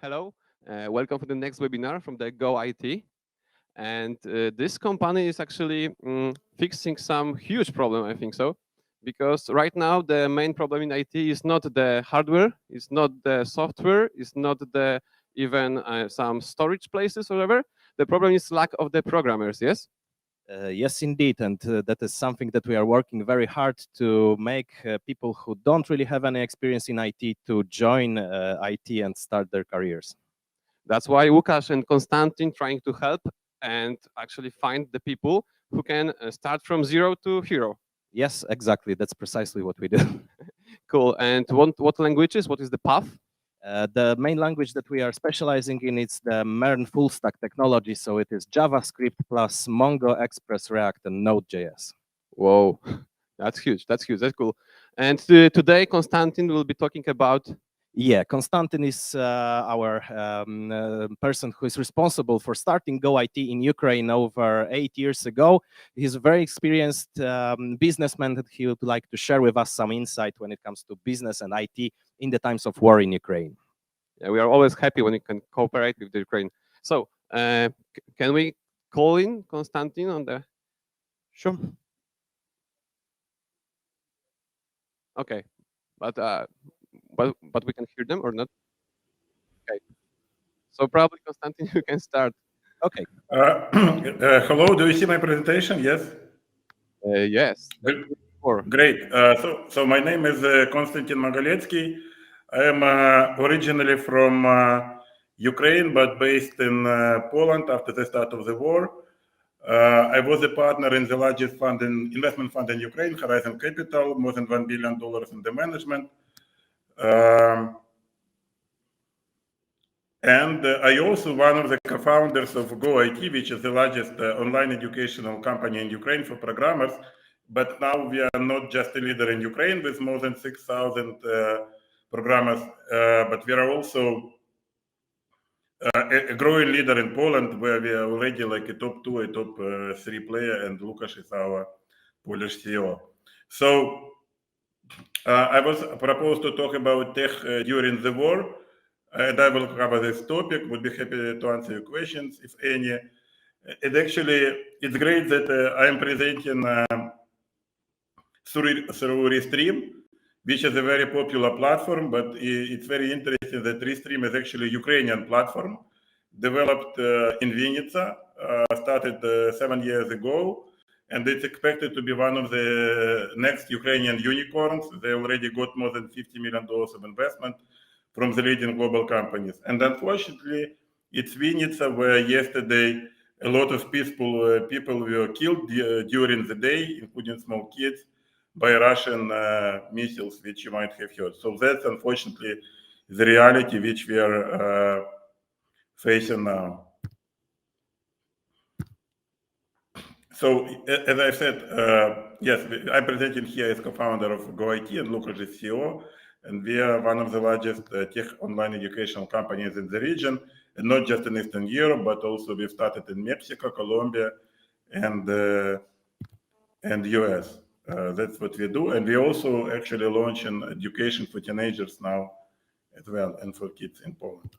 Hello, welcome to the next webinar from the GoIT. And this company is actually fixing some huge problem, I think so. Because right now the main problem in IT is not the hardware, it's not the software, it's not the even some storage places or whatever. The problem is lack of the programmers, yes? Yes, indeed, and that is something that we are working very hard to make people who don't really have any experience in IT to join IT and start their careers. That's why Łukasz and Konstantin trying to help and actually find the people who can start from zero to hero. Yes, exactly. That's precisely what we do. Cool. And what languages? What is the path? The main language that we are specializing in is the MERN full stack technology. So it is JavaScript plus Mongo, Express, React, and Node.js. Whoa, that's huge. That's huge. That's cool. And today, Konstantin will be talking about. Yeah, Konstantin is our person who is responsible for starting GoIT in Ukraine over 8 years ago. He's a very experienced businessman that he would like to share with us some insight when it comes to business and IT in the times of war in Ukraine. Yeah, we are always happy when we can cooperate with the Ukraine. So, can we call in Konstantin on the? Sure. Okay, but we can hear them or not? Okay. So probably Konstantin, you can start. Okay. Hello, do you see my presentation? Yes? Yes. Great. So my name is Konstantin Magaletsky. I am originally from Ukraine, but based in Poland after the start of the war. I was a partner in the largest investment fund in Ukraine, Horizon Capital, more than $1 billion in the management. And I also one of the co-founders of GoIT, which is the largest online educational company in Ukraine for programmers. But now we are not just a leader in Ukraine with more than 6,000 programmers, but we are also a growing leader in Poland, where we are already like a top 2, a top 3 player, and Łukasz is our Polish CEO. So I was proposed to talk about tech during the war. And I will cover this topic. Would be happy to answer your questions, if any. It's great that I am presenting through Restream, which is a very popular platform, but it's very interesting that Restream is actually a Ukrainian platform developed in Vinnytsia, started 7 years ago, and it's expected to be one of the next Ukrainian unicorns. They already got more than $50 million of investment from the leading global companies. And unfortunately, it's Vinnytsia where yesterday a lot of peaceful people were killed during the day, including small kids, by Russian missiles, which you might have heard. So that's unfortunately the reality which we are facing now. So as I said, yes, I'm presenting here as co-founder of GoIT and Łukasz is CEO. And we are one of the largest tech online educational companies in the region, and not just in Eastern Europe, but also we've started in Mexico, Colombia, and US. That's what we do. And we also actually launching education for teenagers now as well, and for kids in Poland.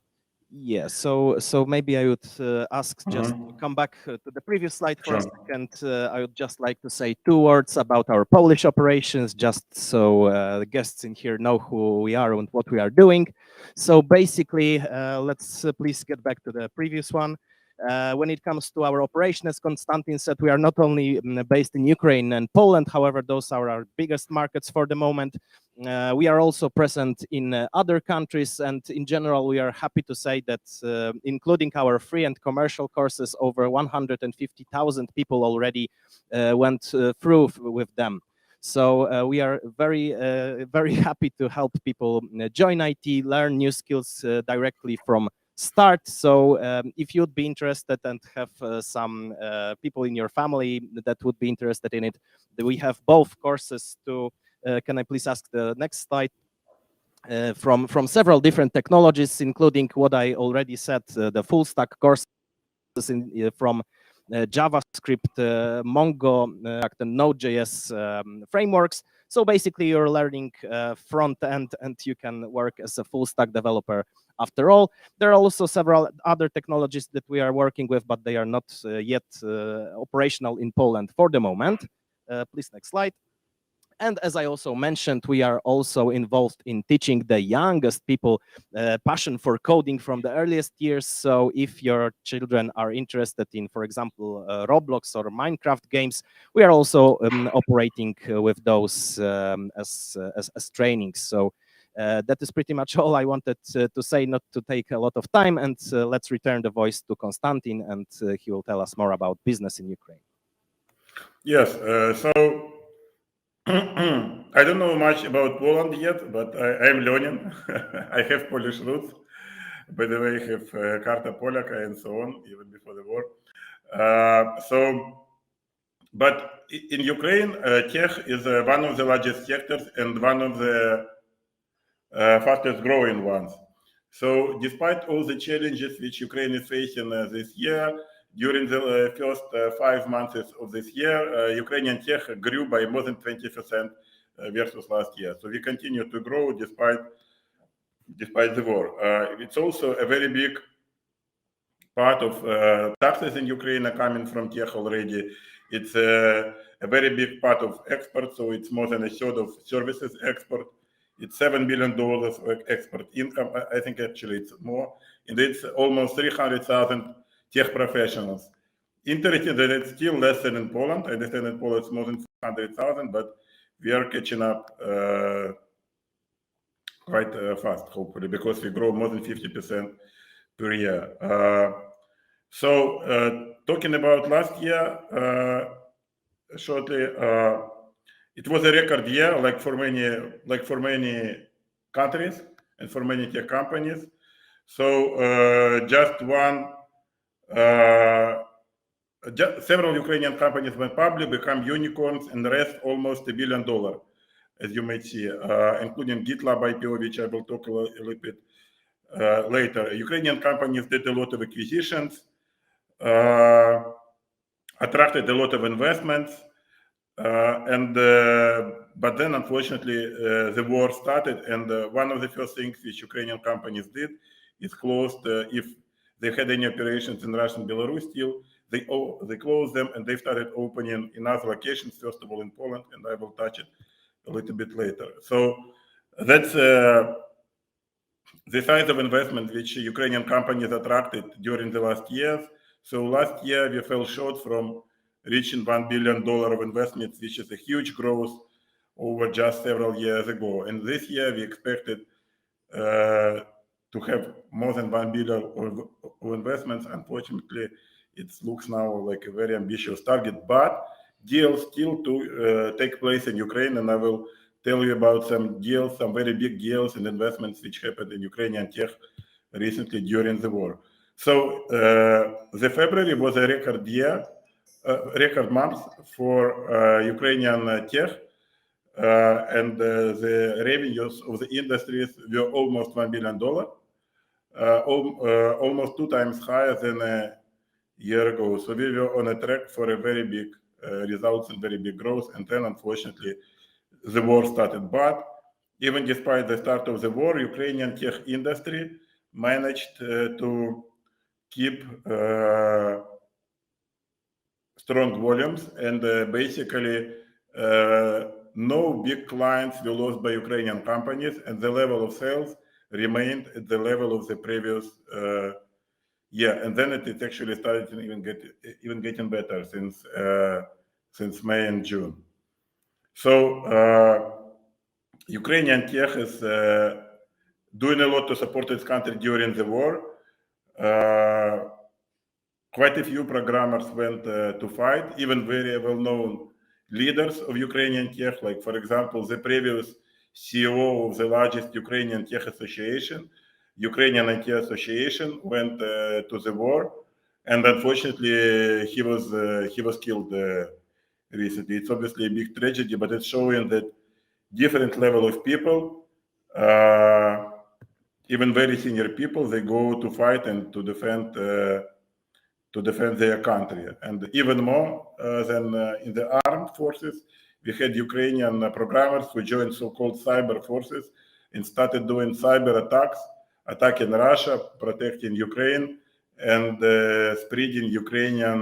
Yeah, so maybe I would ask just to come back to the previous slide for a second. I would just like to say 2 words about our Polish operations, just so the guests in here know who we are and what we are doing. So basically, let's please get back to the previous one. When it comes to our operation, as Konstantin said, we are not only based in Ukraine and Poland, however, those are our biggest markets for the moment. We are also present in other countries, and in general, we are happy to say that including our free and commercial courses, over 150,000 people already went through with them. So we are very happy to help people join IT, learn new skills directly from start. So if you'd be interested and have some people in your family that would be interested in it, we have both courses to can I please ask the next slide? From several different technologies, including what I already said, the full stack courses from JavaScript, Mongo, and Node.js frameworks. So basically, you're learning front end, and you can work as a full stack developer After all, there are also several other technologies that we are working with, but they are not yet operational in Poland for the moment. Please, next slide. And as I also mentioned, we are also involved in teaching the youngest people passion for coding from the earliest years. So if your children are interested in, for example, Roblox or Minecraft games, we are also operating with those as trainings. So that is pretty much all I wanted to say, not to take a lot of time. And let's return the voice to Konstantin, and he will tell us more about business in Ukraine. Yes, so I don't know much about Poland yet, but I'm learning. I have Polish roots. By the way, I have Karta Polaka and so on, even before the war. But in Ukraine, tech is one of the largest sectors and one of the fastest growing ones. So despite all the challenges which Ukraine is facing this year, during the first 5 months of this year, Ukrainian tech grew by more than 20% versus last year. So we continue to grow despite the war. It's also a very big part of taxes in Ukraine are coming from tech already. It's a very big part of export, so it's more than a third of services export. It's $7 billion of export income. I think actually it's more, and it's almost 300,000 tech professionals. Interesting that it's still less than in Poland. I understand in Poland it's more than 400,000, but we are catching up quite fast, hopefully, because we grow more than 50% per year. So talking about last year, shortly, it was a record year, like for many countries and for many tech companies. So several Ukrainian companies went public, become unicorns, and the rest almost $1 billion, as you may see, including GitLab IPO, which I will talk a little bit later. Ukrainian companies did a lot of acquisitions, attracted a lot of investments, but then unfortunately the war started, and one of the first things which Ukrainian companies did is closed. If they had any operations in Russia and Belarus still, they closed them, and they started opening in other locations, first of all in Poland, and I will touch it a little bit later. So that's the size of investment which Ukrainian companies attracted during the last years. So last year we fell short from reaching $1 billion of investments, which is a huge growth over just several years ago. And this year we expected to have more than $1 billion of investments. Unfortunately, it looks now like a very ambitious target, but deals still to take place in Ukraine, and I will tell you about some deals, some very big deals and investments which happened in Ukrainian tech recently during the war. So the February was a record month for Ukrainian tech, and the revenues of the industries were almost $1 billion, almost 2 times higher than a year ago. So we were on a track for a very big results and very big growth, and then unfortunately the war started. But even despite the start of the war, Ukrainian tech industry managed to keep strong volumes, and basically no big clients were lost by Ukrainian companies, and the level of sales remained at the level of the previous year. And then it actually started even getting better since May and June. So Ukrainian tech is doing a lot to support its country during the war. Quite a few programmers went to fight, even very well-known leaders of Ukrainian tech, like, for example, the previous CEO of the largest Ukrainian tech association, Ukrainian IT Association, went to the war, and unfortunately he was killed recently. It's obviously a big tragedy, but it's showing that different level of people, even very senior people, they go to fight and to defend their country. And even more than in the armed forces, we had Ukrainian programmers who joined so-called cyber forces and started doing cyber attacks attacking Russia, protecting Ukraine, and spreading Ukrainian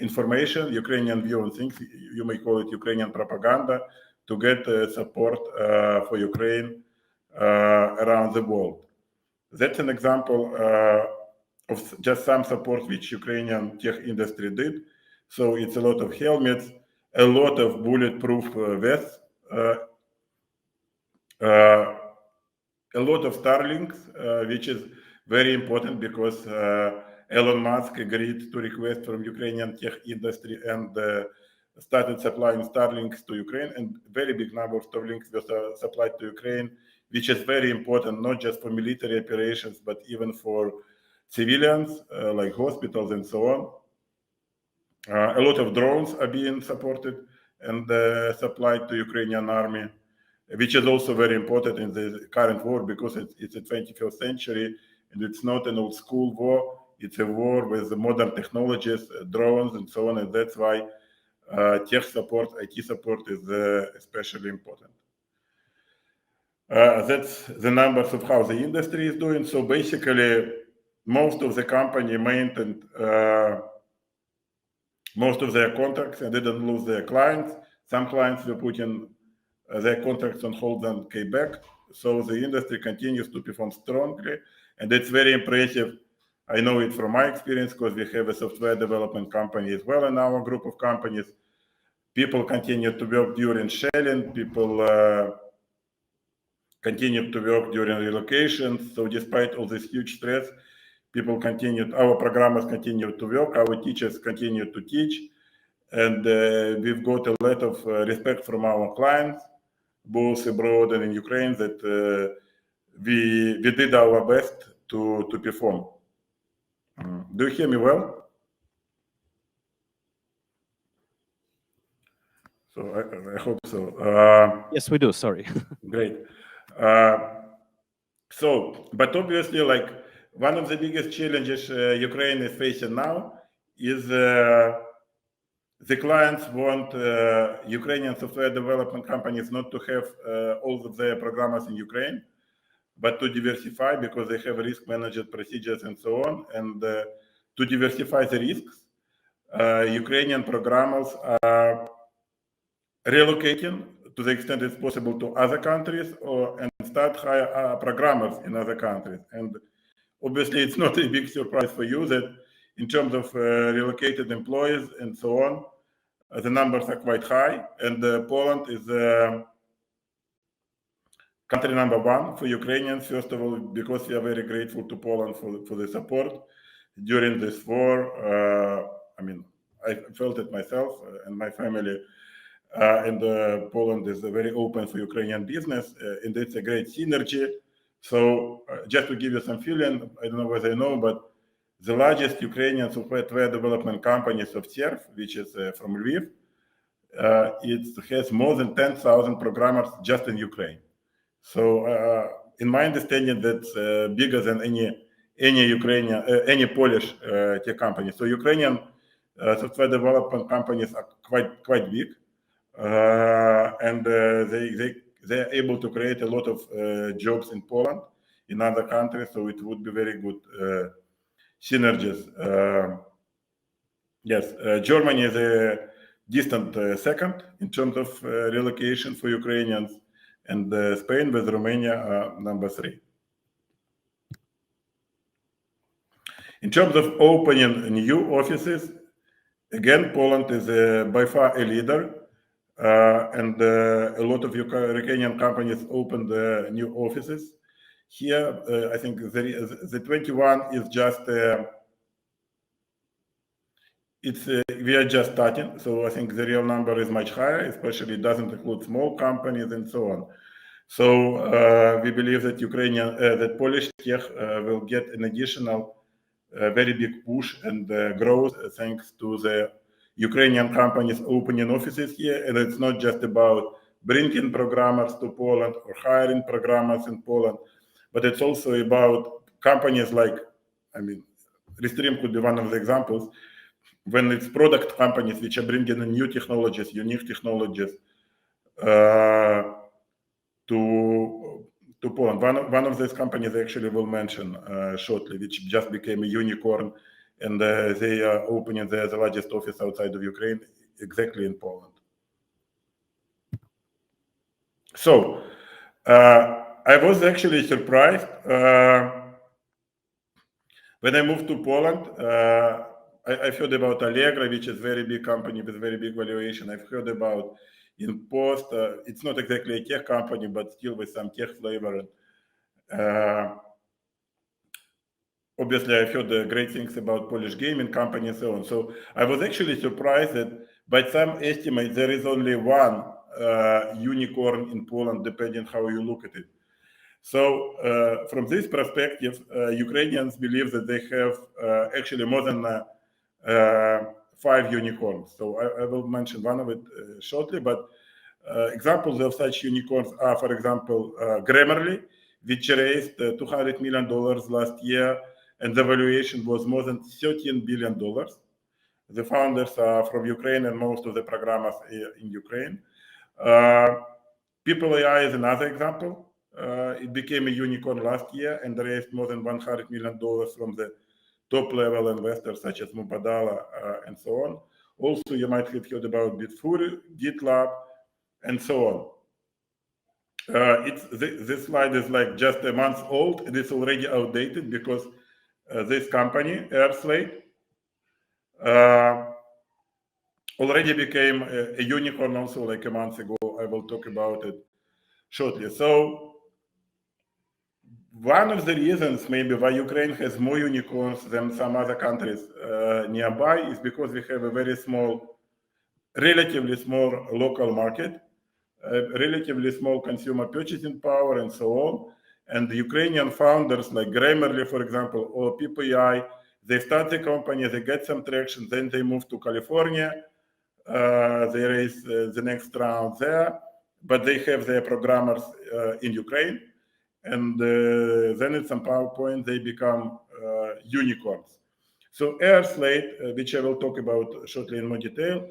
information, Ukrainian view on things. You may call it Ukrainian propaganda, to get support for Ukraine around the world. That's an example of just some support which Ukrainian tech industry did. So it's a lot of helmets, a lot of bulletproof vests, a lot of Starlinks, which is very important because Elon Musk agreed to request from Ukrainian tech industry and started supplying Starlinks to Ukraine, and very big number of Starlinks were supplied to Ukraine, which is very important, not just for military operations, but even for civilians, like hospitals and so on. A lot of drones are being supported and supplied to Ukrainian army, which is also very important in the current war because it's a 21st century and it's not an old school war. It's a war with modern technologies, drones and so on, and that's why tech support, IT support is especially important. That's the numbers of how the industry is doing. So basically, most of the company maintained most of their contracts and didn't lose their clients. Some clients were putting their contracts on hold and came back. So the industry continues to perform strongly, and it's very impressive. I know it from my experience because we have a software development company as well in our group of companies. People continue to work during shelling, people continue to work during relocations. So despite all this huge stress, people continued, our programmers continue to work, our teachers continue to teach, and we've got a lot of respect from our clients, both abroad and in Ukraine, that we did our best to perform. Do you hear me well? So I hope so. Yes, we do. Sorry. Great. So, but obviously, like one of the biggest challenges Ukraine is facing now is the clients want Ukrainian software development companies not to have all of their programmers in Ukraine, but to diversify because they have risk management procedures and so on, and to diversify the risks. Ukrainian programmers are relocating to the extent it's possible to other countries and start hire programmers in other countries. And obviously, it's not a big surprise for you that in terms of relocated employees and so on, the numbers are quite high. And Poland is country number one for Ukrainians, first of all, because we are very grateful to Poland for the support during this war. I mean, I felt it myself and my family. And Poland is very open for Ukrainian business, and it's a great synergy. So just to give you some feeling, I don't know whether you know, but the largest Ukrainian software development company, SoftServe, which is from Lviv, it has more than 10,000 programmers just in Ukraine. So in my understanding, that's bigger than any Ukrainian, any Polish tech company. So Ukrainian software development companies are quite big. And they're able to create a lot of jobs in Poland, in other countries, so it would be very good synergies. Yes, Germany is a distant second in terms of relocation for Ukrainians, and Spain with Romania are number 3. In terms of opening new offices, again, Poland is by far a leader. And a lot of Ukrainian companies opened new offices. Here, I think the 21 is just, we are just starting. So I think the real number is much higher, especially it doesn't include small companies and so on. So we believe that that Polish tech will get an additional very big push and growth thanks to the Ukrainian companies opening offices here. And it's not just about bringing programmers to Poland or hiring programmers in Poland, but it's also about companies like, I mean, Restream could be one of the examples, when it's product companies which are bringing in new technologies, unique technologies to to Poland. One of these companies actually will mention shortly, which just became a unicorn, and they are opening the largest office outside of Ukraine, exactly in Poland. So I was actually surprised when I moved to Poland. I've heard about Allegro, which is a very big company with very big valuation. I've heard about InPost. It's not exactly a tech company, but still with some tech flavor. Obviously, I've heard great things about Polish gaming company and so on. So I was actually surprised that by some estimates, there is only one unicorn in Poland, depending how you look at it. So from this perspective, Ukrainians believe that they have actually more than 5 unicorns. So I will mention one of it shortly, but examples of such unicorns are, for example, Grammarly, which raised $200 million last year, and the valuation was more than $13 billion. The founders are from Ukraine, and most of the programmers are in Ukraine. People AI is another example. It became a unicorn last year and raised more than $100 million from the top-level investors such as Mubadala and so on. Also, you might have heard about Bitfury, GitLab, and so on. This slide is like just a month old. It is already outdated because this company, AirSlate, already became a unicorn also like a month ago. I will talk about it shortly. So one of the reasons maybe why Ukraine has more unicorns than some other countries nearby is because we have a very small, relatively small local market, relatively small consumer purchasing power, and so on. And the Ukrainian founders like Grammarly, for example, or PPI, they start the company, they get some traction, then they move to California, they raise the next round there, but they have their programmers in Ukraine. And then at some point, they become unicorns. So AirSlate, which I will talk about shortly in more detail,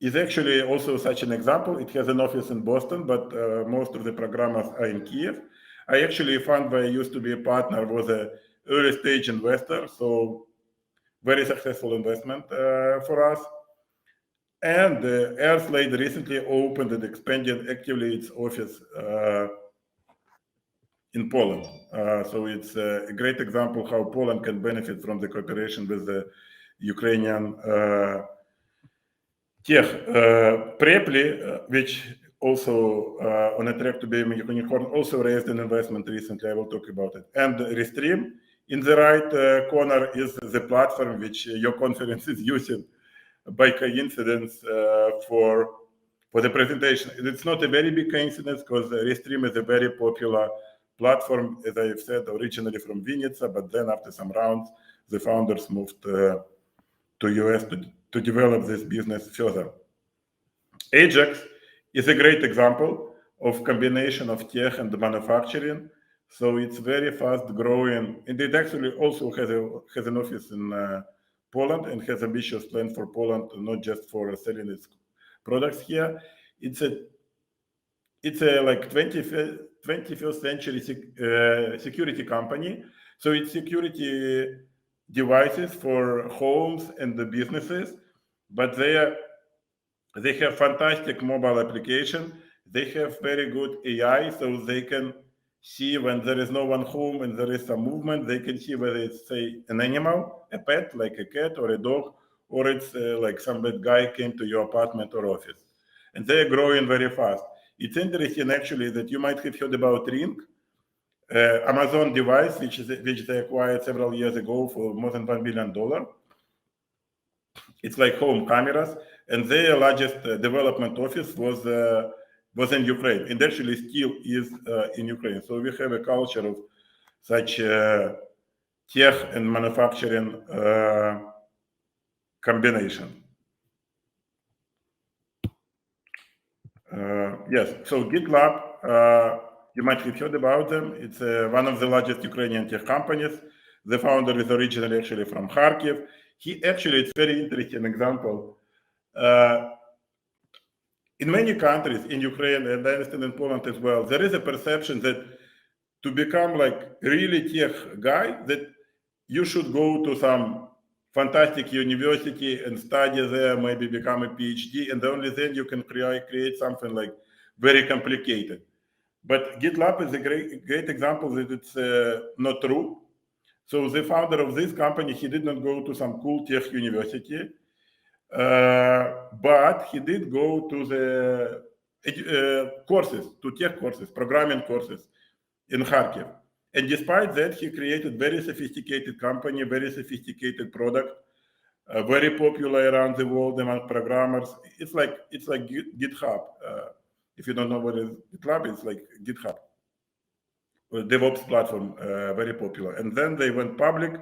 is actually also such an example. It has an office in Boston, but most of the programmers are in Kiev. I actually found where I used to be a partner was an early stage investor, so very successful investment for us. And AirSlate recently opened and expanded actively its office in Poland. So it's a great example how Poland can benefit from the cooperation with the Ukrainian tech. Preply, which also on a track to be a unicorn, also raised an investment recently. I will talk about it. And Restream, in the right corner, is the platform which your conference is using by coincidence for the presentation. It's not a very big coincidence because Restream is a very popular platform, as I've said, originally from Vinnytsia, but then after some rounds, the founders moved to US to develop this business further. Ajax is a great example of combination of tech and manufacturing. So it's very fast growing, and it actually also has an office in Poland and has ambitious plans for Poland, not just for selling its products here. It's a like 21st century security company. So it's security devices for homes and the businesses, but they have fantastic mobile application. They have very good AI, so they can see when there is no one home and there is some movement. They can see whether it's, say, an animal, a pet, like a cat or a dog, or it's like some bad guy came to your apartment or office. And they're growing very fast. It's interesting, actually, that you might have heard about Ring, Amazon device, which they acquired several years ago for more than $1 billion. It's like home cameras, and their largest development office was in Ukraine, and actually still is in Ukraine. So we have a culture of such tech and manufacturing combination. Yes, so GitLab, you might have heard about them. It's one of the largest Ukrainian tech companies. The founder is originally actually from Kharkiv. It's very interesting example. in many countries, in Ukraine and I understand in Poland as well, there is a perception that to become like really tech guy, that you should go to some fantastic university and study there, maybe become a PhD, and only then you can create something like very complicated. But GitLab is a great example that it's not true. So the founder of this company, he did not go to some cool tech university, but he did go to the courses, to tech courses, programming courses in Kharkiv. And despite that, he created very sophisticated company, very sophisticated product, very popular around the world among programmers. It's like GitHub. If you don't know what is GitLab, it's like GitHub, DevOps platform, very popular. And then they went public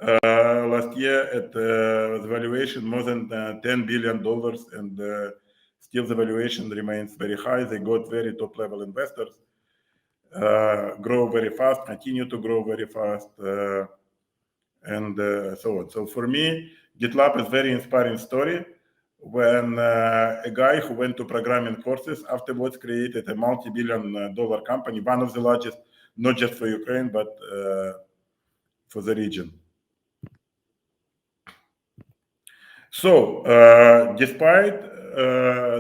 last year at the valuation more than $10 billion, and still the valuation remains very high. They got very top-level investors, grow very fast, continue to grow very fast, and so on. So for me, GitLab is very inspiring story when a guy who went to programming courses afterwards created a multi-billion dollar company, one of the largest, not just for Ukraine, but for the region. So despite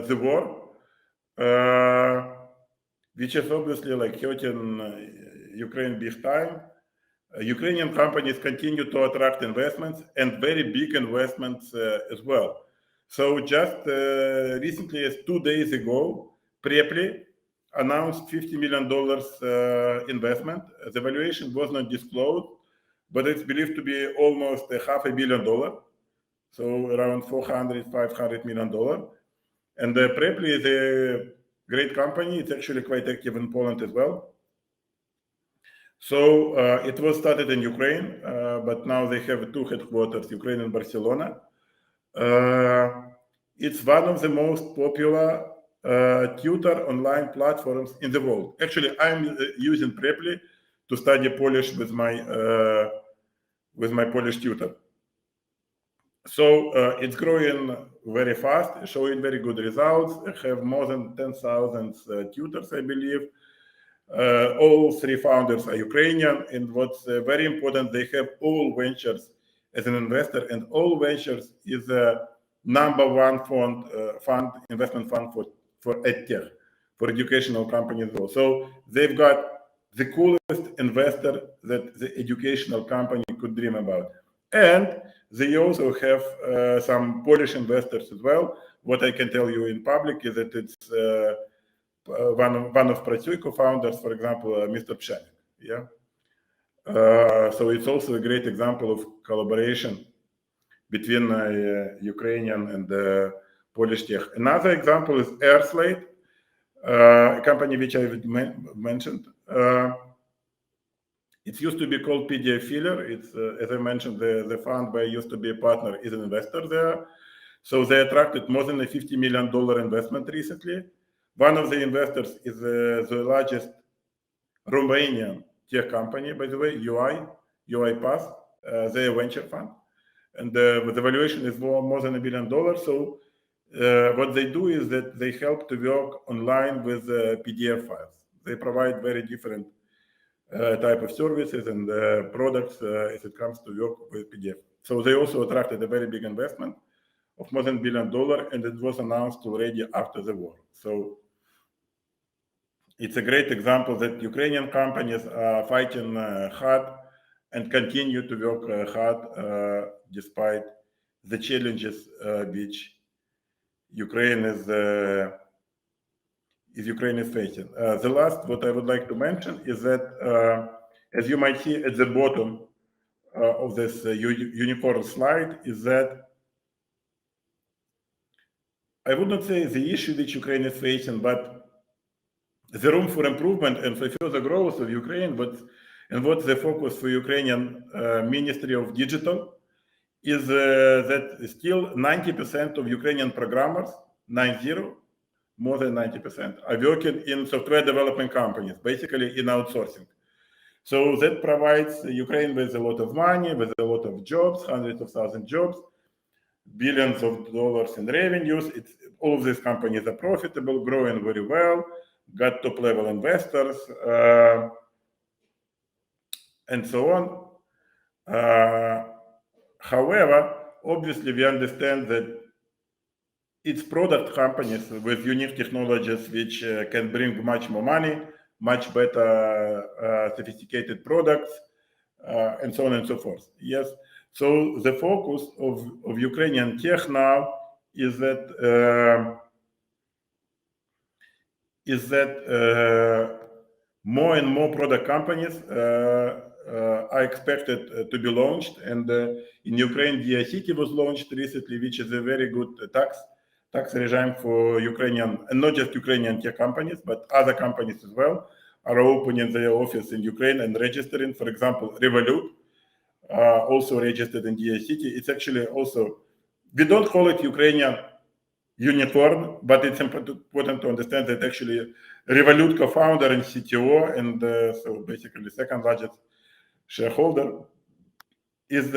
the war, which is obviously like hurting Ukraine big time, Ukrainian companies continue to attract investments, and very big investments as well. So just recently, as 2 days ago, Preply announced $50 million investment. The valuation was not disclosed, but it's believed to be almost $500 million, so around $400–500 million. And Preply is a great company. It's actually quite active in Poland as well. So it was started in Ukraine, but now they have 2 headquarters, Ukraine and Barcelona. It's one of the most popular tutor online platforms in the world. Actually, I'm using Preply to study Polish with my Polish tutor. So it's growing very fast, showing very good results. I have more than 10,000 tutors, I believe. All 3 founders are Ukrainian, and what's very important, they have all ventures as an investor, and all ventures is the #1 investment fund for EdTech, for educational companies. So they've got the coolest investor that the educational company could dream about. And they also have some Polish investors as well. What I can tell you in public is that it's one of Pracuj co-founders, for example, Mr. Pshenik. Yeah. So it's also a great example of collaboration between Ukrainian and Polish tech. Another example is AirSlate, a company which I mentioned. It used to be called PDF Filler. It's, as I mentioned, the fund where I used to be a partner is an investor there. So they attracted more than a $50 million investment recently. One of the investors is the largest Romanian tech company, by the way, UiPath. They're a venture fund. And the valuation is more than $1 billion. So what they do is that they help to work online with PDF files. They provide very different type of services and products as it comes to work with PDF. So they also attracted a very big investment of more than $1 billion, and it was announced already after the war. So it's a great example that Ukrainian companies are fighting hard and continue to work hard despite the challenges which Ukraine is facing. The last, what I would like to mention is that, as you might see at the bottom of this unicorn slide, is that I would not say the issue which Ukraine is facing, but the room for improvement and for further growth of Ukraine, what's the focus for Ukrainian Ministry of Digital is that still 90% of Ukrainian programmers, 90, more than 90%, are working in software development companies, basically in outsourcing. So that provides Ukraine with a lot of money, with a lot of jobs, hundreds of thousands of jobs. billions of dollars in revenues. All of these companies are profitable, growing very well, got top-level investors, and so on. However, obviously, we understand that it's product companies with unique technologies which can bring much more money, much better sophisticated products, and so on and so forth. Yes. So the focus of Ukrainian tech now is that more and more product companies are expected to be launched, and in Ukraine, GoIT was launched recently, which is a very good tax regime for Ukrainian, and not just Ukrainian tech companies, but other companies as well, are opening their office in Ukraine and registering. For example, Revolut also registered in GoIT. It's actually also, we don't call it Ukrainian unicorn, but it's important to understand that actually Revolut co-founder and CTO, and so basically second largest shareholder is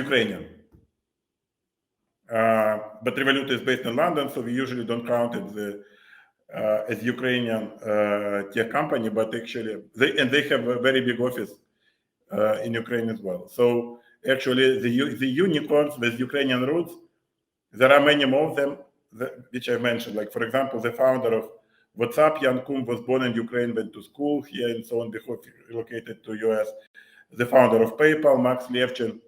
Ukrainian. But Revolut is based in London, so we usually don't count it as Ukrainian tech company, but actually they have a very big office in Ukraine as well. So actually the unicorns with Ukrainian roots, there are many more of them, which I mentioned. Like, for example, the founder of WhatsApp, Jan Kum, was born in Ukraine, went to school here, and so on, before he relocated to US. The founder of PayPal, Max Levchin,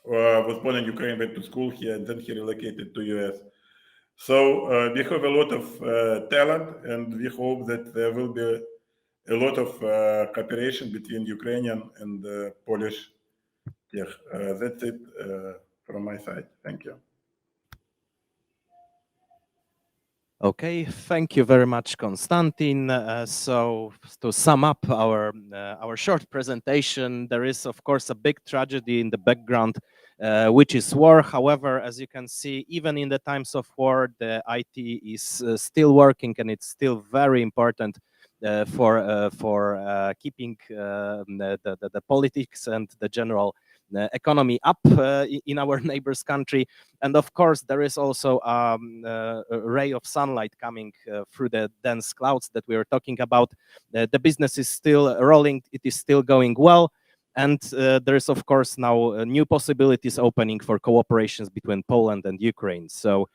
was born in Ukraine, went to school here, and then he relocated to US. So we have a lot of talent, and we hope that there will be a lot of cooperation between Ukrainian and Polish tech. That's it from my side. Thank you. Okay, thank you very much, Konstantin. So to sum up our short presentation, there is of course a big tragedy in the background, which is war. However, as you can see, even in the times of war, the IT is still working, and it's still very important for keeping the politics and the general economy up in our neighbor's country. And of course, there is also a ray of sunlight coming through the dense clouds that we were talking about. The business is still rolling, it is still going well. And there is, of course, now new possibilities opening for cooperations between Poland and Ukraine. So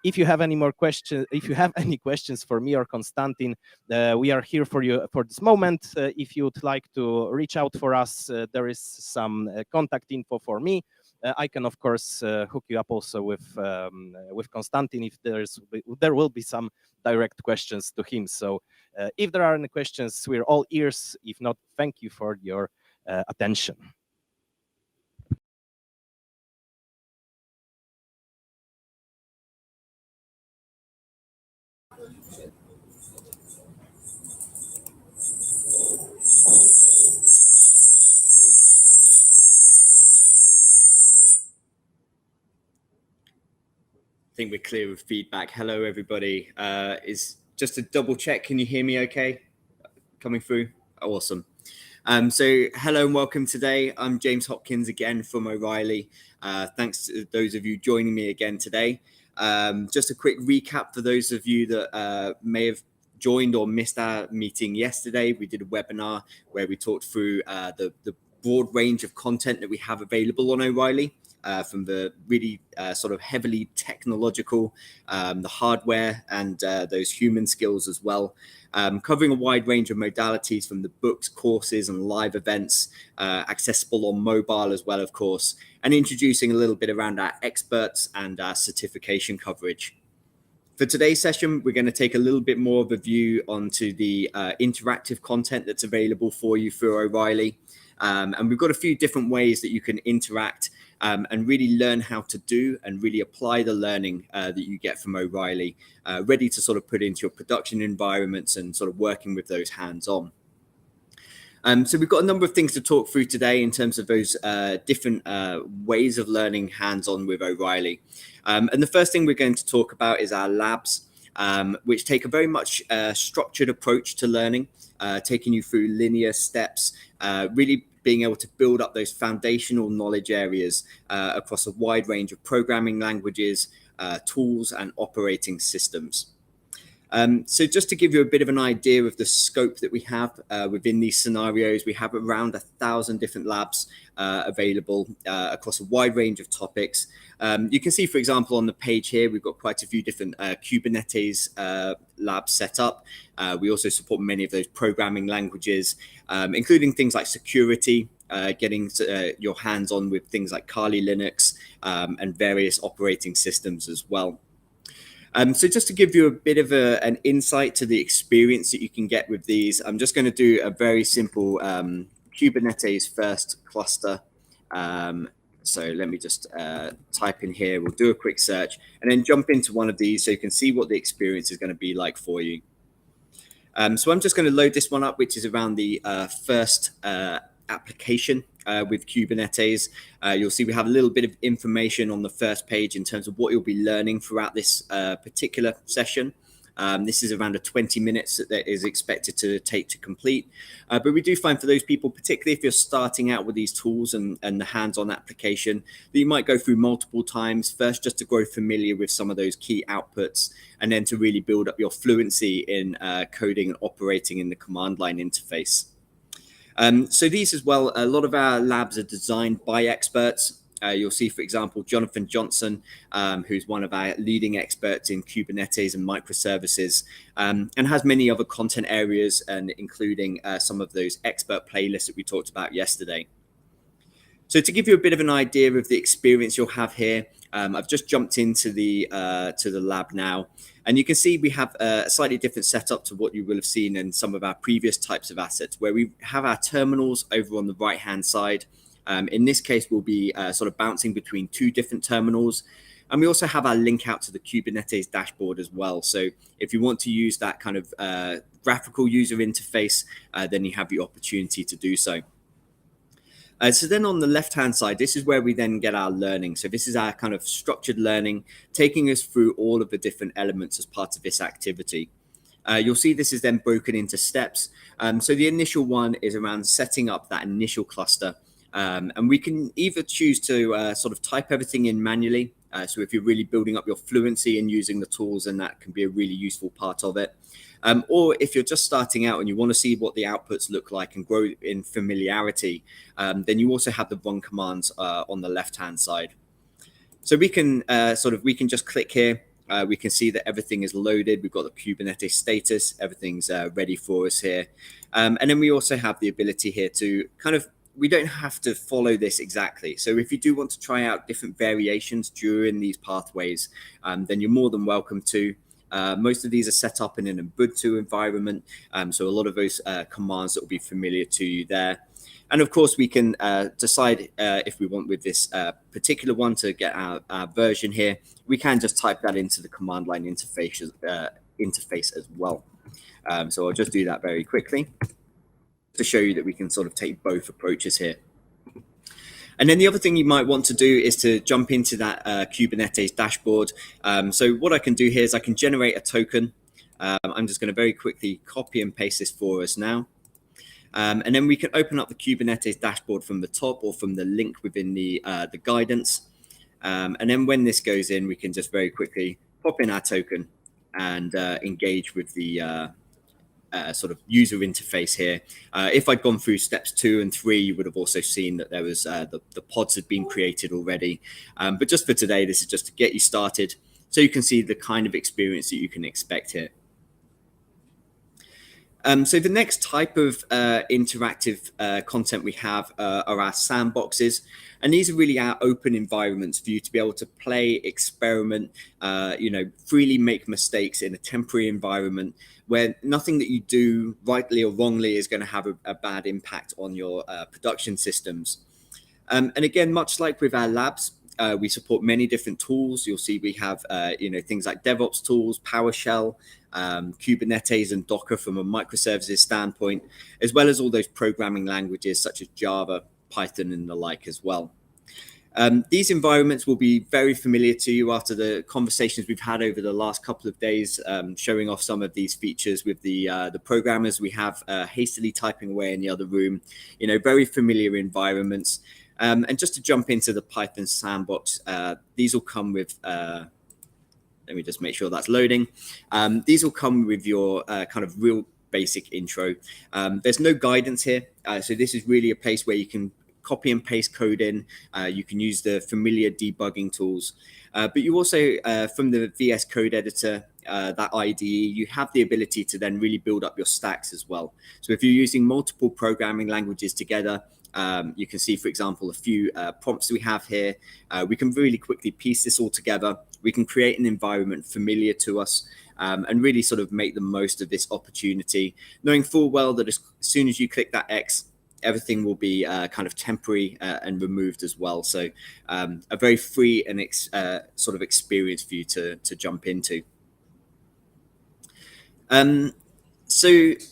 if you have any more questions, if you have any questions for me or Konstantin, we are here for you for this moment. If you would like to reach out for us, there is some contact info for me. I can, of course, hook you up also with Konstantin if there will be some direct questions to him. So if there are any questions, we're all ears. If not, thank you for your attention. I think we're clear with feedback. Hello, everybody. Is just to double check, can you hear me okay? Coming through? Awesome. So hello and welcome today. I'm James Hopkins again from O'Reilly. Thanks to those of you joining me again today. Just a quick recap for those of you that may have joined or missed our meeting yesterday. We did a webinar where we talked through the broad range of content that we have available on O'Reilly. From the really sort of heavily technological, the hardware, and those human skills as well, covering a wide range of modalities from the books, courses, and live events, accessible on mobile as well, of course, and introducing a little bit around our experts and our certification coverage. For today's session, we're going to take a little bit more of a view onto the interactive content that's available for you through O'Reilly. And we've got a few different ways that you can interact and really learn how to do and really apply the learning that you get from O'Reilly, ready to sort of put into your production environments and sort of working with those hands-on. So we've got a number of things to talk through today in terms of those different ways of learning hands-on with O'Reilly. And the first thing we're going to talk about is our labs, which take a very much structured approach to learning, taking you through linear steps, really being able to build up those foundational knowledge areas across a wide range of programming languages, tools, and operating systems. So just to give you a bit of an idea of the scope that we have within these scenarios, we have around 1,000 different labs available across a wide range of topics. You can see, for example, on the page here, we've got quite a few different Kubernetes labs set up. We also support many of those programming languages, including things like security, getting your hands on with things like Kali Linux and various operating systems as well. So just to give you a bit of an insight to the experience that you can get with these, I'm just going to do a very simple Kubernetes first cluster. So let me just type in here. We'll do a quick search and then jump into one of these so you can see what the experience is going to be like for you. So I'm just going to load this one up, which is around the first application with Kubernetes. You'll see we have a little bit of information on the first page in terms of what you'll be learning throughout this particular session. This is around 20 minutes that is expected to take to complete. But we do find for those people, particularly if you're starting out with these tools and the hands-on application, that you might go through multiple times, first just to grow familiar with some of those key outputs, and then to really build up your fluency in coding and operating in the command line interface. So these as well, a lot of our labs are designed by experts. You'll see, for example, Jonathan Johnson, who's one of our leading experts in Kubernetes and microservices, and has many other content areas, and including some of those expert playlists that we talked about yesterday. So to give you a bit of an idea of the experience you'll have here, I've just jumped into the lab now. And you can see we have a slightly different setup to what you will have seen in some of our previous types of assets, where we have our terminals over on the right-hand side. In this case, we'll be sort of bouncing between two different terminals. And we also have our link out to the Kubernetes dashboard as well. So if you want to use that kind of graphical user interface, then you have the opportunity to do so. So then on the left-hand side, this is where we then get our learning. So this is our kind of structured learning, taking us through all of the different elements as part of this activity. You'll see this is then broken into steps. So the initial one is around setting up that initial cluster. And we can either choose to sort of type everything in manually. So if you're really building up your fluency and using the tools, then that can be a really useful part of it. Or if you're just starting out and you want to see what the outputs look like and grow in familiarity, then you also have the run commands on the left-hand side. So we can we can just click here. We can see that everything is loaded. We've got the Kubernetes status. Everything's ready for us here. And then we also have the ability here to we don't have to follow this exactly. So if you do want to try out different variations during these pathways, then you're more than welcome to. Most of these are set up in an Ubuntu environment, so a lot of those commands that will be familiar to you there. And of course, we can decide if we want with this particular one to get our version here, we can just type that into the command line interface as well. So I'll just do that very quickly to show you that we can sort of take both approaches here. And then the other thing you might want to do is to jump into that Kubernetes dashboard. So what I can do here is I can generate a token. I'm just going to very quickly copy and paste this for us now. And then we can open up the Kubernetes dashboard from the top or from the link within the guidance. And then when this goes in, we can just very quickly pop in our token and engage with the sort of user interface here. If I'd gone through steps 2 and 3, you would have also seen that there was the pods had been created already. But just for today, this is just to get you started so you can see the kind of experience that you can expect here. So the next type of interactive content we have are our sandboxes. And these are really our open environments for you to be able to play, experiment, freely make mistakes in a temporary environment where nothing that you do rightly or wrongly is going to have a bad impact on your production systems. And again, much like with our labs, we support many different tools. You'll see we have things like DevOps tools, PowerShell, Kubernetes and Docker from a microservices standpoint, as well as all those programming languages such as Java, Python and the like as well. These environments will be very familiar to you after the conversations we've had over the last couple of days, showing off some of these features with the programmers we have hastily typing away in the other room. You know, very familiar environments. And just to jump into the Python sandbox, these will come with, let me just make sure that's loading. These will come with your kind of real basic intro. There's no guidance here. So this is really a place where you can copy and paste code in. You can use the familiar debugging tools. But you also, from the VS Code editor, that IDE, you have the ability to then really build up your stacks as well. So if you're using multiple programming languages together, you can see, for example, a few prompts we have here. We can really quickly piece this all together. We can create an environment familiar to us and really sort of make the most of this opportunity, knowing full well that as soon as you click that X, everything will be kind of temporary and removed as well. So a very free and sort of experience for you to jump into. So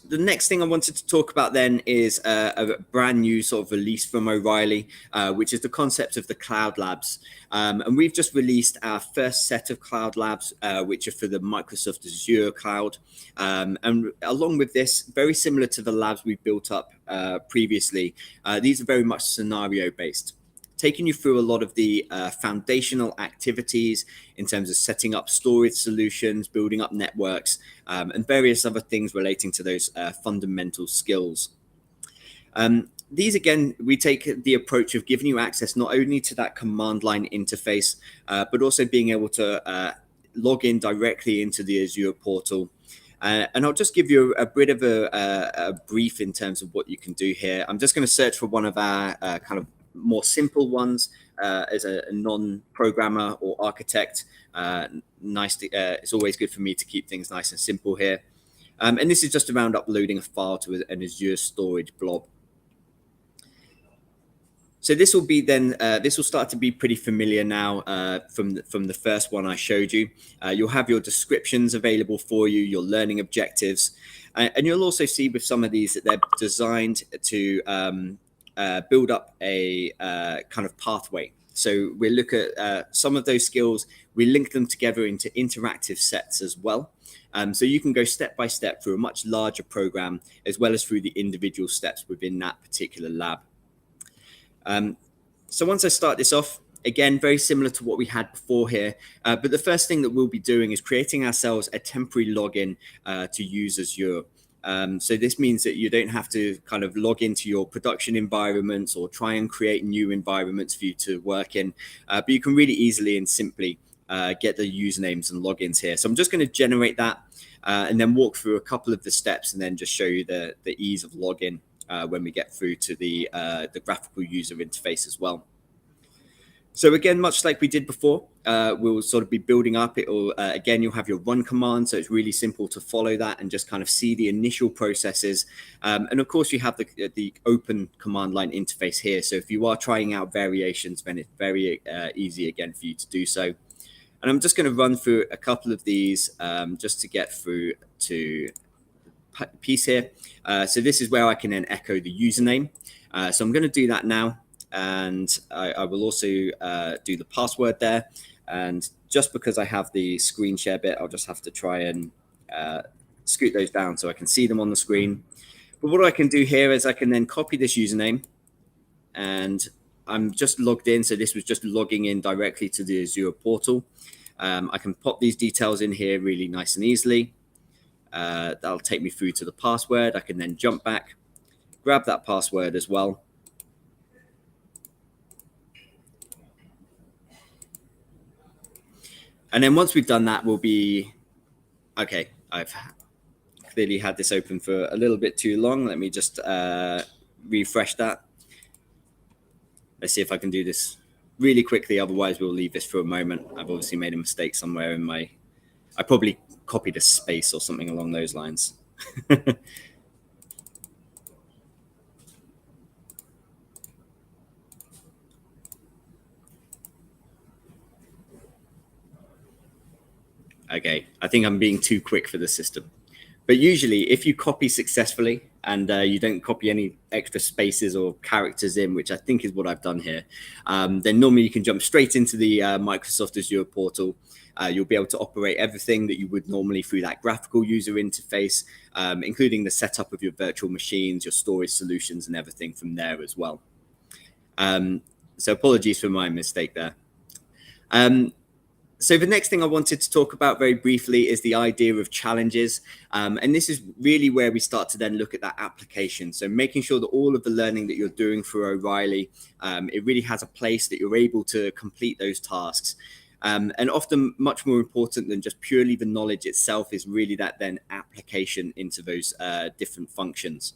the next thing I wanted to talk about then is a brand new sort of release from O'Reilly, which is the concept of the Cloud Labs. And we've just released our first set of Cloud Labs, which are for the Microsoft Azure cloud. And along with this, very similar to the labs we built up previously, these are very much scenario based, taking you through a lot of the foundational activities in terms of setting up storage solutions, building up networks, and various other things relating to those fundamental skills. These, again, we take the approach of giving you access not only to that command line interface, but also being able to log in directly into the Azure portal. And I'll just give you a bit of a brief in terms of what you can do here. I'm just going to search for one of our kind of more simple ones as a non-programmer or architect. It's always good for me to keep things nice and simple here. And this is just around uploading a file to an Azure storage blob. So this will be then, this will start to be pretty familiar now from the first one I showed you. You'll have your descriptions available for you, your learning objectives, and you'll also see with some of these that they're designed to build up a kind of pathway. So we look at some of those skills, we link them together into interactive sets as well. So you can go step by step through a much larger program, as well as through the individual steps within that particular lab. So once I start this off, again, very similar to what we had before here, but the first thing that we'll be doing is creating ourselves a temporary login to use Azure. So this means that you don't have to kind of log into your production environments or try and create new environments for you to work in, but you can really easily and simply get the usernames and logins here. So I'm just going to generate that and then walk through a couple of the steps and then just show you the ease of login when we get through to the graphical user interface as well. So again, much like we did before, we'll sort of be building up. It'll again, you'll have your run command, so it's really simple to follow that and just kind of see the initial processes. And of course, you have the open command line interface here. So if you are trying out variations, then it's very easy again for you to do so. And I'm just going to run through a couple of these just to get through to piece here. So this is where I can then echo the username. So I'm going to do that now. And I will also do the password there. And just because I have the screen share bit, I'll just have to try and scoot those down so I can see them on the screen. But what I can do here is I can then copy this username, and I'm just logged in. So this was just logging in directly to the Azure portal. I can pop these details in here really nice and easily. That'll take me through to the password. I can then jump back, grab that password as well. And then once we've done that, we'll be, okay, I've clearly had this open for a little bit too long. Let me just refresh that. Let's see if I can do this really quickly. Otherwise, we'll leave this for a moment. I've obviously made a mistake somewhere in I probably copied a space or something along those lines. Okay, I think I'm being too quick for the system. But usually, if you copy successfully, and you don't copy any extra spaces or characters in, which I think is what I've done here, then normally you can jump straight into the Microsoft Azure portal. You'll be able to operate everything that you would normally through that graphical user interface, including the setup of your virtual machines, your storage solutions, and everything from there as well. So apologies for my mistake there. So the next thing I wanted to talk about very briefly is the idea of challenges. And this is really where we start to then look at that application. So making sure that all of the learning that you're doing through O'Reilly, it really has a place that you're able to complete those tasks. And often much more important than just purely the knowledge itself is really that then application into those different functions.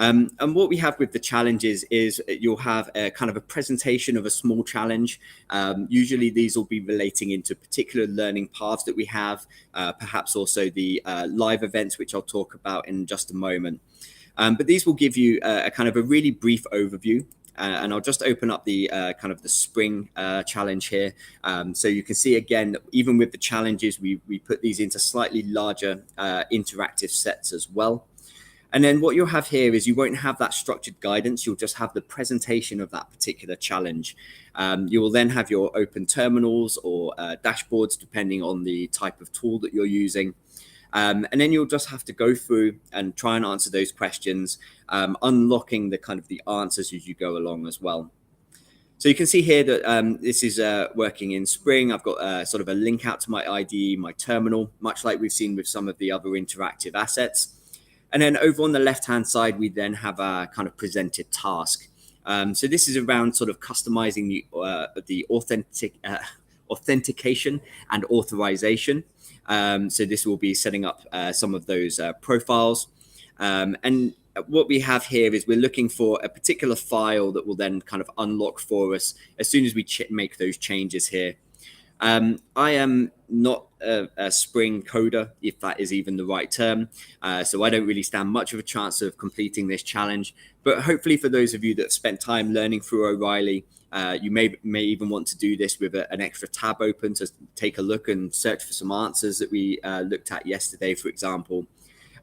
And what we have with the challenges is you'll have a kind of a presentation of a small challenge. Usually these will be relating into particular learning paths that we have, perhaps also the live events, which I'll talk about in just a moment. But these will give you a kind of a really brief overview. And I'll just open up the kind of the spring challenge here. So you can see again, even with the challenges, we put these into slightly larger interactive sets as well. And then what you'll have here is you won't have that structured guidance. You'll just have the presentation of that particular challenge. You will then have your open terminals or dashboards, depending on the type of tool that you're using. And then you'll just have to go through and try and answer those questions, unlocking the kind of the answers as you go along as well. So you can see here that this is working in Spring. I've got sort of a link out to my IDE, my terminal, much like we've seen with some of the other interactive assets. And then over on the left-hand side, we then have a kind of presented task. So this is around sort of customizing the authentication and authorization. So this will be setting up some of those profiles. And what we have here is we're looking for a particular file that will then kind of unlock for us as soon as we make those changes here. I am not a Spring coder, if that is even the right term. So I don't really stand much of a chance of completing this challenge. But hopefully for those of you that spent time learning through O'Reilly, you may even want to do this with an extra tab open to take a look and search for some answers that we looked at yesterday, for example.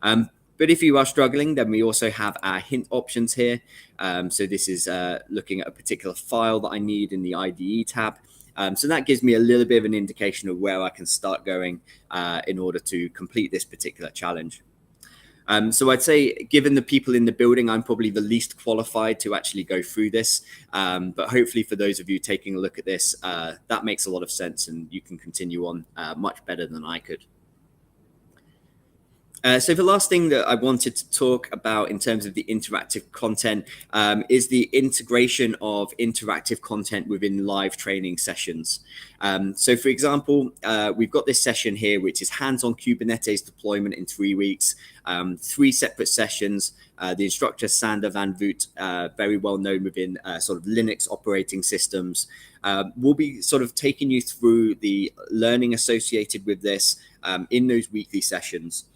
But if you are struggling, then we also have our hint options here. So this is looking at a particular file that I need in the IDE tab. So that gives me a little bit of an indication of where I can start going in order to complete this particular challenge. So I'd say, given the people in the building, I'm probably the least qualified to actually go through this. But hopefully for those of you taking a look at this, that makes a lot of sense and you can continue on much better than I could. So the last thing that I wanted to talk about in terms of the interactive content is the integration of interactive content within live training sessions. So for example, we've got this session here, which is hands-on Kubernetes deployment in 3 weeks, 3 separate sessions. The instructor, Sander van Voot, very well known within sort of Linux operating systems, will be sort of taking you through the learning associated with this in those weekly sessions,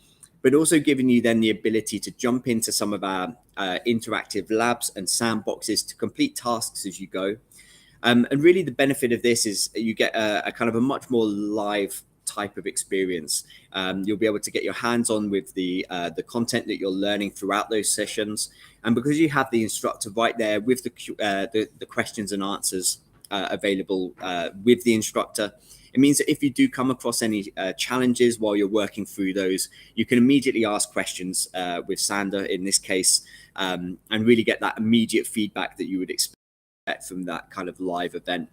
but also giving you then the ability to jump into some of our interactive labs and sandboxes to complete tasks as you go. And really the benefit of this is you get a kind of a much more live type of experience. You'll be able to get your hands on with the content that you're learning throughout those sessions. And because you have the instructor right there with the questions and answers available with the instructor, it means that if you do come across any challenges while you're working through those, you can immediately ask questions with Sander in this case, and really get that immediate feedback that you would expect from that kind of live event.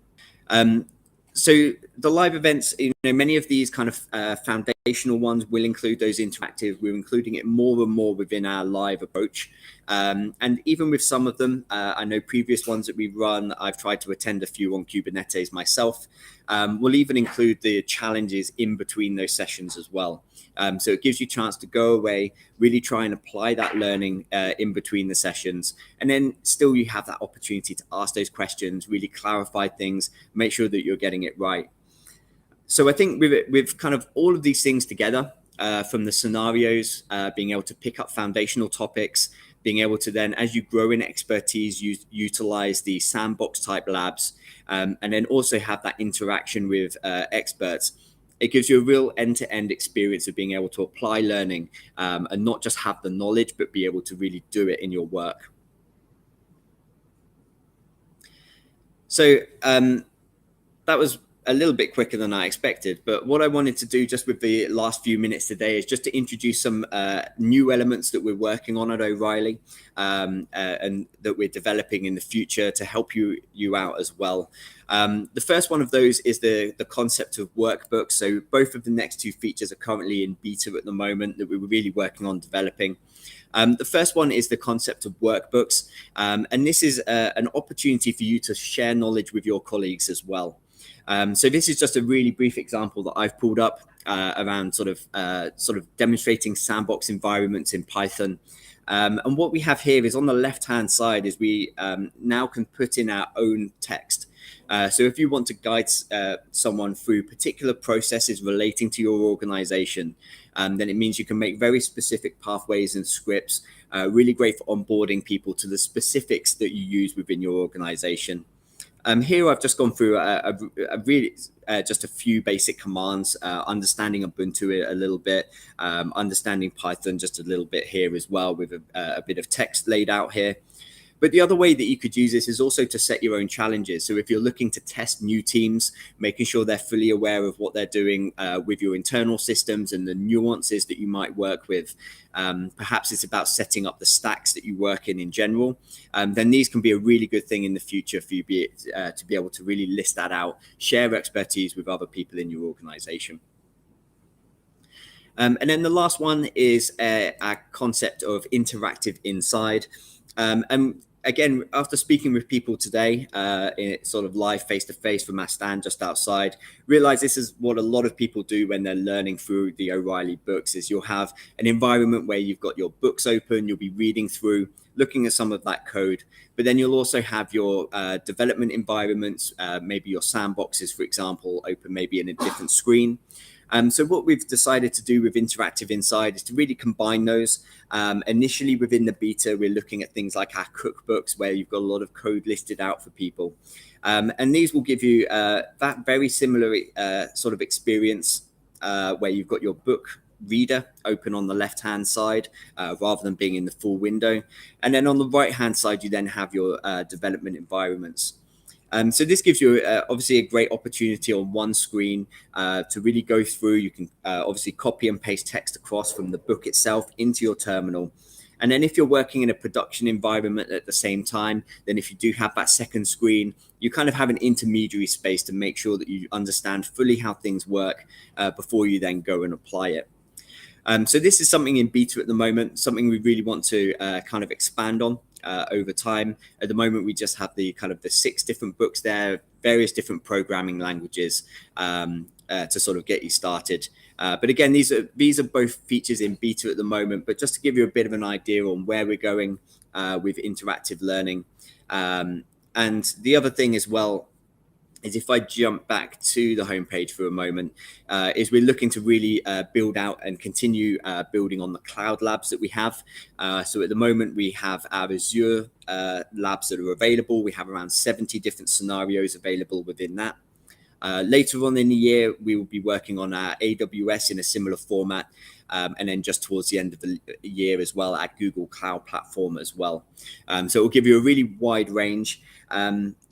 So the live events, many of these kind of foundational ones will include those interactive. We're including it more and more within our live approach. And even with some of them, I know previous ones that we've run, I've tried to attend a few on Kubernetes myself. We'll even include the challenges in between those sessions as well. So it gives you a chance to go away, really try and apply that learning in between the sessions. And then still you have that opportunity to ask those questions, really clarify things, make sure that you're getting it right. So I think with kind of all of these things together, from the scenarios, being able to pick up foundational topics, being able to then, as you grow in expertise, utilize the sandbox type labs, and then also have that interaction with experts. It gives you a real end-to-end experience of being able to apply learning and not just have the knowledge, but be able to really do it in your work. So that was a little bit quicker than I expected, but what I wanted to do just with the last few minutes today is just to introduce some new elements that we're working on at O'Reilly and that we're developing in the future to help you out as well. The first one of those is the concept of workbooks. So both of the next two features are currently in beta at the moment that we're really working on developing. The first one is the concept of workbooks, and this is an opportunity for you to share knowledge with your colleagues as well. So this is just a really brief example that I've pulled up around sort of demonstrating sandbox environments in Python. And what we have here is on the left-hand side is we now can put in our own text. So if you want to guide someone through particular processes relating to your organization, then it means you can make very specific pathways and scripts, really great for onboarding people to the specifics that you use within your organization. Here I've just gone through just a few basic commands, understanding Ubuntu a little bit, understanding Python just a little bit here as well with a bit of text laid out here. But the other way that you could use this is also to set your own challenges. So if you're looking to test new teams, making sure they're fully aware of what they're doing with your internal systems and the nuances that you might work with. Perhaps it's about setting up the stacks that you work in general. Then these can be a really good thing in the future for you to be able to really list that out, share expertise with other people in your organization. And then the last one is a concept of interactive inside. And again, after speaking with people today, in sort of live face-to-face from our stand just outside, realize this is what a lot of people do when they're learning through the O'Reilly books, is you'll have an environment where you've got your books open, you'll be reading through, looking at some of that code, but then you'll also have your development environments, maybe your sandboxes, for example, open maybe in a different screen. So what we've decided to do with Interactive Inside is to really combine those. Initially within the beta, we're looking at things like our cookbooks where you've got a lot of code listed out for people. And these will give you that very similar sort of experience where you've got your book reader open on the left-hand side rather than being in the full window. And then on the right-hand side, you then have your development environments. So this gives you obviously a great opportunity on one screen to really go through. You can obviously copy and paste text across from the book itself into your terminal. And then if you're working in a production environment at the same time, then if you do have that second screen, you kind of have an intermediary space to make sure that you understand fully how things work before you then go and apply it. So this is something in beta at the moment, something we really want to kind of expand on over time. At the moment, we just have the 6 different books there, various different programming languages to sort of get you started. But again, these are both features in beta at the moment, but just to give you a bit of an idea on where we're going with interactive learning. And the other thing as well is if I jump back to the homepage for a moment, is we're looking to really build out and continue building on the cloud labs that we have. So at the moment, we have our Azure labs that are available. We have around 70 different scenarios available within that. Later on in the year, we will be working on our AWS in a similar format. And then just towards the end of the year as well, our Google Cloud Platform as well. So it will give you a really wide range.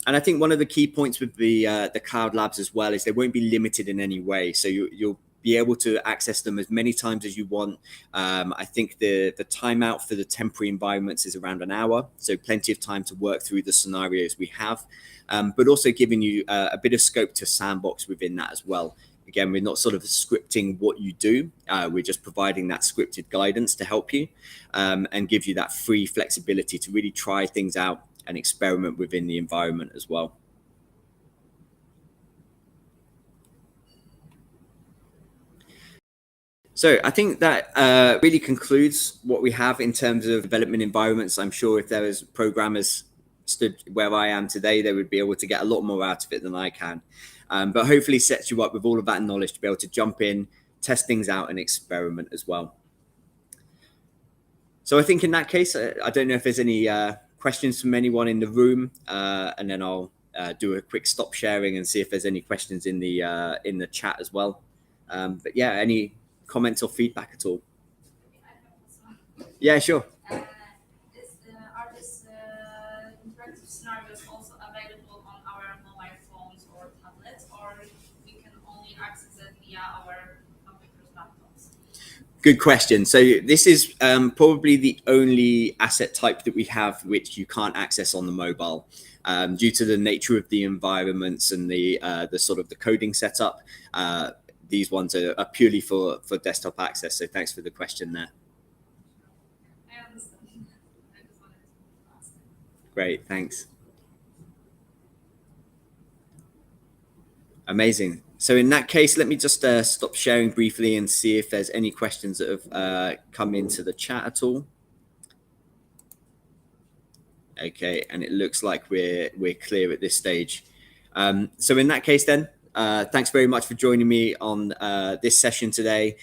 And I think one of the key points with the cloud labs as well is they won't be limited in any way. So you'll be able to access them as many times as you want. I think the timeout for the temporary environments is around an hour. So plenty of time to work through the scenarios we have, but also giving you a bit of scope to sandbox within that as well. Again, we're not sort of scripting what you do. We're just providing that scripted guidance to help you and give you that free flexibility to really try things out and experiment within the environment as well. So I think that really concludes what we have in terms of development environments. I'm sure if there was programmers stood where I am today, they would be able to get a lot more out of it than I can. But hopefully sets you up with all of that knowledge to be able to jump in, test things out and experiment as well. So I think in that case, I don't know if there's any questions from anyone in the room, and then I'll do a quick stop sharing and see if there's any questions in the chat as well. But yeah, any comments or feedback at all? Yeah, sure. Are these interactive scenarios also available on our mobile phones or tablets, or we can only access it via our computers, laptops? Good question. So this is probably the only asset type that we have which you can't access on the mobile, due to the nature of the environments and the sort of the coding setup. These ones are purely for desktop access. So thanks for the question there. I understand. I just wanted to ask. Great, thanks. Amazing. So in that case, let me just stop sharing briefly and see if there's any questions that have come into the chat at all. Okay, and it looks like we're clear at this stage. So in that case then, thanks very much for joining me on this session today.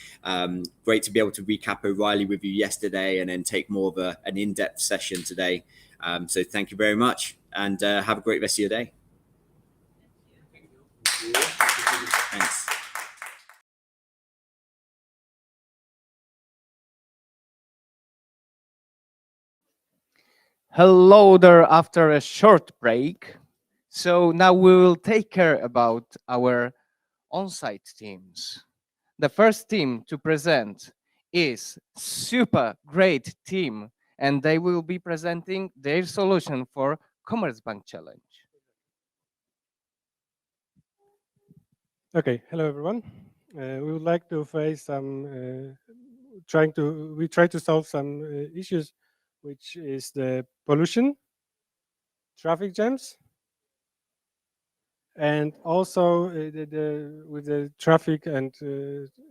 Great to be able to recap O'Reilly with you yesterday and then take more of an in-depth session today. So thank you very much, and have a great rest of your day. Thanks. Hello there after a short break. So now we will take care about our on-site teams. The first team to present is super great team, and they will be presenting their solution for Commerzbank Challenge. Okay, hello everyone. We would like to face some we try to solve some issues, which is the pollution, traffic jams, and also with the traffic and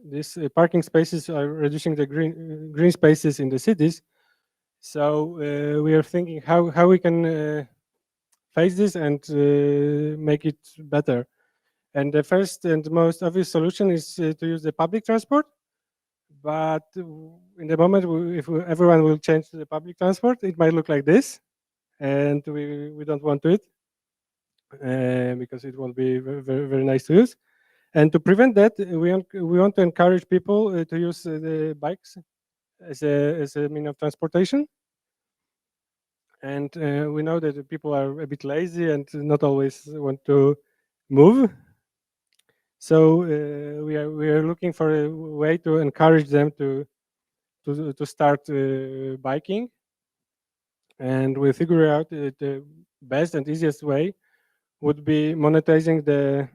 these parking spaces are reducing the green spaces in the cities. So we are thinking how we can face this and make it better. And the first and most obvious solution is to use the public transport. But in the moment, if everyone will change to the public transport, it might look like this, and we don't want it because it won't be very nice to use. And to prevent that, we want to encourage people to use the bikes as a mean of transportation. And we know that people are a bit lazy and not always want to move. So we are looking for a way to encourage them to start biking, and we figure out the best and easiest way would be monetizing the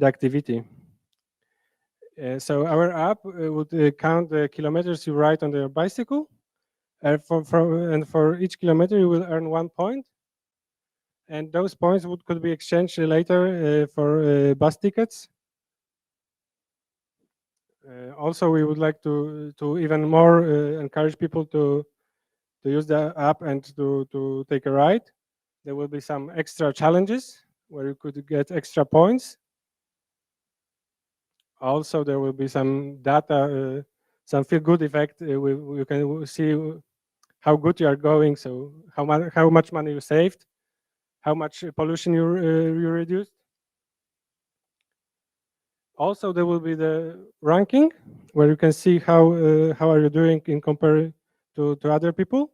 activity. So our app would count the kilometers you ride on your bicycle, and for each kilometer you will earn 1 point, and those points could be exchanged later for bus tickets. Also, we would like to even more encourage people to use the app and to take a ride. There will be some extra challenges where you could get extra points. Also, there will be some data, some feel-good effect. We can see how good you are going, so how much money you saved, how much pollution you reduced. Also, there will be the ranking, where you can see how are you doing in comparison to other people.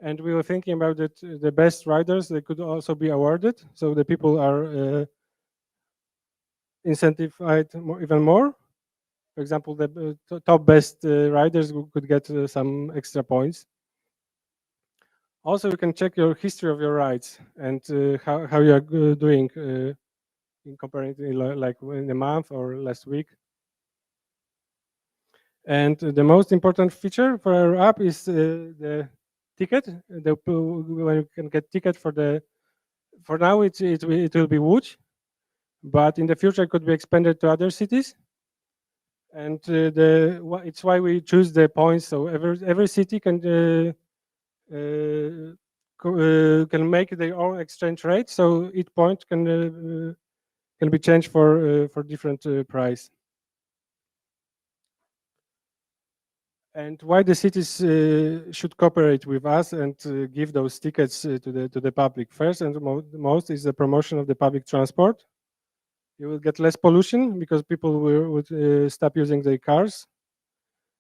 And we were thinking about that the best riders, they could also be awarded, so the people are incentivized even more. For example, the top best riders could get some extra points. Also, you can check your history of your rides and how you are doing in comparatively like in a month or last week. And the most important feature for our app is the ticket. When you can get ticket for now it will be Łódź, but in the future it could be expanded to other cities. And it's why we choose the points. So every city can make their own exchange rate. So each point can be changed for different price. And why the cities should cooperate with us and give those tickets to the public? First and most is the promotion of the public transport. you will get less pollution because people would stop using their cars.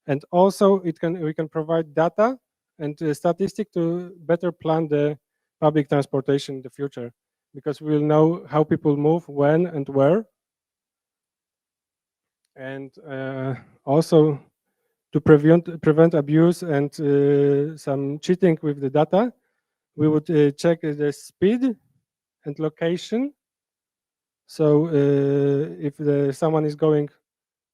And also we can provide data and statistic to better plan the public transportation in the future, because we will know how people move, when and where. And also to prevent abuse and some cheating with the data, we would check the speed and location. So if someone is going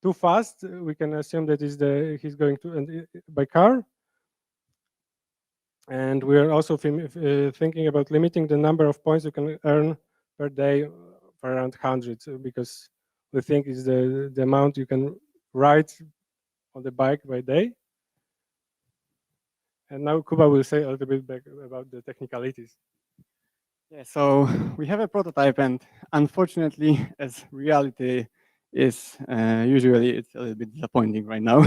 too fast, we can assume that he's going to by car. And we are also thinking about limiting the number of points you can earn per day for around 100, because we think is the amount you can ride on the bike by day. And now Kuba will say a little bit back about the technicalities. Yeah, so we have a prototype, and unfortunately, as reality is usually, it's a little bit disappointing right now.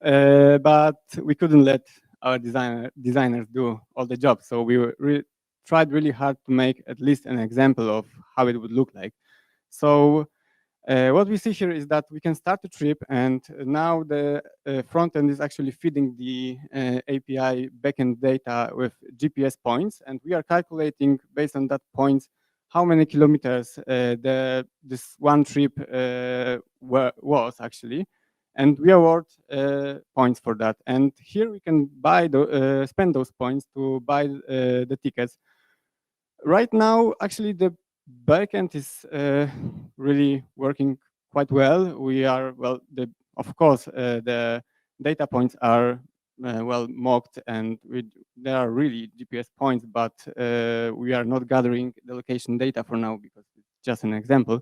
But we couldn't let our designers do all the job, so we tried really hard to make at least an example of how it would look like. So what we see here is that we can start a trip, and now the front end is actually feeding the API backend data with GPS points, and we are calculating based on that points how many kilometers this one trip was actually, and we award points for that. And here we can buy spend those points to buy the tickets. Right now, actually, the backend is really working quite well. We are, well, of course, the data points are well mocked, and there are really GPS points, but we are not gathering the location data for now because it's just an example.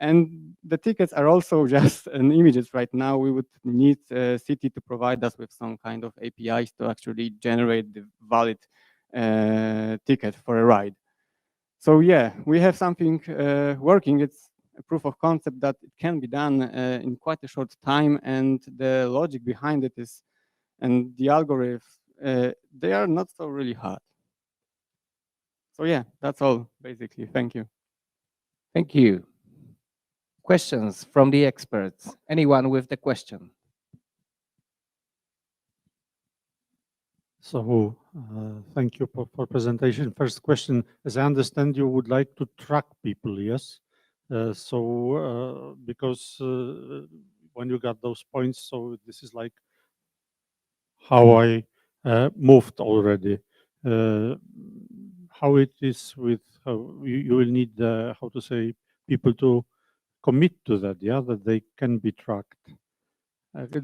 And the tickets are also just an images right now. We would need City to provide us with some kind of APIs to actually generate the valid ticket for a ride. So yeah, we have something working. It's a proof of concept that it can be done in quite a short time, and the logic behind it is, and the algorithms, they are not so really hard. So yeah, that's all basically. Thank you. Thank you. Questions from the experts? Anyone with the question? So thank you for presentation. First question, as I understand, you would like to track people, yes? Because when you got those points, so this is like how I moved already. How it is with how you will need how to say people to commit to that, yeah, that they can be tracked.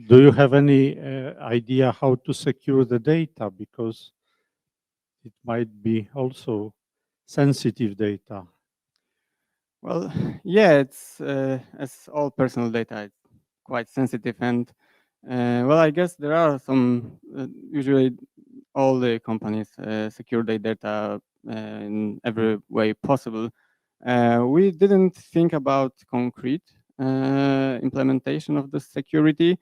Do you have any idea how to secure the data, because it might be also sensitive data? Well, yeah, it's as all personal data, it's quite sensitive, and well, I guess there are some. Usually, all the companies secure their data in every way possible. We didn't think about concrete implementation of the security.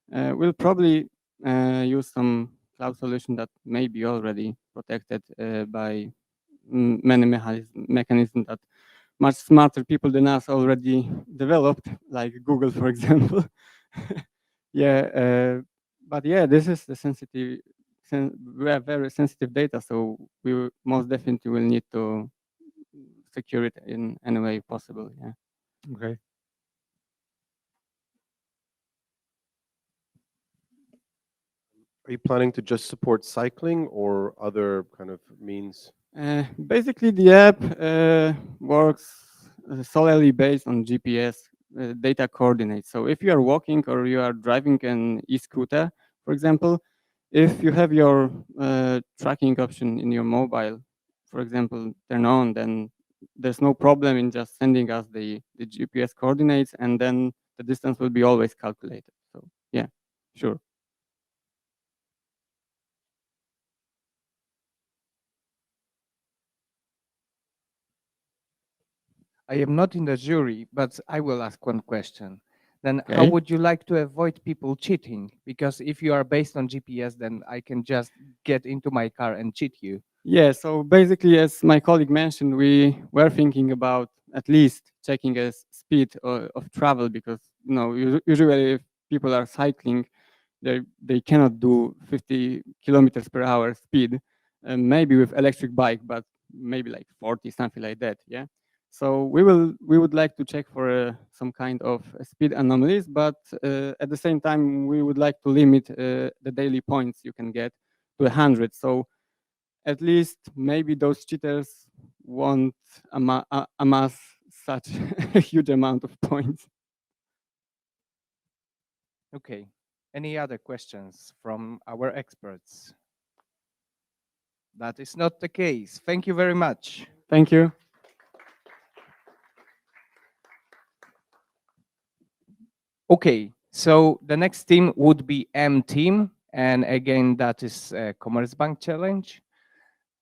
We'll probably use some cloud solution that may be already protected by many mechanisms that much smarter people than us already developed, like Google, for example. Yeah, but yeah, this is the sensitive, we have very sensitive data, so we most definitely will need to secure it in any way possible. Yeah. Okay. Are you planning to just support cycling or other kind of means? Basically, the app works solely based on GPS data coordinates. So if you are walking or you are driving an e-scooter, for example, if you have your tracking option in your mobile, for example, turn on, then there's no problem in just sending us the GPS coordinates, and then the distance will be always calculated. So yeah, sure. I am not in the jury, but I will ask one question. Then how would you like to avoid people cheating? Because if you are based on GPS, then I can just get into my car and cheat you. Yeah, so basically, as my colleague mentioned, we were thinking about at least checking a speed of travel, because usually if people are cycling, they cannot do 50 kilometers per hour speed, maybe with electric bike, but maybe like 40, something like that. Yeah. So we would like to check for some kind of speed anomalies, but at the same time we would like to limit the daily points you can get to 100. So at least maybe those cheaters won't amass such a huge amount of points. Okay. Any other questions from our experts? That is not the case. Thank you very much. Thank you. Okay, so the next team would be M team, and again that is a Commerzbank challenge.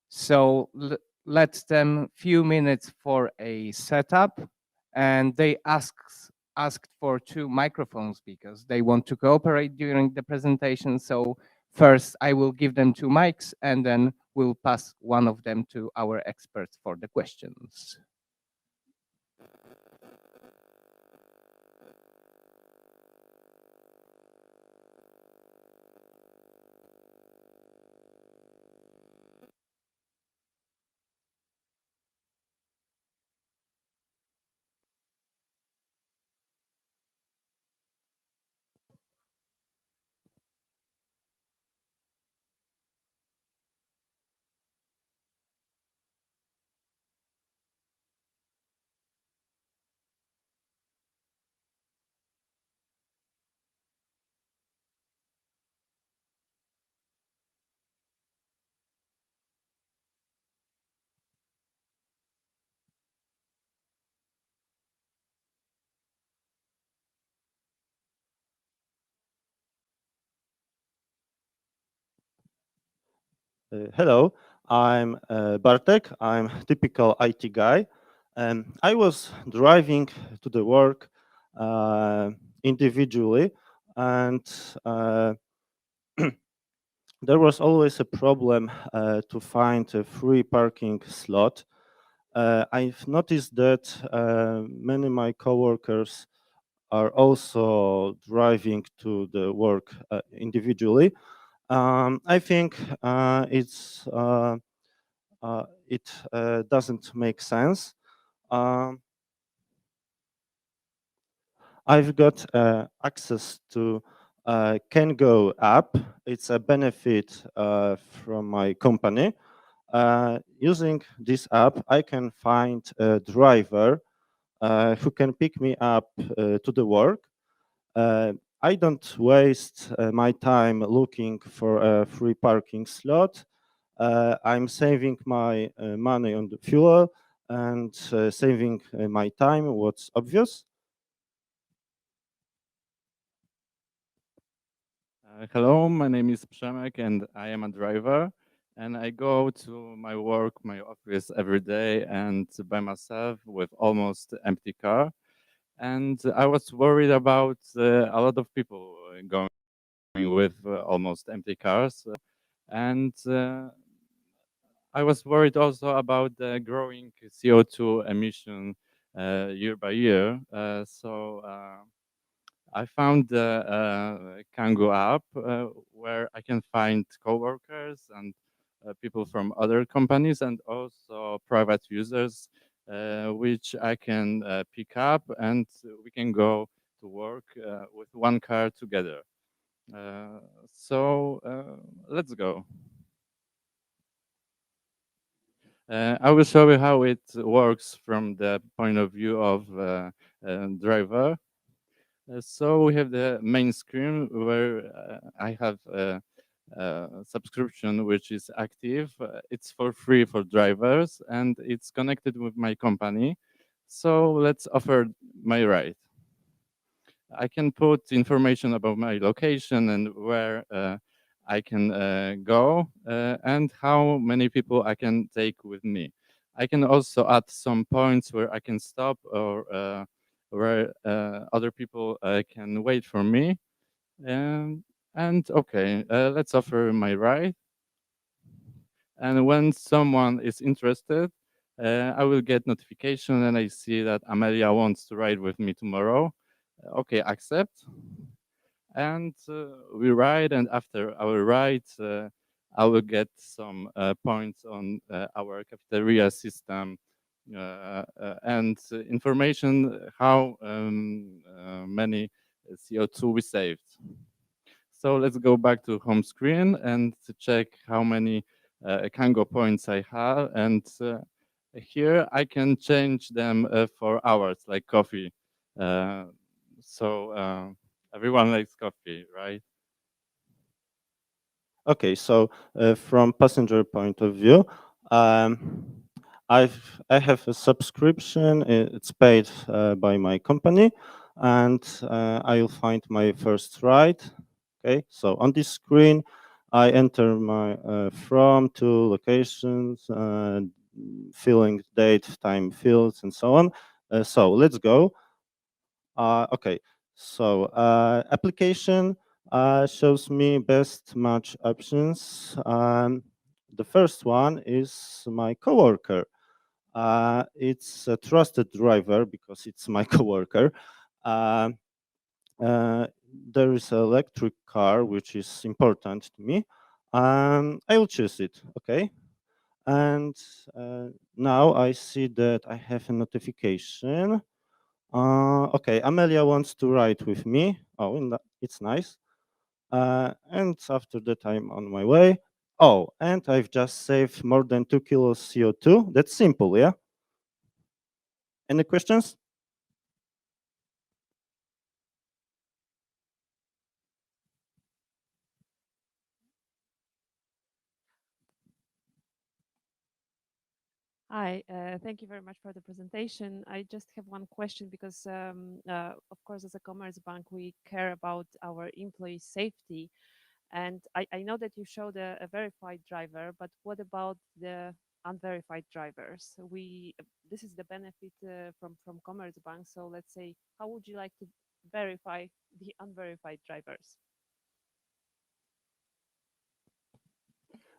So let them few minutes for a setup, and they asked for 2 microphones because they want to cooperate during the presentation. So first I will give them 2 mics, and then we'll pass one of them to our experts for the questions. Hello, I'm Bartek. I'm typical IT guy. I was driving to the work individually, and there was always a problem to find a free parking slot. I've noticed that many of my coworkers are also driving to the work individually. I think it doesn't make sense. I've got access to CanGo app. It's a benefit from my company. Using this app, I can find a driver who can pick me up to the work. I don't waste my time looking for a free parking slot. I'm saving my money on the fuel and saving my time, what's obvious. Hello, my name is Przemek and I am a driver. And I go to my work, my office every day and by myself with almost empty car. And I was worried about a lot of people going with almost empty cars. And I was worried also about the growing CO2 emission year by year. I found the Kangoo app where I can find coworkers and people from other companies and also private users, which I can pick up and we can go to work with one car together. Let's go. I will show you how it works from the point of view of driver. So we have the main screen where I have a subscription which is active. It's for free for drivers and it's connected with my company. So let's offer my ride. I can put information about my location and where I can go and how many people I can take with me. I can also add some points where I can stop or where other people can wait for me. And okay, let's offer my ride. And when someone is interested, I will get notification and I see that Amelia wants to ride with me tomorrow. Okay, accept. And we ride, and after our ride, I will get some points on our cafeteria system and information how many CO2 we saved. So let's go back to home screen and to check how many Kango points I have. And here I can change them for hours, like coffee. So everyone likes coffee, right? Okay, so from passenger point of view, I have a subscription. It's paid by my company, and I'll find my first ride. Okay, so on this screen, I enter my from to locations, filling date, time fields, and so on. So let's go. Okay, so application shows me best match options. The first one is my coworker. It's a trusted driver because it's my coworker. Uh, there is an electric car which is important to me. I will choose it. Okay, and now I see that I have a notification. Okay, Amelia wants to ride with me. Oh, it's nice. And after that, I'm on my way. Oh, and I've just saved more than 2 kilos CO2. That's simple, yeah? Any questions? Hi, thank you very much for the presentation. I just have one question because, of course, as a commerce bank, we care about our employee safety. And I know that you showed a verified driver, but what about the unverified drivers? This is the benefit from commerce bank. So let's say, how would you like to verify the unverified drivers?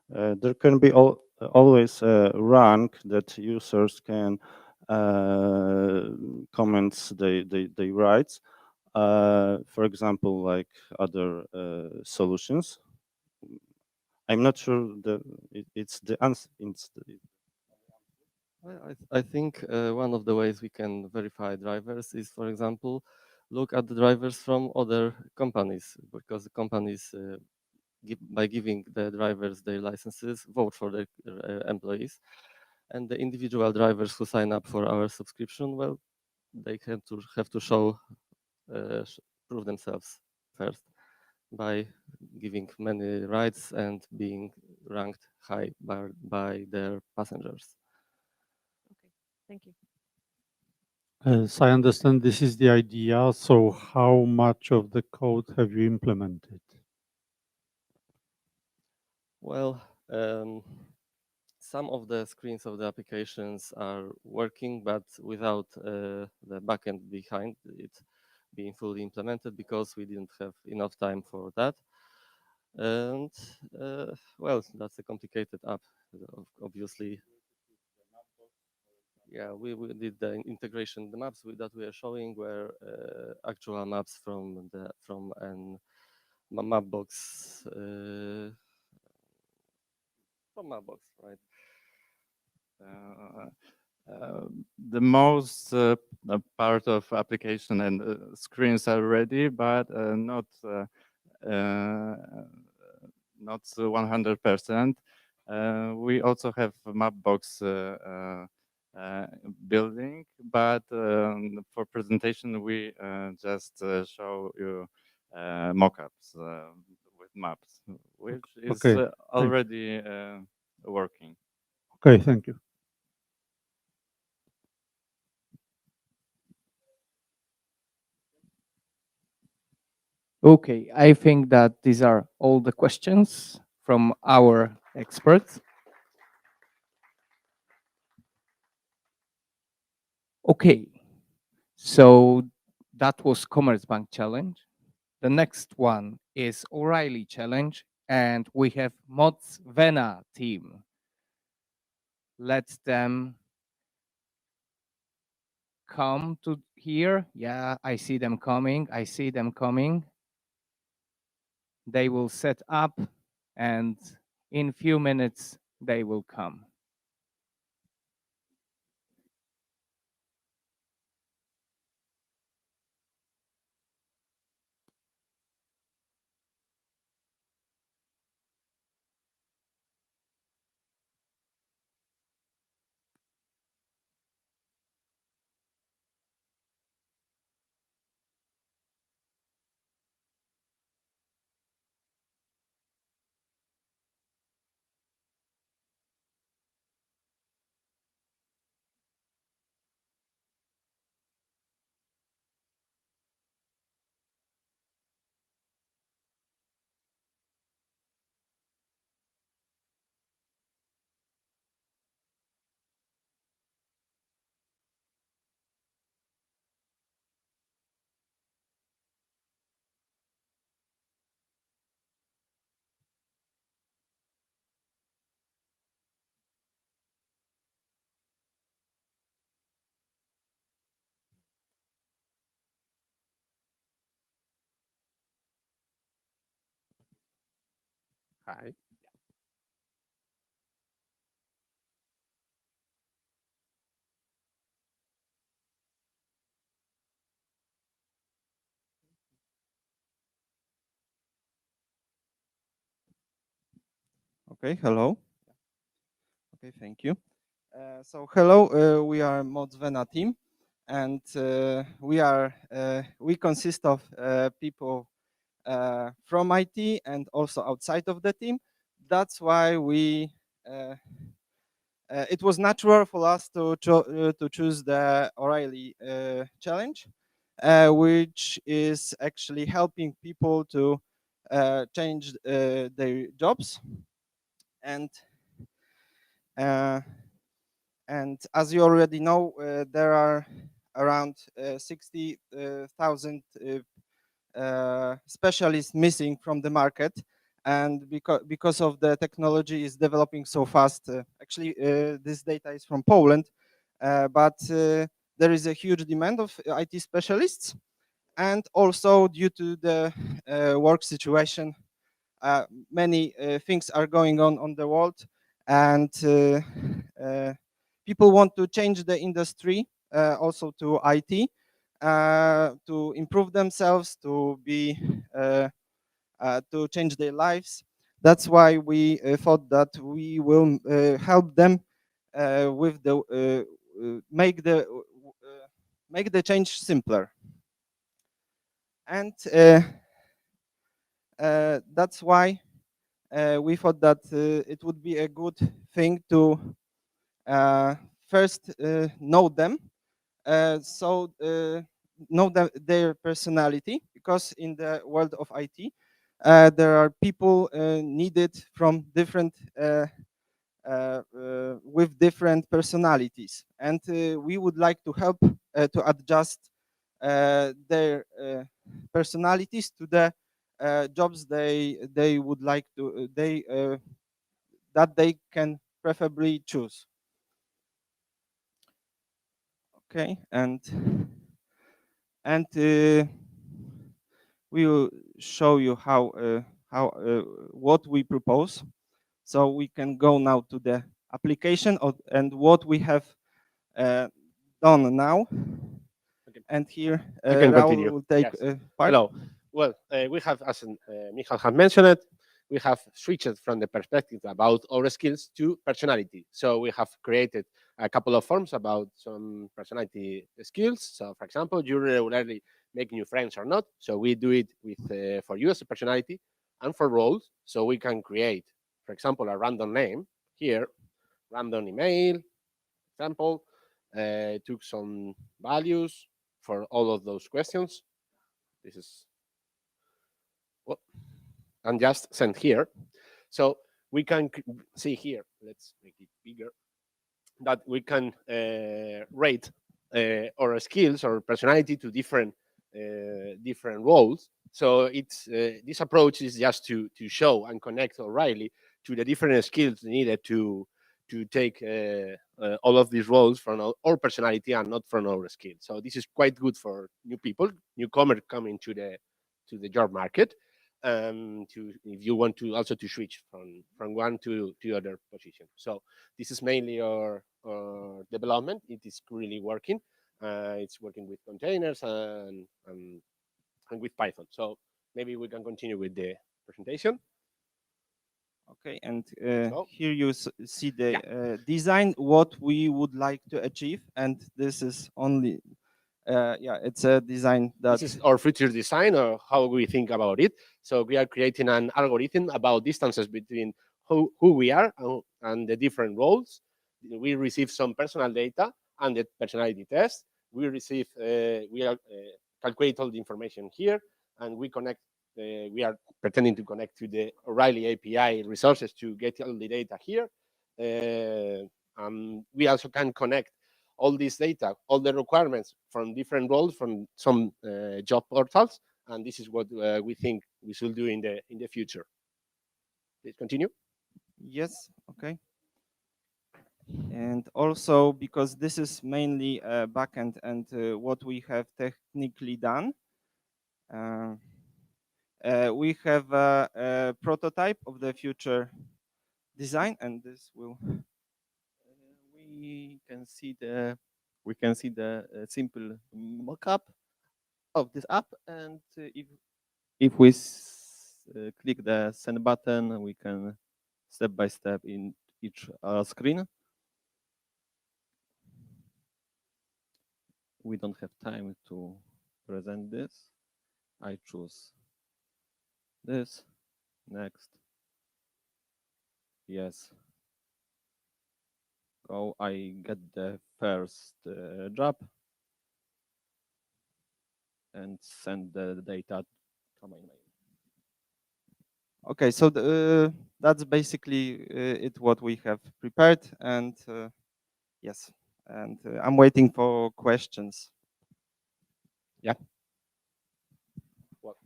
There can be always a rank that users can comment they rights. For example, like other solutions. I'm not sure that it's the answer. Well, I think one of the ways we can verify drivers is, for example, look at the drivers from other companies, because the companies, by giving the drivers their licenses, vote for their employees. And the individual drivers who sign up for our subscription, well, they have to show, prove themselves first by giving many rides and being ranked high by their passengers. Okay, thank you. As I understand, this is the idea. So how much of the code have you implemented? Well, some of the screens of the applications are working, but without the backend behind it being fully implemented, because we didn't have enough time for that. And well, that's a complicated app, obviously. Yeah, we did the integration. The maps that we are showing were actual maps from an Mapbox, from Mapbox, right? The most part of application and screens are ready, but not 100%. We also have Mapbox building, but for presentation we just show you mockups with maps, which is Okay, already working. Okay, thank you. Okay, I think that these are all the questions from our experts. Okay, so that was Commerzbank Challenge. The next one is O'Reilly Challenge, and we have Mods Vena team. Let them come to here. Yeah, I see them coming. I see them coming. They will set up, and in few minutes they will come. Hi. Okay, hello. Okay, thank you. So hello, we are Modzvena team, and we consist of people from IT and also outside of the team. That's why it was natural for us to choose the O'Reilly challenge, which is actually helping people to change their jobs. And uh, as you already know, there are around 60,000 specialists missing from the market, and because of the technology is developing so fast. Actually, this data is from Poland, but there is a huge demand of IT specialists, and also due to the work situation, many things are going on the world, and people want to change the industry also to IT, to improve themselves, to change their lives. That's why we thought that we will help them with the make the change simpler. And that's why we thought that it would be a good thing to first know them, know their personality, because in the world of IT, there are people needed from different with different personalities, and we would like to help to adjust their personalities to the jobs they would like to that they can preferably choose. Okay, and we will show you how what we propose. So we can go now to the application and what we have done now. And here I can Raul continue. will take Yes. part. Hello. Well, we have, as Michal has mentioned it, we have switched from the perspective about our skills to personality. So we have created a couple of forms about some personality skills. So, for example, you regularly make new friends or not. So we do it with for you as a personality, and for roles. So we can create, for example, a random name here, random email, example, took some values for all of those questions. This is what, and just send here. So we can see here, let's make it bigger, that we can rate our skills or personality to different roles. So it's this approach is just to show and connect O'Reilly to the different skills needed to to take all of these roles from our personality and not from our skill. So this is quite good for new people, newcomers coming to the job market, to if you want to also to switch from one to other position. So this is mainly our development. It is really working. It's working with containers and with Python. So maybe we can continue with the presentation. Okay, and So, here you see the design, what we would like to achieve, and this is only, yeah, it's a design that... This is our future design, or how we think about it. So we are creating an algorithm about distances between who we are and the different roles. We receive some personal data and the personality test. We receive, we are calculate all the information here, and we connect. We are pretending to connect to the O'Reilly API resources to get all the data here. We also can connect all this data, all the requirements from different roles, from some job portals, and this is what we think we should do in the future. Please continue. Yes, okay. And also, because this is mainly backend and what we have technically done, we have a prototype of the future design, and this will... we can see the simple mockup of this app, and if we click the send button, we can step by step in each screen. We don't have time to present this. I choose this. Next. Yes. Go. I get the first job and send the data to my mail. Okay, so that's basically it what we have prepared, and yes, and I'm waiting for questions. Yeah. What?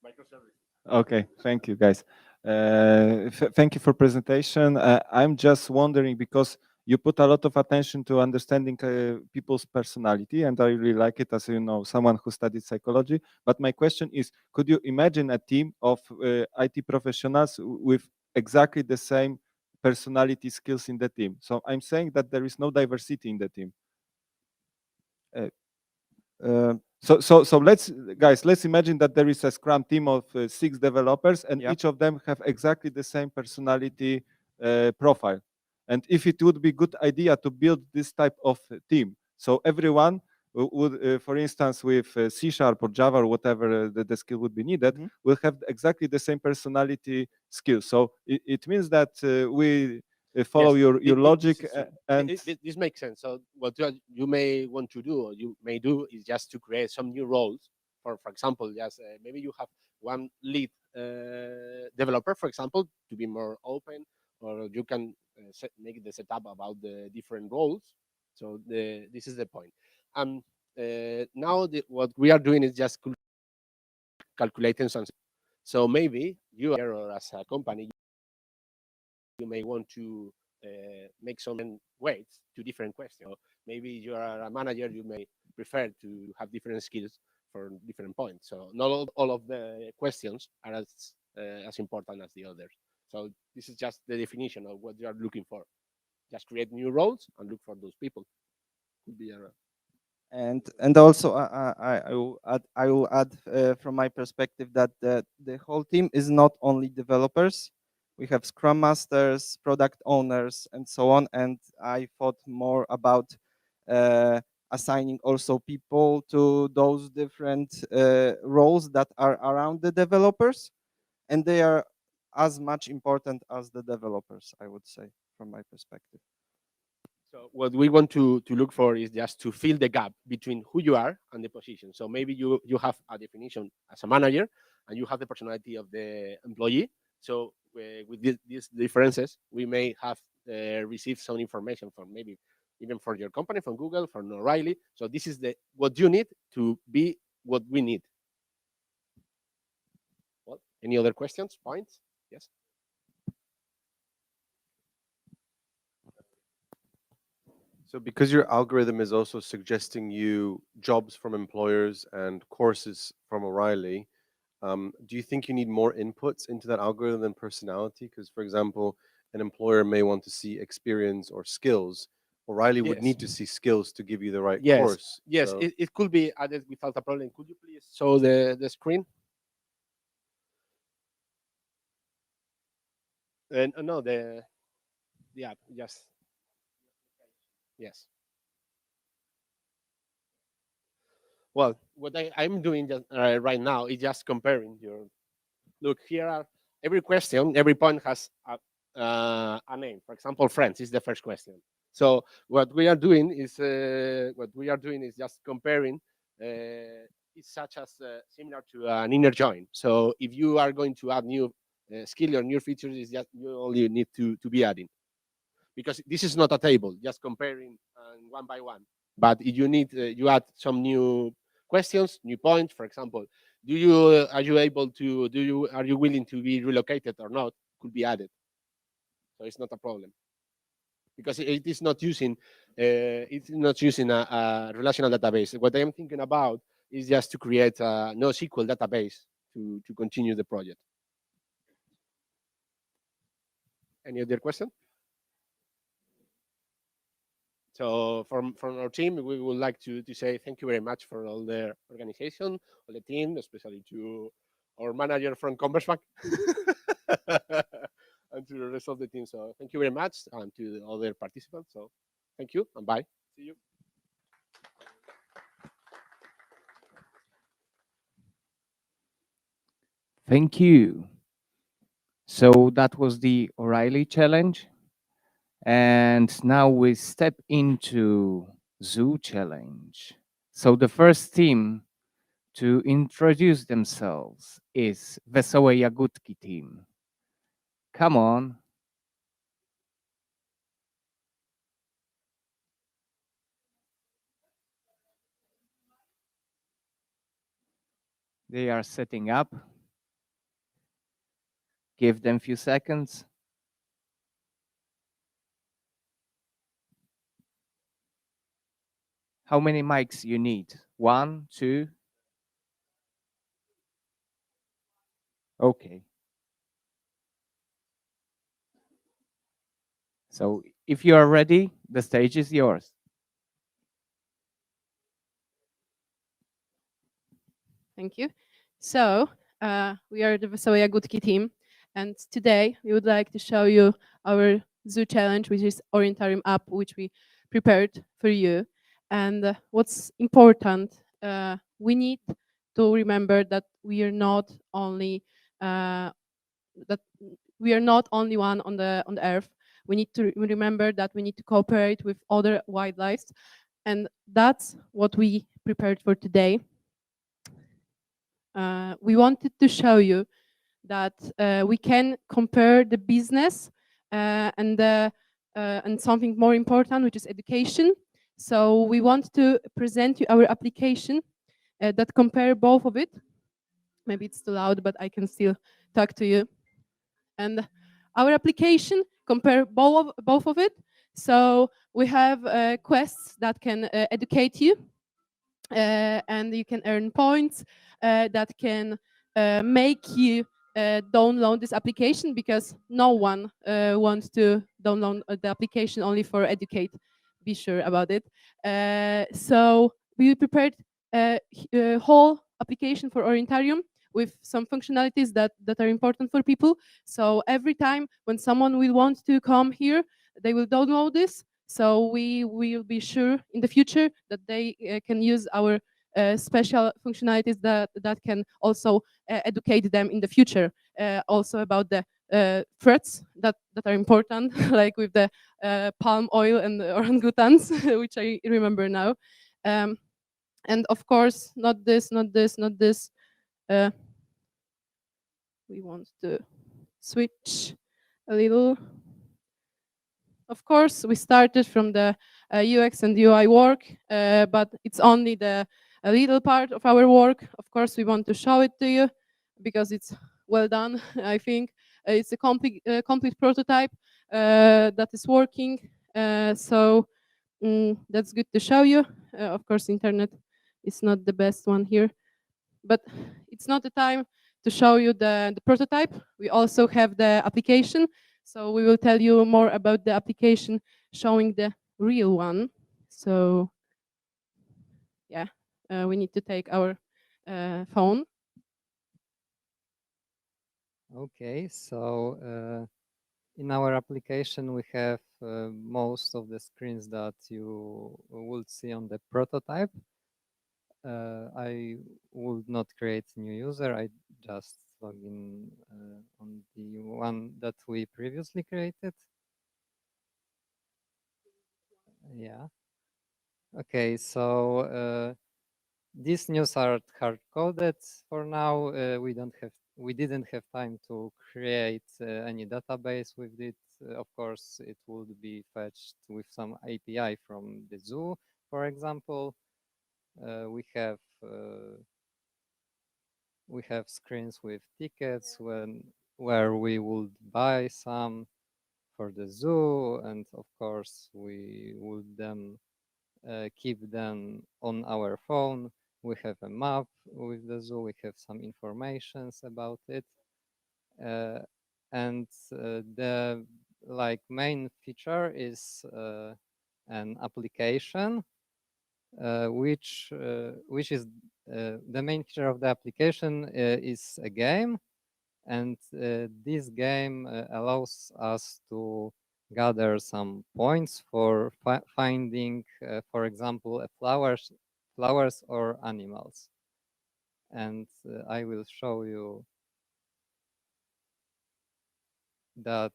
Microservice. Okay, thank you, guys. Thank you for presentation. I'm just wondering, because you put a lot of attention to understanding people's personality, and I really like it, as you know, someone who studied psychology. But my question is, could you imagine a team of IT professionals with exactly the same personality skills in the team? So I'm saying that there is no diversity in the team. So let's imagine that there is a Scrum team of 6 developers, and each of them have exactly the same personality profile. And if it would be a good idea to build this type of team, so everyone would, for instance, with C# or Java or whatever the skill would be needed, will have exactly the same personality skills. So it means that we follow Yes, your logic, and this makes sense. So what you may want to do, or you may do, is just to create some new roles. For example, just maybe you have one lead developer, for example, to be more open, or you can make the setup about the different roles. So this is the point. Now what we are doing is just calculating something. So maybe you are, or as a company, you may want to make some weights to different questions. So maybe you are a manager, you may prefer to have different skills for different points. So not all of the questions are as important as the others. So this is just the definition of what you are looking for. Just create new roles and look for those people. Could be a... And also I will add from my perspective that the whole team is not only developers. We have Scrum Masters, product owners, and so on. And I thought more about assigning also people to those different roles that are around the developers, and they are as much important as the developers, I would say, from my perspective. So what we want to look for is just to fill the gap between who you are and the position. So maybe you have a definition as a manager, and you have the personality of the employee. So with these differences, we may have received some information from maybe even for your company, from Google, from O'Reilly. So this is what you need to be what we need. Well, any other questions, points? Yes. So because your algorithm is also suggesting you jobs from employers and courses from O'Reilly, do you think you need more inputs into that algorithm than personality? Because, for example, an employer may want to see experience or skills. O'Reilly would Yes. need to see skills to give you the right Yes, course. yes, So it could be added without a problem. Could you please show the screen? And no, the app. Yes, yes. Well, what I'm doing just, right now is just comparing your. Look, here are every question, every point has a name. For example, friends is the first question. So what we are doing is just comparing. It's such as similar to an inner join. So if you are going to add new skill or new features, is just you only need to be adding, because this is not a table, just comparing one by one. But if you need you add some new questions, new points. For example, are you able to are you willing to be relocated or not? Could be added, so it's not a problem, because it is not using a relational database. What I am thinking about is just to create a NoSQL database to continue the project. Any other question? So from our team, we would like to say thank you very much for all the organization, all the team, especially to our manager from Commerzbank and to the rest of the team. So thank you very much, and to the other participants. So thank you and bye. See you. Thank you. So that was the O'Reilly challenge. And now we step into Zoo challenge. So the first team to introduce themselves is Wesołe Jagódki team. Come on. They are setting up. Give them a few seconds. How many mics you need? 1, 2? Okay. So if you are ready, the stage is yours. Thank you. So we are the Wesołe Jagódki team, and today we would like to show you our zoo challenge, which is Orientarium app, which we prepared for you. And what's important, we need to remember that we are not only one on the earth. We need to remember that we need to cooperate with other wildlife, and that's what we prepared for today. We wanted to show you that we can compare the business and something more important, which is education. So we want to present you our application that compare both of it. Maybe it's too loud, but I can still talk to you. And our application compare both of it. So we have quests that can educate you, and you can earn points that can make you download this application, because no one wants to download the application only for educate. Be sure about it. So we prepared a whole application for Orientarium with some functionalities that are important for people. So every time when someone will want to come here, they will download this. So we will be sure in the future that they can use our special functionalities that can also educate them in the future, also about the threats that are important, like with the palm oil and orangutans, which I remember now. And of course, not this. We want to switch a little. Of course, we started from the UX and UI work, but it's only a little part of our work. Of course, we want to show it to you because it's well done. I think it's a complete prototype that is working. So that's good to show you. Of course, internet is not the best one here, but it's not the time to show you the prototype. We also have the application, so we will tell you more about the application showing the real one. So yeah, we need to take our phone. Okay, so in our application we have most of the screens that you would see on the prototype. I would not create a new user, I just log in on the one that we previously created. Yeah. Okay, so these news are hard-coded for now. We didn't have time to create any database with it. Of course, it would be fetched with some API from the zoo, for example. We have screens with tickets where we would buy some for the zoo, and of course we would then keep them on our phone. We have a map with the zoo. We have some informations about it, and the main feature is an application, which is the main feature of the application is a game, and this game allows us to gather some points for finding, for example, flowers or animals. And I will show you that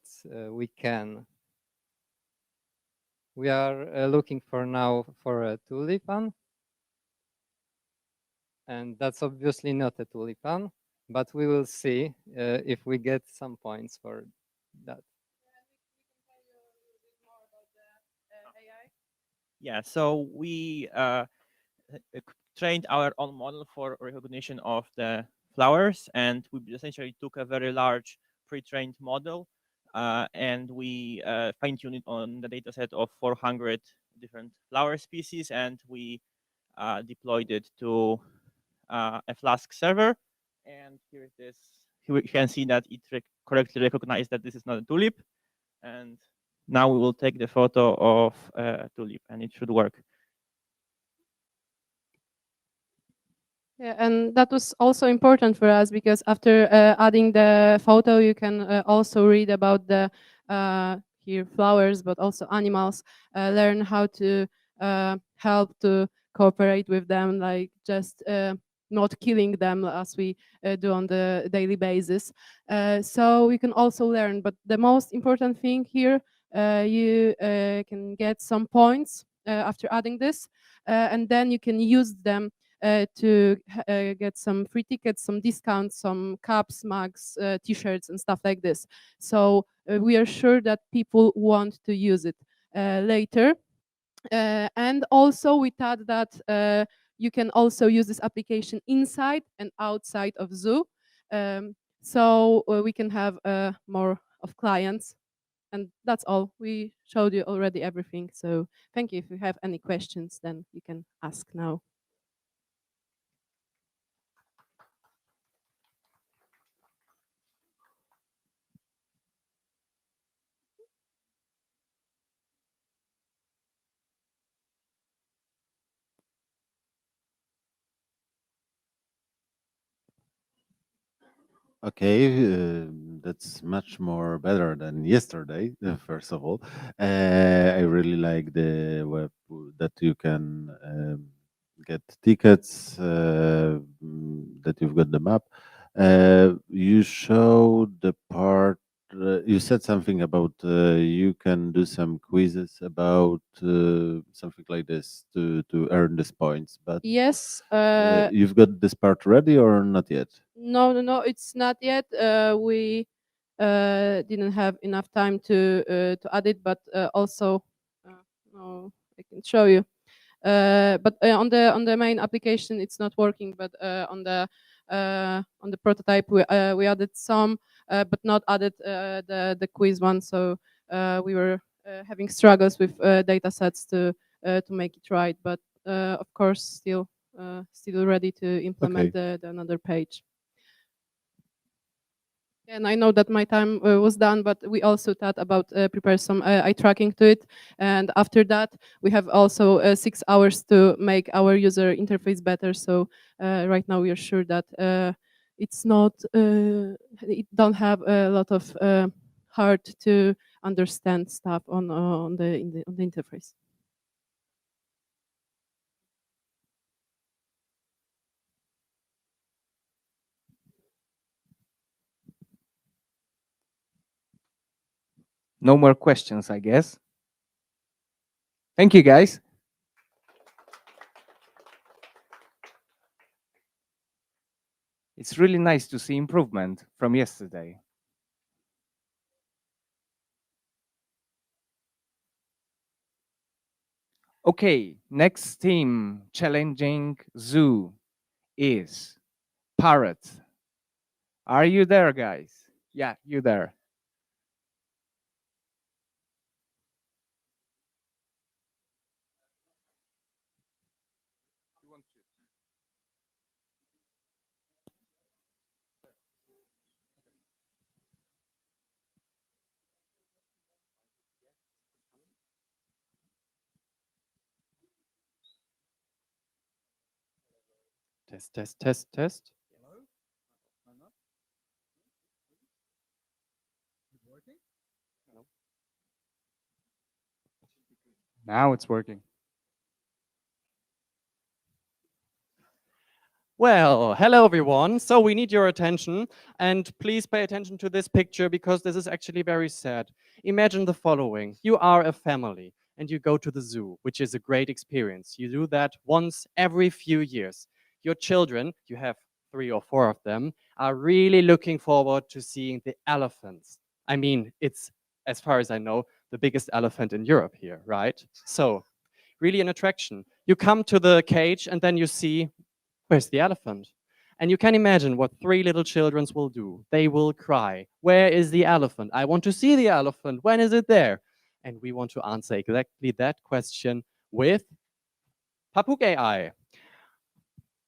we are looking for now for a tulipan, and that's obviously not a tulipan, but we will see if we get some points for that. Yeah, so we trained our own model for recognition of the flowers, and we essentially took a very large pre-trained model, and we fine-tuned it on the data set of 400 different flower species, and we deployed it to a Flask server. And here it is. Here we can see that it correctly recognized that this is not a tulip. And now we will take the photo of a tulip, and it should work. Yeah, and that was also important for us because after adding the photo, you can also read about the here flowers, but also animals. Learn how to help to cooperate with them, like just not killing them as we do on the daily basis. So we can also learn. But the most important thing here, you can get some points after adding this, and then you can use them to get some free tickets, some discounts, some cups, mugs, t-shirts and stuff like this. So we are sure that people want to use it later. And also we thought that you can also use this application inside and outside of Zoo. So we can have more of clients. And that's all. We showed you already everything. So thank you. If you have any questions, then you can ask now. Okay, that's much more better than yesterday. First of all, I really like the web that you can get tickets, that you've got the map. You showed the part. You said something about you can do some quizzes about something like this to earn these points, but yes, you've got this part ready or not yet? No, it's not yet. We didn't have enough time to add it, but also, no, I can show you. But on the main application, it's not working. But on the prototype, we added some, but not added the quiz one. So we were having struggles with data sets to to make it right. But of course, still ready to implement the another page. And I know that my time was done, but we also thought about prepare some eye tracking to it. And after that, we have also 6 hours to make our user interface better. So right now we are sure that it's not, it don't have a lot of hard to understand stuff on the interface. No more questions, I guess. Thank you, guys. It's really nice to see improvement from yesterday. Okay, next team challenging zoo is Parrot. Are you there, guys? Yeah, you there. Test, test, test, test. Now it's working. Well, hello everyone. So we need your attention, and please pay attention to this picture because this is actually very sad. Imagine the following. You are a family and you go to the zoo, which is a great experience. You do that once every few years. Your children, you have 3 or 4 of them, are really looking forward to seeing the elephants. I mean, it's, as far as I know, the biggest elephant in Europe here, right? So really an attraction. You come to the cage and then you see, where's the elephant? And you can imagine what 3 little children will do. They will cry, where is the elephant? I want to see the elephant. When is it there? And we want to answer exactly that question with Papuk AI.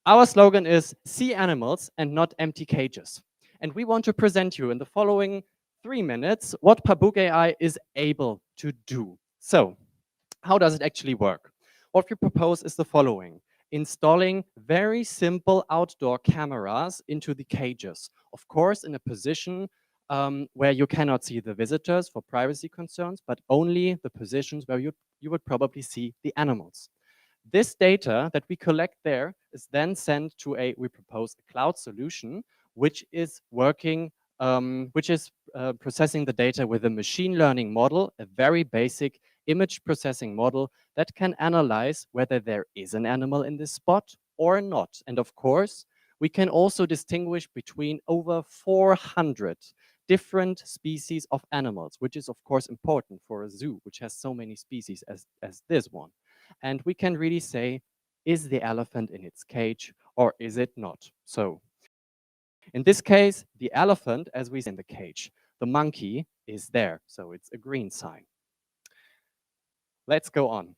Our slogan is see animals and not empty cages. And we want to present you in the following 3 minutes what Papuk AI is able to do. So how does it actually work? What we propose is the following. Installing very simple outdoor cameras into the cages. Of course, in a position where you cannot see the visitors for privacy concerns, but only the positions where you would probably see the animals. This data that we collect there is then sent to we propose a cloud solution, which is working, processing the data with a machine learning model, a very basic image processing model that can analyze whether there is an animal in this spot or not. And of course, we can also distinguish between over 400 different species of animals, which is of course important for a zoo, which has so many species as this one. And we can really say, is the elephant in its cage or is it not? So in this case, the elephant, as we see in the cage, the monkey is there. So it's a green sign. Let's go on.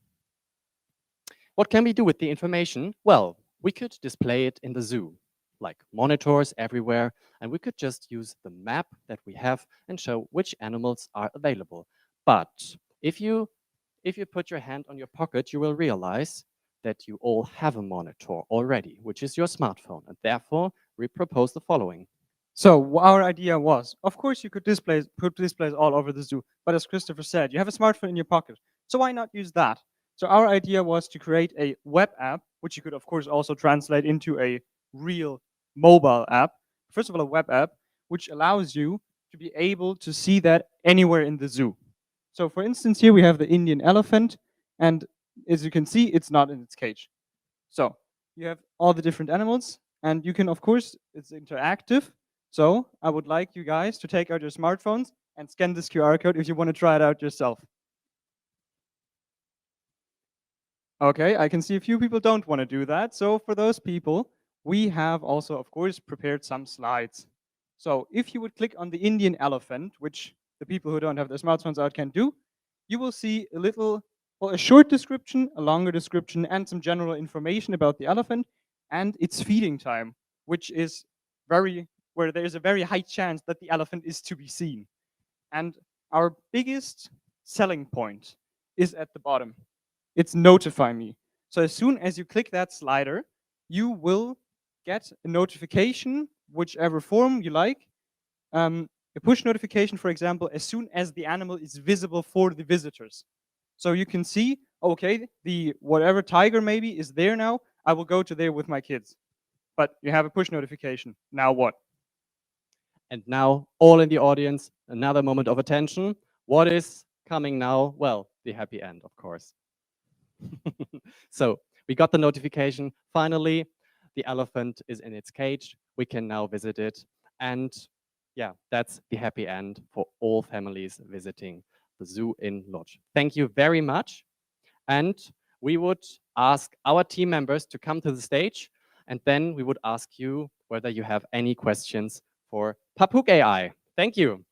What can we do with the information? Well, we could display it in the zoo, like monitors everywhere, and we could just use the map that we have and show which animals are available. But if you put your hand on your pocket, you will realize that you all have a monitor already, which is your smartphone, and therefore we propose the following. So our idea was, of course, you could put displays all over the zoo, but as Christopher said, you have a smartphone in your pocket, so why not use that? So our idea was to create a web app, which you could, of course, also translate into a real mobile app. First of all, a web app, which allows you to be able to see that anywhere in the zoo. So for instance, here we have the Indian elephant, and as you can see, it's not in its cage. So you have all the different animals, and you can, of course, it's interactive. So I would like you guys to take out your smartphones and scan this QR code if you want to try it out yourself. Okay, I can see a few people don't want to do that. So for those people, we have also, of course, prepared some slides. So if you would click on the Indian elephant, which the people who don't have their smartphones out can do, you will see a little Well, a short description, a longer description, and some general information about the elephant and its feeding time, which is where there's a very high chance that the elephant is to be seen. And our biggest selling point is at the bottom. It's notify me. So as soon as you click that slider, you will get a notification, whichever form you like. A push notification, for example, as soon as the animal is visible for the visitors. So you can see, okay, the whatever tiger maybe is there now. I will go to there with my kids. But you have a push notification. Now what? And now, all in the audience, another moment of attention. What is coming now? Well, the happy end, of course. So we got the notification. Finally, the elephant is in its cage. We can now visit it. And yeah, that's the happy end for all families visiting the zoo in Lodz. Thank you very much. And we would ask our team members to come to the stage. And then we would ask you whether you have any questions for Papuk AI. Thank you.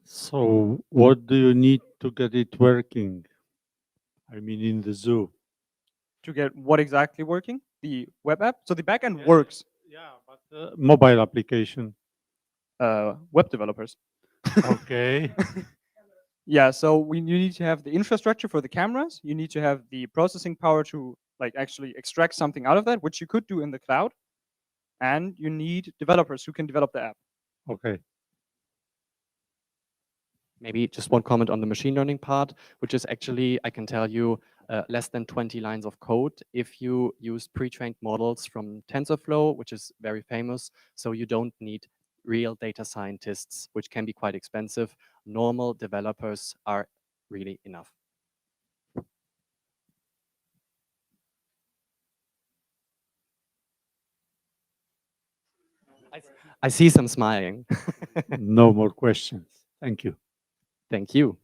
So what do you need to get it working? I mean, in the zoo. To get what exactly working? The web app? So the backend works. Mobile application. Web developers. Okay. Yeah, so you need to have the infrastructure for the cameras. You need to have the processing power to like actually extract something out of that, which you could do in the cloud. And you need developers who can develop the app. Okay. Maybe just one comment on the machine learning part, which is actually, I can tell you, less than 20 lines of code if you use pre-trained models from TensorFlow, which is very famous. So you don't need real data scientists, which can be quite expensive. Normal developers are really enough. I see some smiling. No more questions. Thank you. Thank you.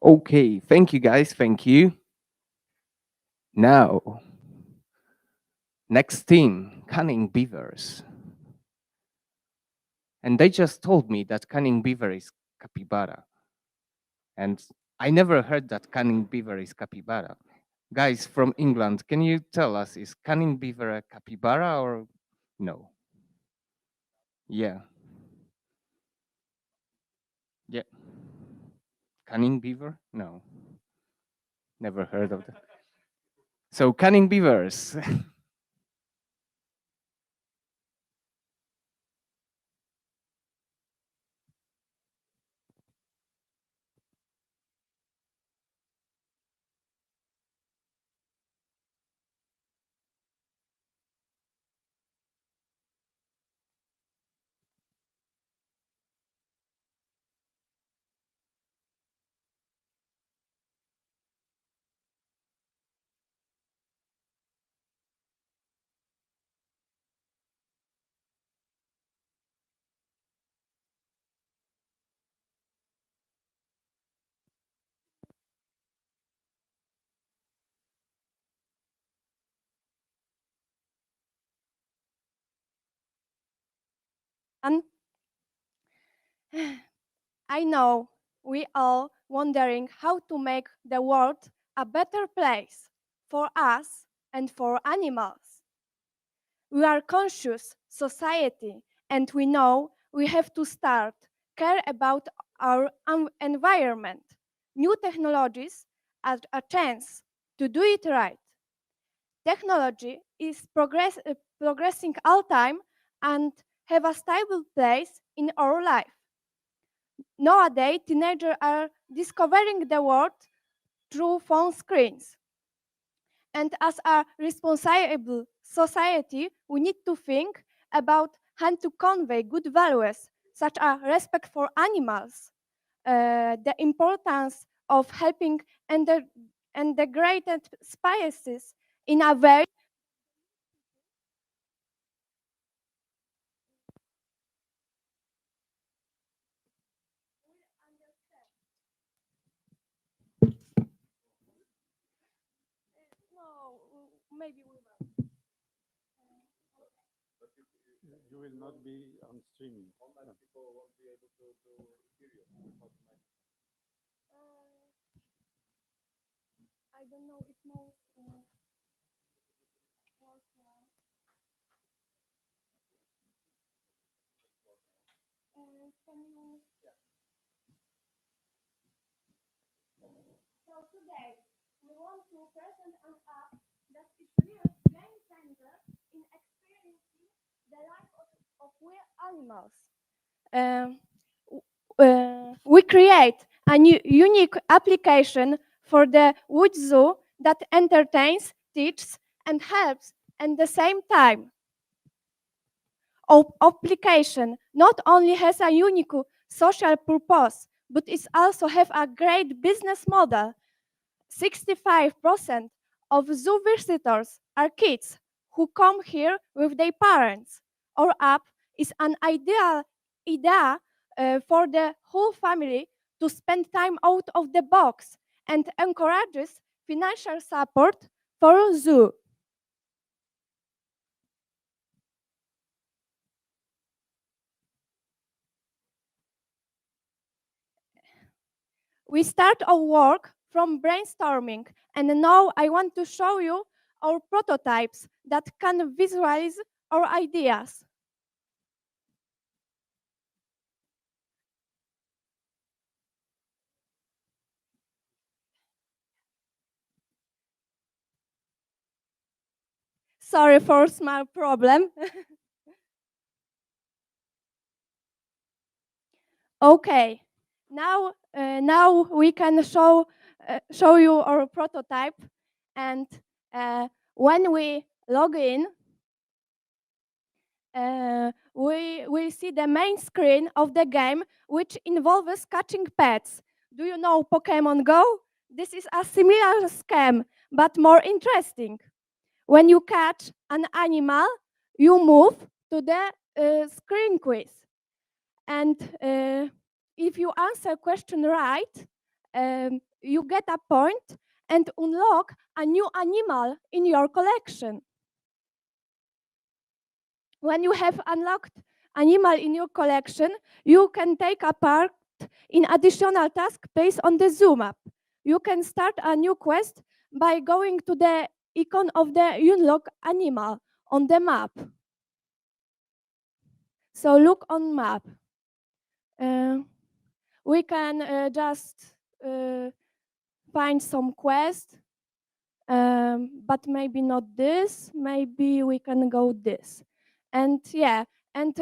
Okay, thank you guys, thank you. Now, next team, Cunning Beavers. And they just told me that Cunning Beaver is capybara. And I never heard that Cunning Beaver is capybara. Guys from England, can you tell us, is Cunning Beaver a capybara or no? Yeah. Yeah. Cunning Beaver? No. Never heard of that. So Cunning Beavers. And I know we all wondering how to make the world a better place for us and for animals. We are conscious society and we know we have to start care about our environment. New technologies are a chance to do it right. Technology is progressing all time and have a stable place in our life. Nowadays, teenagers are discovering the world through phone screens. And as a responsible society, we need to think about how to convey good values such as respect for animals, the importance of helping endangered species in a way maybe we will. You will not be on streaming. Online people won't be able to hear you. I don't know if most work now. Can you? So today we want to present an app that is real game changer in experiencing the life of real animals. We create a new unique application for the Wood Zoo that entertains, teaches, and helps at the same time. Our application not only has a unique social purpose, but it also have a great business model. 65% of zoo visitors are kids who come here with their parents. Our app is an ideal idea for the whole family to spend time out of the box and encourages financial support for zoo. We start our work from brainstorming, and now I want to show you our prototypes that can visualize our ideas. Sorry for small problem. Okay, now we can show you our prototype, and when we log in, we will see the main screen of the game, which involves catching pets. Do you know Pokemon Go? This is a similar scam, but more interesting. When you catch an animal, you move to the screen quiz. And if you answer question right, you get a point and unlock a new animal in your collection. When you have unlocked animal in your collection, you can take a part in additional task based on the zoo map. You can start a new quest by going to the icon of the unlock animal on the map. So look on map. We can just find some quest, but maybe not this. Maybe we can go this. And yeah, and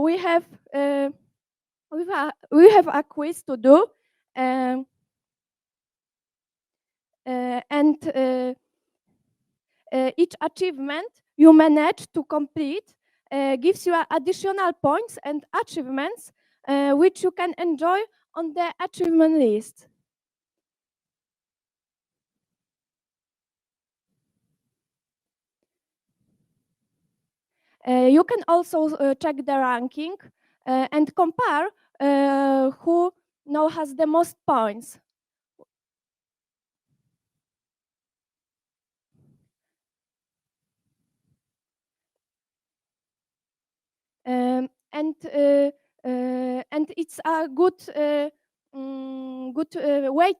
we have a quiz to do, and each achievement you manage to complete gives you additional points and achievements which you can enjoy on the achievement list. You can also check the ranking and compare who now has the most points. And it's a good way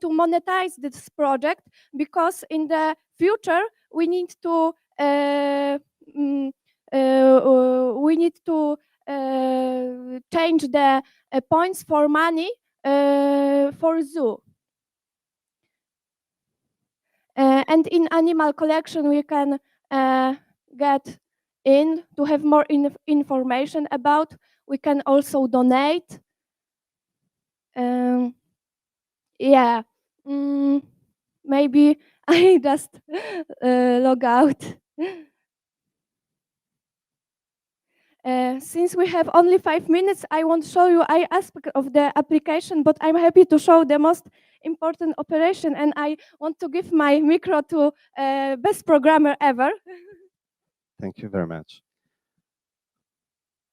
to monetize this project, because in the future we need to change the points for money for zoo. And in animal collection we can get in to have more information about. We can also donate. Yeah, maybe I just log out. Since we have only 5 minutes, I won't show you every aspect of the application, but I'm happy to show the most important operation, and I want to give my micro to best programmer ever. Thank you very much.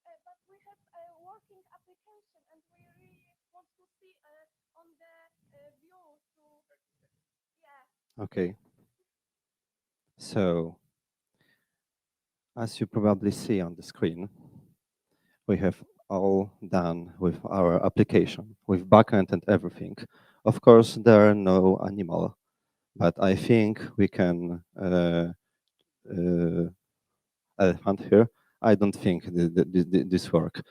But we have a working application, and we really want to see on the view to, yeah. Okay. So As you probably see on the screen, we have all done with our application, with backend and everything. Of course, there are no animal, but I think we can elephant here. I don't think this work,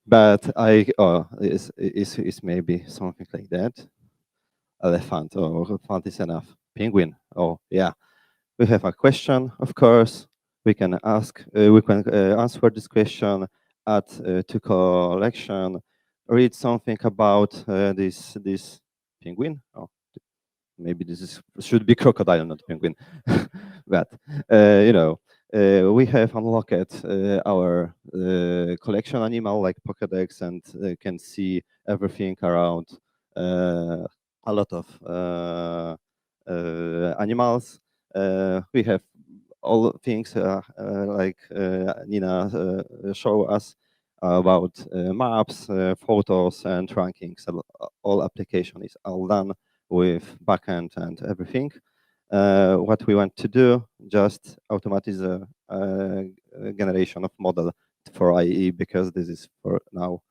but is maybe something like that. Elephant or elephant is enough. Penguin. Oh yeah. We have a question, of course. We can ask. We can answer this question. Add to collection. Read something about this penguin. Oh, maybe should be crocodile, not penguin. But you know, we have unlocked our collection animal like Pokédex and can see everything around a lot of animals. We have all things like Nina show us about maps, photos, and rankings. All application is all done with backend and everything. What we want to do, just automatize a generation of model for IE because this is for now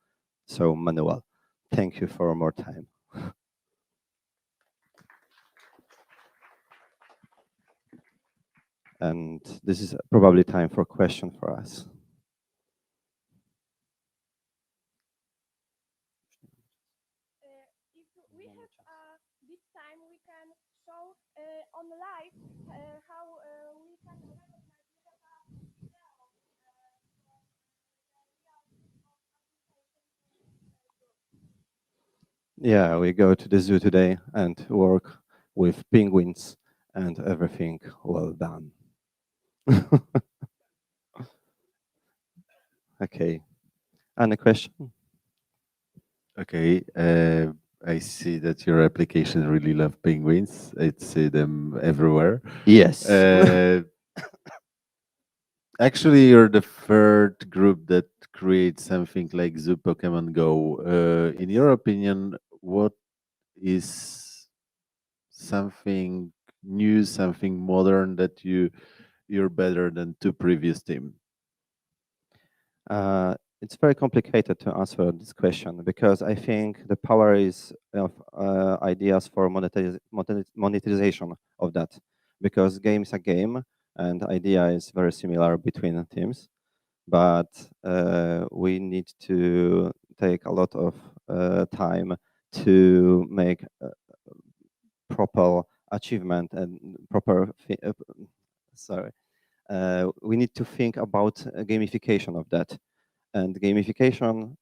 so manual. Thank you for more time. And this is probably time for question for us. If we have this time, we can show on live how we can recognize Yeah, we go to the zoo today and work with penguins and everything well done. Okay. Any question? Okay. I see that your application really love penguins. I see them everywhere. Yes. Actually, you're the third group that creates something like Zoo Pokemon Go. In your opinion, what is something new, something modern that you're better than two previous team? It's very complicated to answer this question because I think the power is of ideas for monetization of that. Because game is a game and idea is very similar between teams, but we need to take a lot of time to make proper achievement and proper. Sorry, we need to think about gamification of that, and gamification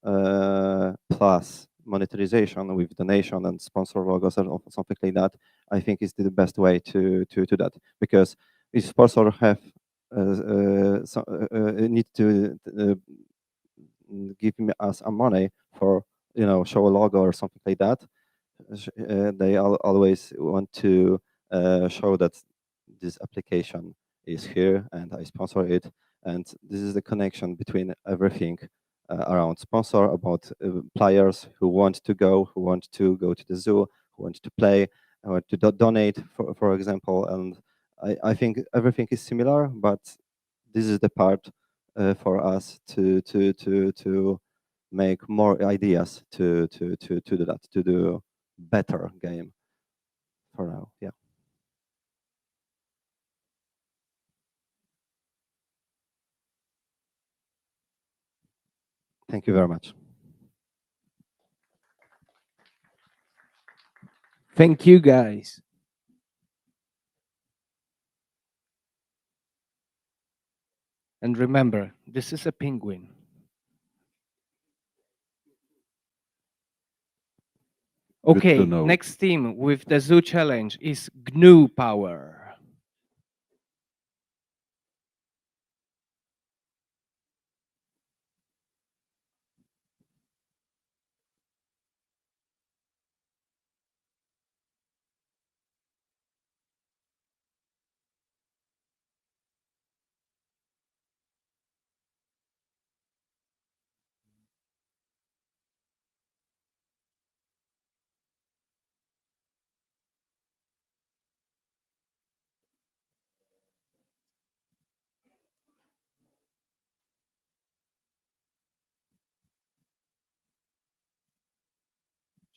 plus monetization with donation and sponsor logos or something like that. I think is the best way to do that because if sponsor have need to give us a money for show a logo or something like that. They always want to show that this application is here and I sponsor it. And this is the connection between everything around sponsor, about players who want to go to the zoo, who want to play, who want to donate, for example. And I think everything is similar, but this is the part for us to make more ideas to do that, to do better game for now. Yeah. Thank you very much. Thank you, guys. And remember, this is a penguin. Okay, next team with the zoo challenge is GNU Power.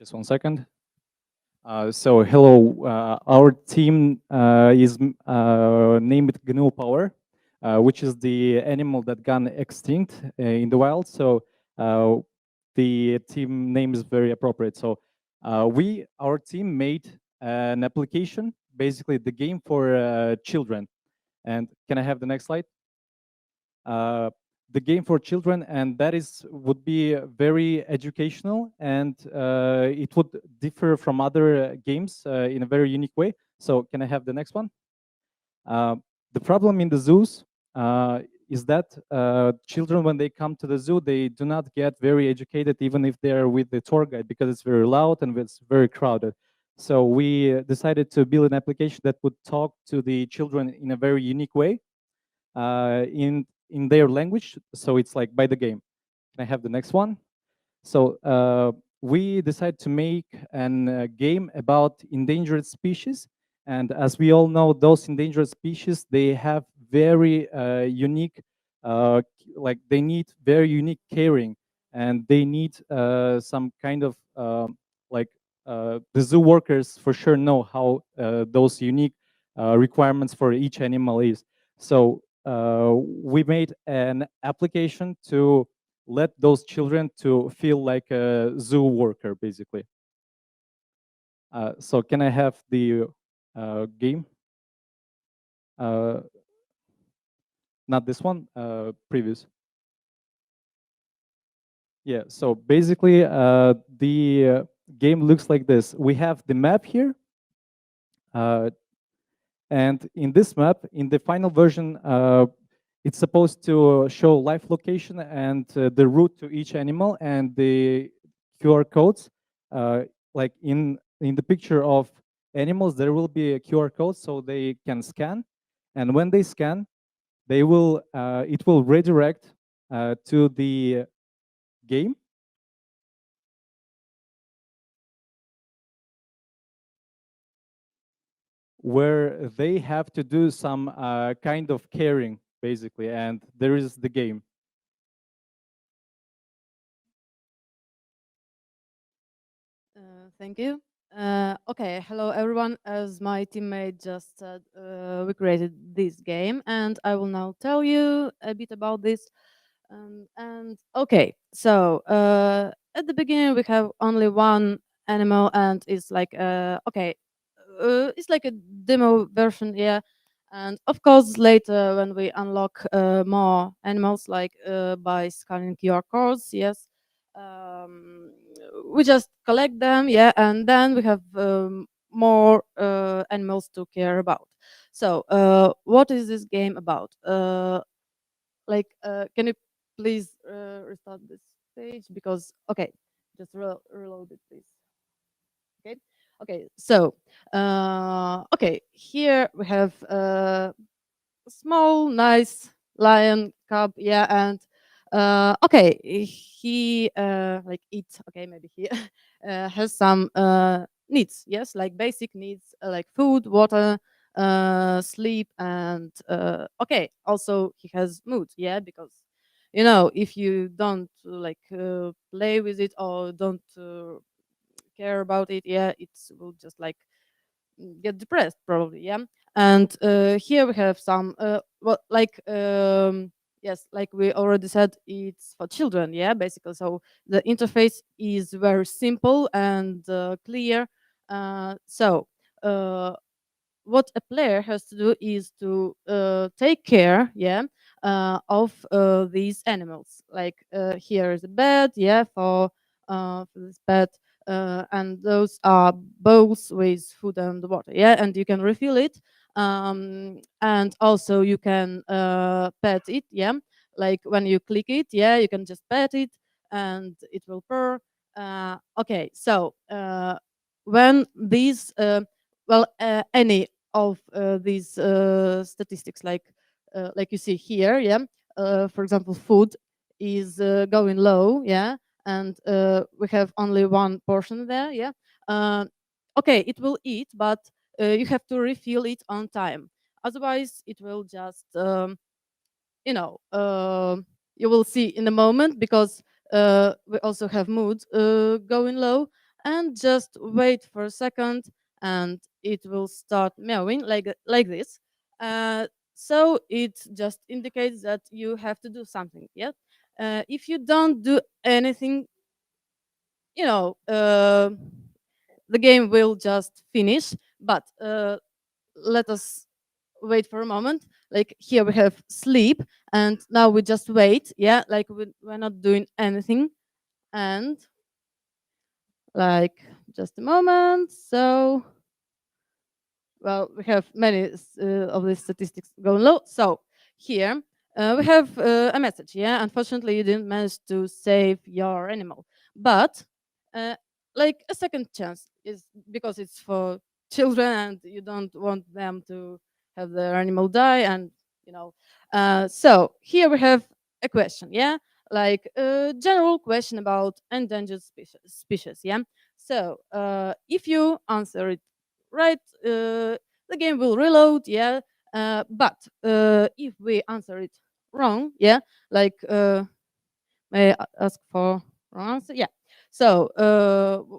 Just one second. So hello, our team is named GNU Power, which is the animal that gone extinct in the wild. So the team name is very appropriate. So our team made an application, basically the game for children. And can I have the next slide? The game for children, and that would be very educational, and it would differ from other games in a very unique way. So can I have the next one? The problem in the zoos is that children, when they come to the zoo, they do not get very educated, even if they're with the tour guide, because it's very loud and it's very crowded. So we decided to build an application that would talk to the children in a very unique way, in their language, so it's like by the game. Can I have the next one? So we decided to make a game about endangered species, and as we all know, those endangered species, they have very unique, like they need very unique caring, and they need some kind of like the zoo workers for sure know how those unique requirements for each animal is. So we made an application to let those children to feel like a zoo worker, basically. So can I have the game? Not this one, previous. Yeah, so basically the game looks like this. We have the map here. And in this map, in the final version, it's supposed to show live location and the route to each animal and the QR codes. Like in the picture of animals, there will be a QR code so they can scan. And when they scan, they will it will redirect to the game. Where they have to do some kind of caring, basically, and there is the game. Thank you. Okay, hello everyone. As my teammate just said, we created this game, and I will now tell you a bit about this. And okay, so at the beginning we have only one animal, and it's like okay, it's like a demo version, yeah. And of course, later when we unlock more animals, like by scanning QR codes, yes, we just collect them, yeah, and then we have more animals to care about. So what is this game about? Like can you please restart this page, because okay, just reload it, please. Okay, okay, so okay, here we have a small nice lion cub, yeah, and okay, he like eats, okay, maybe he has some needs, yes, like basic needs, like food, water, sleep, and okay, also he has mood, yeah, because you know, if you don't like play with it or don't care about it, yeah, it will just like get depressed probably, yeah. And here we have some well, like yes, like we already said, it's for children, yeah, basically. So the interface is very simple and clear. So what a player has to do is to take care, yeah, of these animals. Like here is a bed, yeah, for this bed, and those are bowls with food and water, yeah, and you can refill it, and also you can pet it, yeah, like when you click it, yeah, you can just pet it and it will purr. Okay, so when these well, any of these statistics, like you see here, yeah. For example, food is going low, yeah, and we have only one portion there, yeah. Okay, it will eat, but you have to refill it on time. Otherwise, it will just you know, you will see in a moment, because we also have mood going low, and just wait for a second, and it will start meowing like this. So it just indicates that you have to do something. Yeah. If you don't do anything, you know, the game will just finish. But let us wait for a moment. Like here we have sleep, and now we just wait. Yeah, like we're not doing anything. And like just a moment. So well, we have many of these statistics going low. So here we have a message. Yeah, unfortunately, you didn't manage to save your animal, but uh, like a second chance is because it's for children and you don't want them to have their animal die, and you know. So here we have a question. Yeah, like a general question about endangered species. Yeah. So if you answer it right, the game will reload. Yeah. But if we answer it wrong, yeah, like may I ask for wrong answer? Yeah. So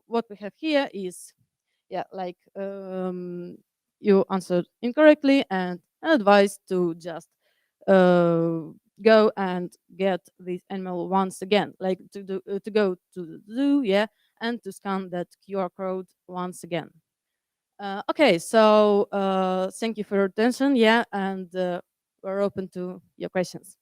what we have here is, yeah, like you answered incorrectly, and an advice to just go and get this animal once again, like to go to the zoo, yeah, and to scan that QR code once again. Okay, so thank you for your attention, yeah, and we're open to your questions.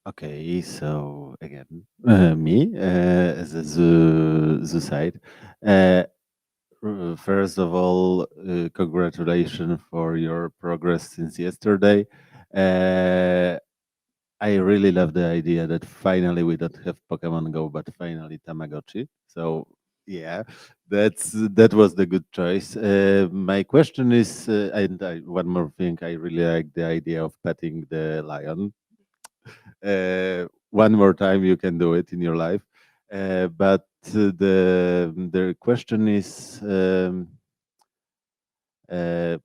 Okay, so again, me as a zoo side. First of all, congratulations for your progress since yesterday. I really love the idea that finally we don't have Pokemon Go, but finally Tamagotchi. So yeah, that was the good choice. My question is, one more thing, I really like the idea of petting the lion. One more time, you can do it in your life. But the question is. Uh,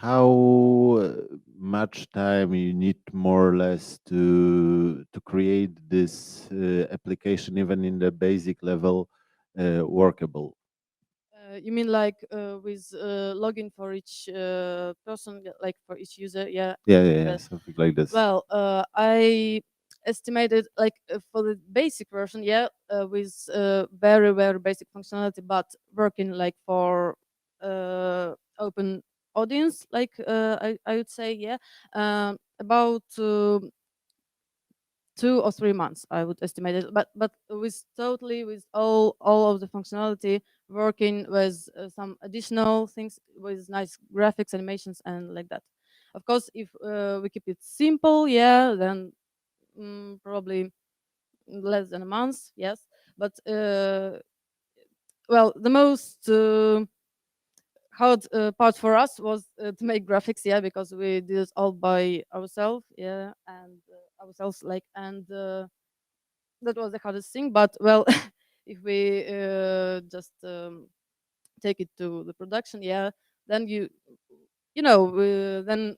how much time you need more or less to create this application even in the basic level workable? You mean like with login for each person, like for each user? Yeah. Yeah, something like this. Well, I estimated like for the basic version, yeah, with very very basic functionality, but working like for open audience, like I would say, yeah, about 2 or 3 months, I would estimate it. But with totally with all of the functionality working with some additional things with nice graphics, animations, and like that. Of course, if we keep it simple, yeah, then probably less than a month, yes. But well, the most hard part for us was to make graphics, yeah, because we did it all by ourselves, yeah, and ourselves, like, and that was the hardest thing. But well, if we just take it to the production, yeah, then you know then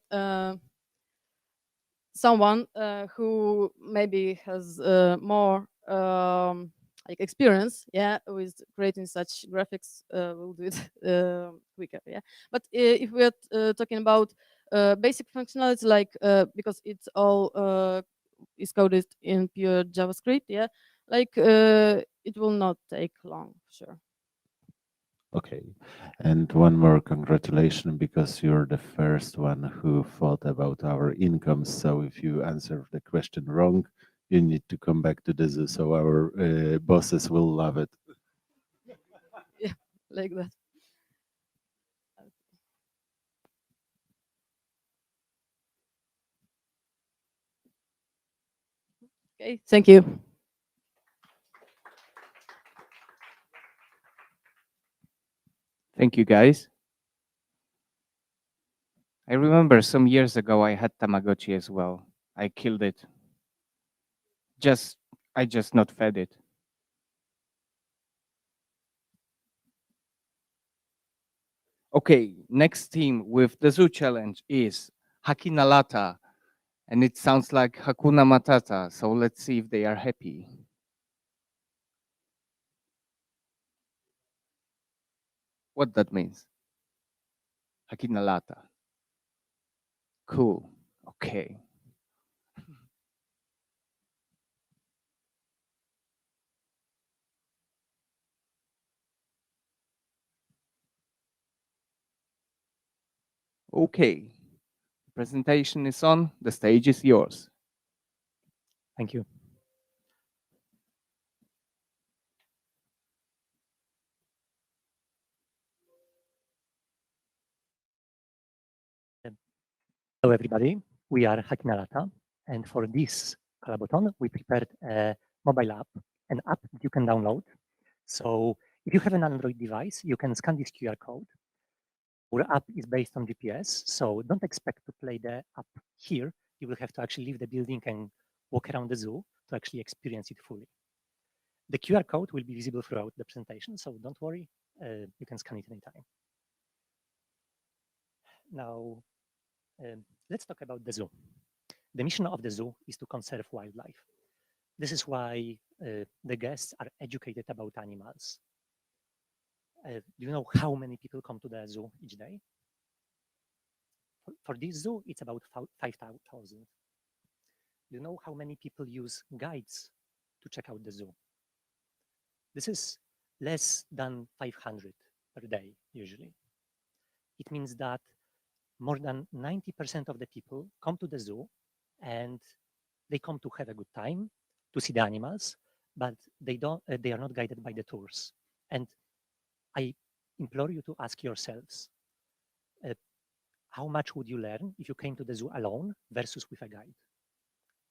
someone who maybe has more like experience, yeah, with creating such graphics will do it quicker, yeah. But if we're talking about basic functionality, like because it's all is coded in pure JavaScript, yeah, like it will not take long, sure. Okay, and one more congratulations because you're the first one who thought about our incomes. So if you answer the question wrong, you need to come back to this, so our bosses will love it. Yeah, like that. Okay, thank you. Thank you, guys. I remember some years ago I had Tamagotchi as well. I killed it. I just not fed it. Okay, next team with the zoo challenge is Hakinalata, and it sounds like Hakuna Matata, so let's see if they are happy. What that means? Hakinalata. Cool. Okay. Okay. Presentation is on. The stage is yours. Thank you. Hello, everybody. We are Hakinalata, and for this Collabothon, we prepared a mobile app, an app that you can download. So if you have an Android device, you can scan this QR code. Our app is based on GPS, so don't expect to play the app here. You will have to actually leave the building and walk around the zoo to actually experience it fully. The QR code will be visible throughout the presentation, so don't worry, you can scan it anytime. Now, let's talk about the zoo. The mission of the zoo is to conserve wildlife. This is why the guests are educated about animals. Do you know how many people come to the zoo each day? For this zoo, it's about 5,000. Do you know how many people use guides to check out the zoo? This is less than 500 per day, usually. It means that more than 90% of the people come to the zoo and they come to have a good time, to see the animals, but they are not guided by the tours. And I implore you to ask yourselves, how much would you learn if you came to the zoo alone versus with a guide?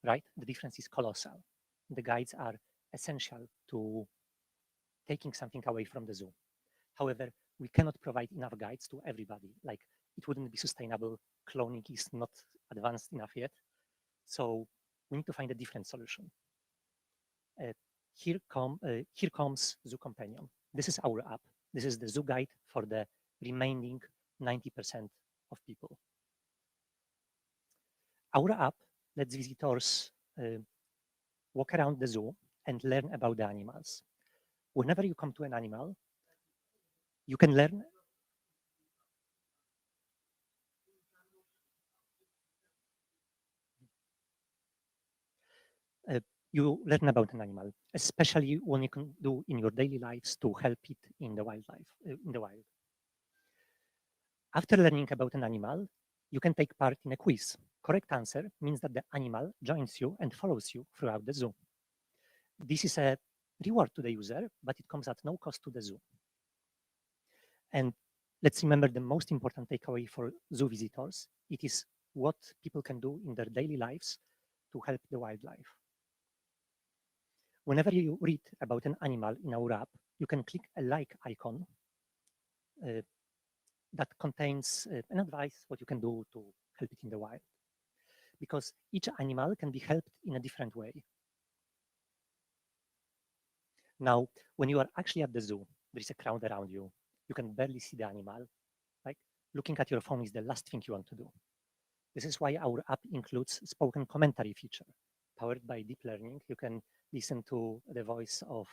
Right? The difference is colossal. The guides are essential to taking something away from the zoo. However, we cannot provide enough guides to everybody. Like, it wouldn't be sustainable. Cloning is not advanced enough yet. So we need to find a different solution. Here comes Zoo Companion. This is our app. This is the zoo guide for the remaining 90% of people. Our app lets visitors walk around the zoo and learn about the animals. Whenever you come to an animal, you can learn. You learn about an animal, especially what you can do in your daily lives to help it in the wildlife, in the wild. After learning about an animal, you can take part in a quiz. Correct answer means that the animal joins you and follows you throughout the zoo. This is a reward to the user, but it comes at no cost to the zoo. And let's remember the most important takeaway for zoo visitors. It is what people can do in their daily lives to help the wildlife. Whenever you read about an animal in our app, you can click a like icon that contains an advice what you can do to help it in the wild. Because each animal can be helped in a different way. Now, when you are actually at the zoo, there is a crowd around you. You can barely see the animal. Like, looking at your phone is the last thing you want to do. This is why our app includes spoken commentary feature. Powered by deep learning, you can listen to the voice of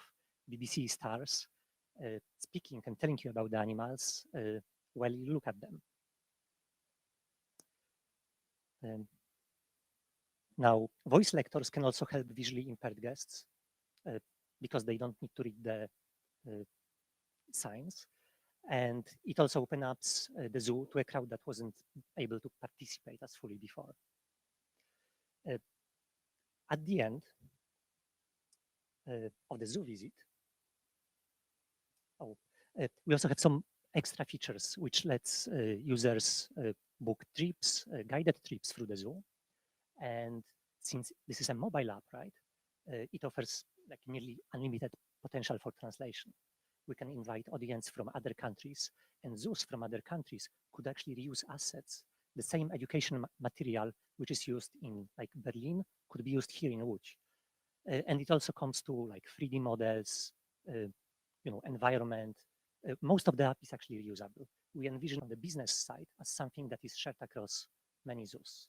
BBC stars speaking and telling you about the animals while you look at them. Now, voice lectors can also help visually impaired guests because they don't need to read the signs. And it also opens up the zoo to a crowd that wasn't able to participate as fully before. At the end of the zoo visit, we also have some extra features which lets users book trips, guided trips through the zoo. And since this is a mobile app, right, it offers like nearly unlimited potential for translation. We can invite audience from other countries, and zoos from other countries could actually reuse assets. The same education material which is used in like Berlin could be used here in Łódź. And it also comes to like 3D models, environment. Most of the app is actually reusable. we envision on the business side as something that is shared across many zoos.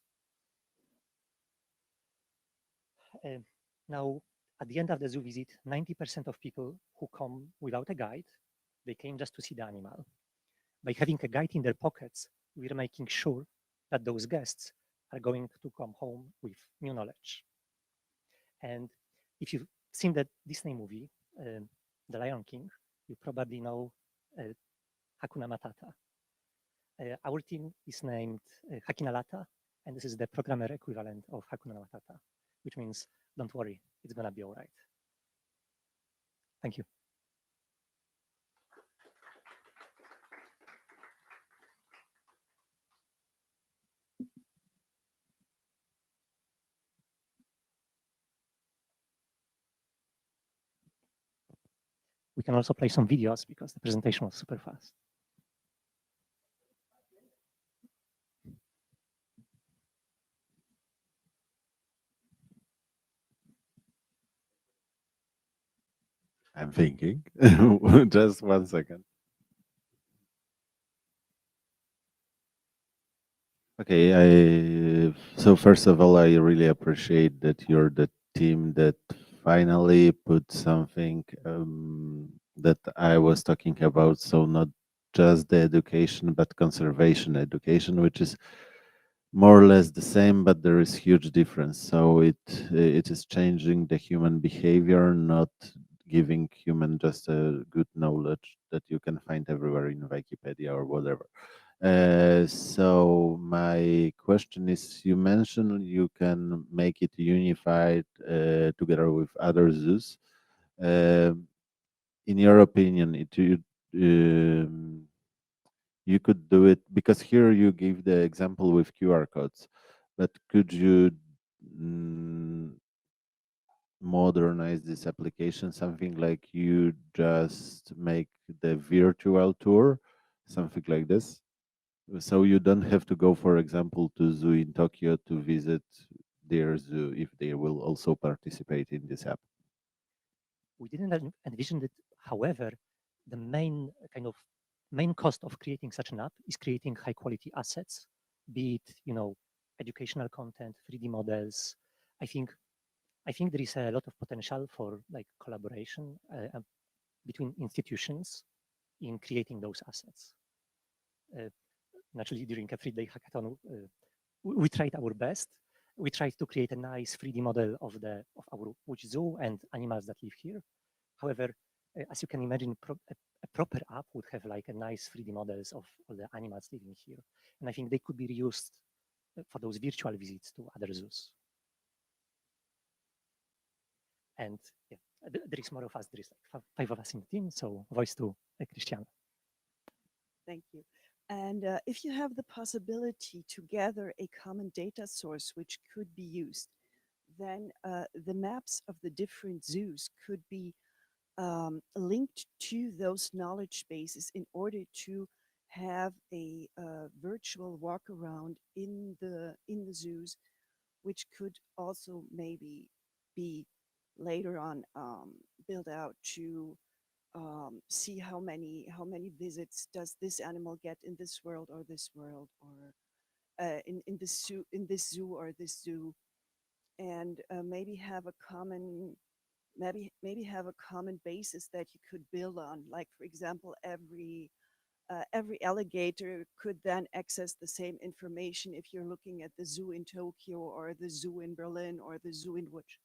Now, at the end of the zoo visit, 90% of people who come without a guide, they came just to see the animal. By having a guide in their pockets, we're making sure that those guests are going to come home with new knowledge. And if you've seen the Disney movie, The Lion King, you probably know Hakuna Matata. Our team is named Hakina Lata, and this is the programmer equivalent of Hakuna Matata, which means, don't worry, it's gonna be all right. Thank you. We can also play some videos because the presentation was super fast. I'm thinking. Just 1 second. Okay, so first of all, I really appreciate that you're the team that finally put something that I was talking about. So not just the education, but conservation education, which is more or less the same, but there is huge difference. So it is changing the human behavior, not giving human just a good knowledge that you can find everywhere in Wikipedia or whatever. So my question is, you mentioned you can make it unified together with other zoos. In your opinion, you could do it because here you give the example with QR codes, but could you modernize this application, something like you just make the virtual tour, something like this? So you don't have to go, for example, to zoo in Tokyo to visit their zoo if they will also participate in this app. We didn't envision it. However, the main cost of creating such an app is creating high quality assets, be it educational content, 3D models. I think there is a lot of potential for like collaboration between institutions in creating those assets. Naturally, during a 3-day hackathon, we tried our best. We tried to create a nice 3D model of our Łódź Zoo and animals that live here. However, as you can imagine, a proper app would have like a nice 3D models of all the animals living here. And I think they could be reused for those virtual visits to other zoos. And yeah, there is more of us. There is like 5 of us in the team. So voice to Cristiano. Thank you. And if you have the possibility to gather a common data source which could be used, then the maps of the different zoos could be linked to those knowledge bases in order to have a virtual walk around in the zoos, which could also maybe be later on built out to see how many visits does this animal get in this world or this world, or in this zoo or this zoo, and maybe have a common have a common basis that you could build on. Like, for example, every alligator could then access the same information if you're looking at the zoo in Tokyo or the zoo in Berlin or the zoo in Łódź.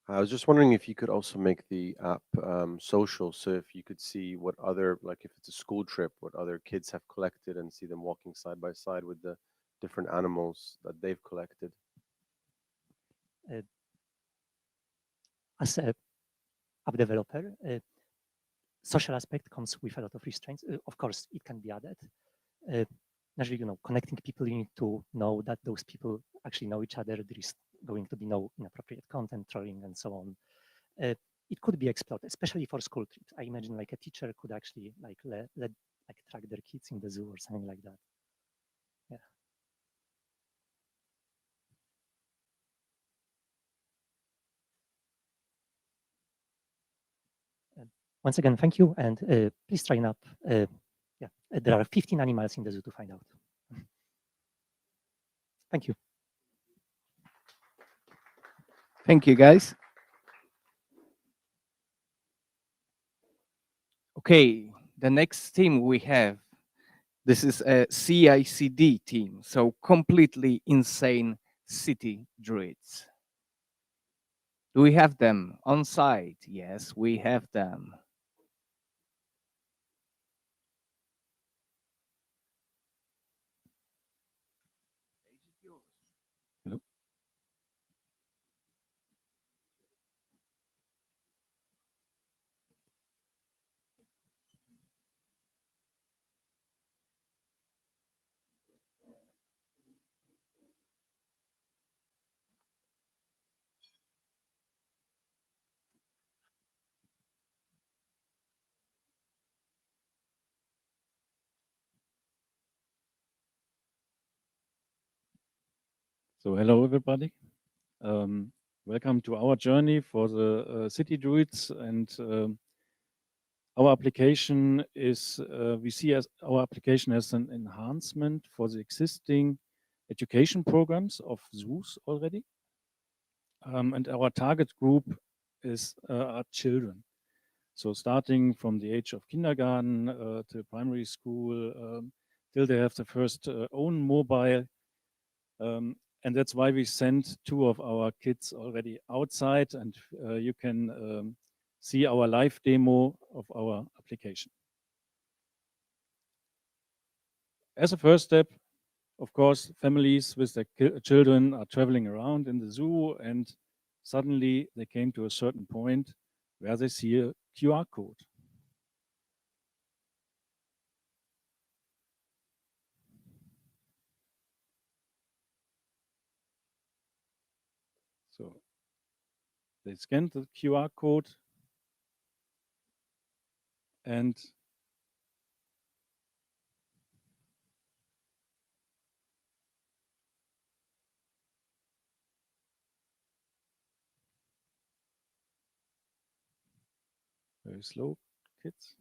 I was just wondering if you could also make the app social, so if you could see what other, like if it's a school trip, what other kids have collected and see them walking side by side with the different animals that they've collected. As a app developer, social aspect comes with a lot of restraints. Of course, it can be added. Naturally, connecting people, you need to know that those people actually know each other. There is going to be no inappropriate content, trolling, and so on. It could be explored, especially for school trips. I imagine like a teacher could actually like let like track their kids in the zoo or something like that. Yeah. Once again, thank you, and please train up. Yeah, there are 15 animals in the zoo to find out. Thank you. Thank you, guys. Okay, the next team we have, this is a CICD team, so completely insane city druids. Do we have them on site? Yes, we have them. Hello. So hello, everybody. Welcome to our journey for the city druids, and our application is, we see as our application as an enhancement for the existing education programs of zoos already. And our target group is are children. So starting from the age of kindergarten to primary school, till they have the first own mobile. And that's why we sent 2 of our kids already outside, and you can see our live demo of our application. As a first step, of course, families with their children are traveling around in the zoo, and suddenly they came to a certain point where they see a QR code. So they scanned the QR code, and very slow, kids.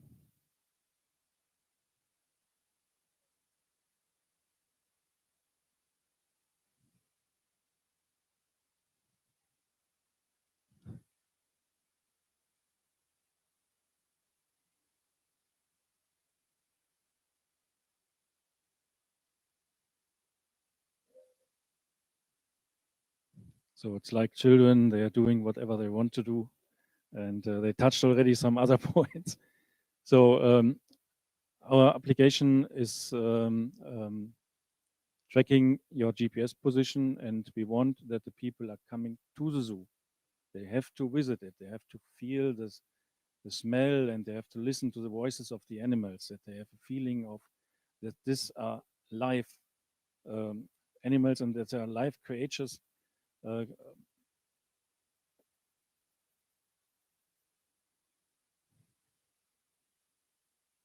So it's like children, they are doing whatever they want to do, and they touched already some other points. So our application is tracking your GPS position, and we want that the people are coming to the zoo. They have to visit it. They have to feel this, the smell, and they have to listen to the voices of the animals, that they have a feeling of that these are live animals and that they are live creatures.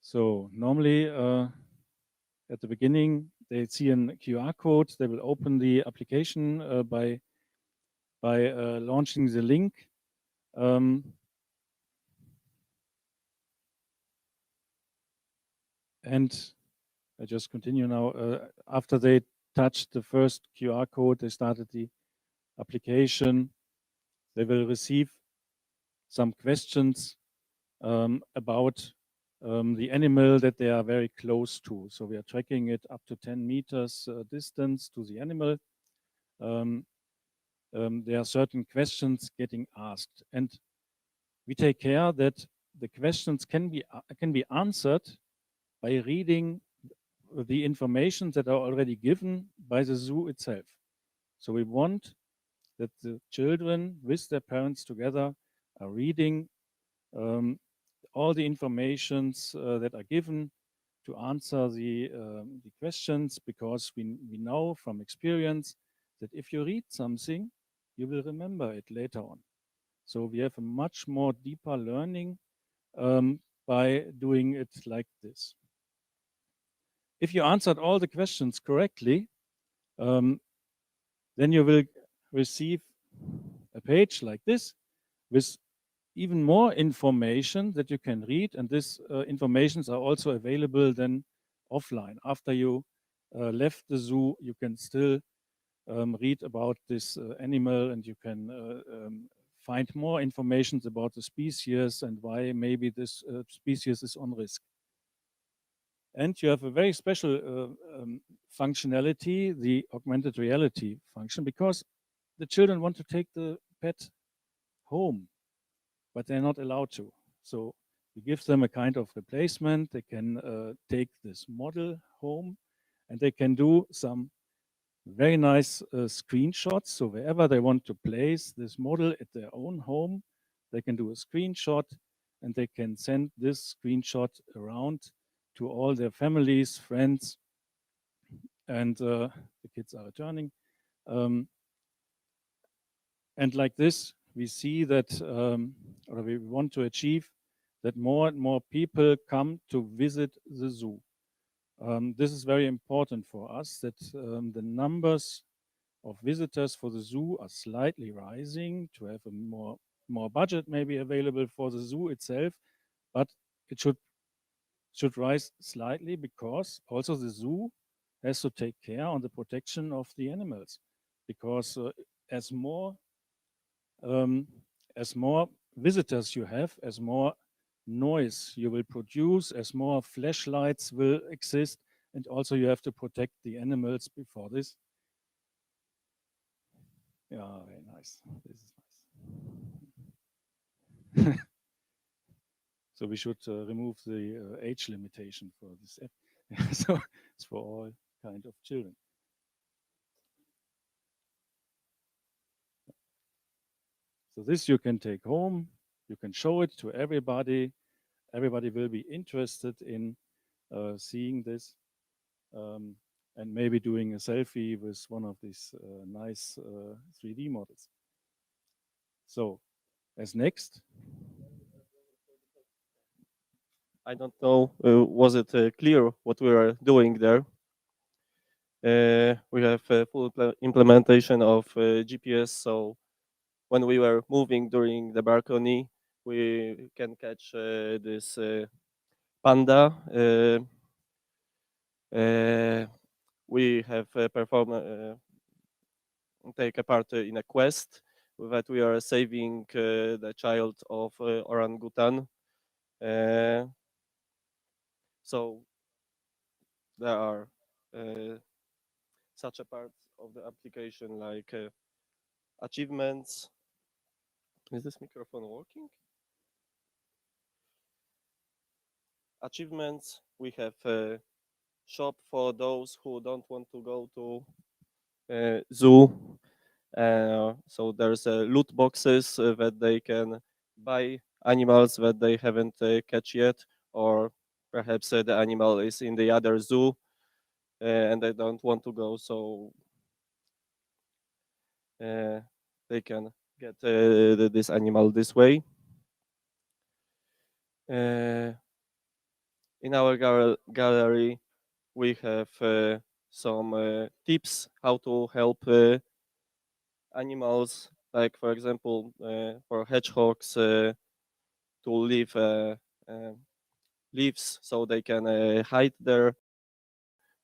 So normally at the beginning, they see a QR code. They will open the application by launching the link. And I just continue now. After they touched the first QR code, they started the application. They will receive some questions about the animal that they are very close to. So we are tracking it up to 10 meters distance to the animal. There are certain questions getting asked, and we take care that the questions can be answered by reading the information that are already given by the zoo itself. So we want that the children with their parents together are reading all the informations that are given to answer the questions, because we know from experience that if you read something, you will remember it later on. So we have a much more deeper learning by doing it like this. If you answered all the questions correctly, then you will receive a page like this with even more information that you can read, and this informations are also available then offline. After you left the zoo, you can still read about this animal, and you can find more information about the species and why maybe this species is on risk. And you have a very special functionality, the augmented reality function, because the children want to take the pet home, but they're not allowed to. So you give them a kind of replacement. They can take this model home, and they can do some very nice screenshots. So wherever they want to place this model at their own home, they can do a screenshot, and they can send this screenshot around to all their families, friends, and the kids are returning. And like this, we see that, or we want to achieve that more and more people come to visit the zoo. This is very important for us, that the numbers of visitors for the zoo are slightly rising, to have a more budget maybe available for the zoo itself, but it should rise slightly, because also the zoo has to take care on the protection of the animals, because as more visitors you have, as more noise you will produce, as more flashlights will exist, and also you have to protect the animals before this. Yeah, very nice. This is nice. So we should remove the age limitation for this app. So it's for all kind of children. So this you can take home, you can show it to everybody. Everybody will be interested in seeing this, and maybe doing a selfie with one of these nice 3D models. So, as next, I don't know, was it clear what we are doing there? We have full implementation of GPS, so when we were moving during the balcony, we can catch this panda. We have take a part in a quest that we are saving the child of orangutan. So there are such a part of the application like achievements. Is this microphone working? Achievements. We have a shop for those who don't want to go to zoo. So there's loot boxes that they can buy animals that they haven't catch yet, or perhaps the animal is in the other zoo and they don't want to go, so they can get this animal this way. In our gallery, we have some tips how to help animals, like for example, for hedgehogs to leave leaves so they can hide there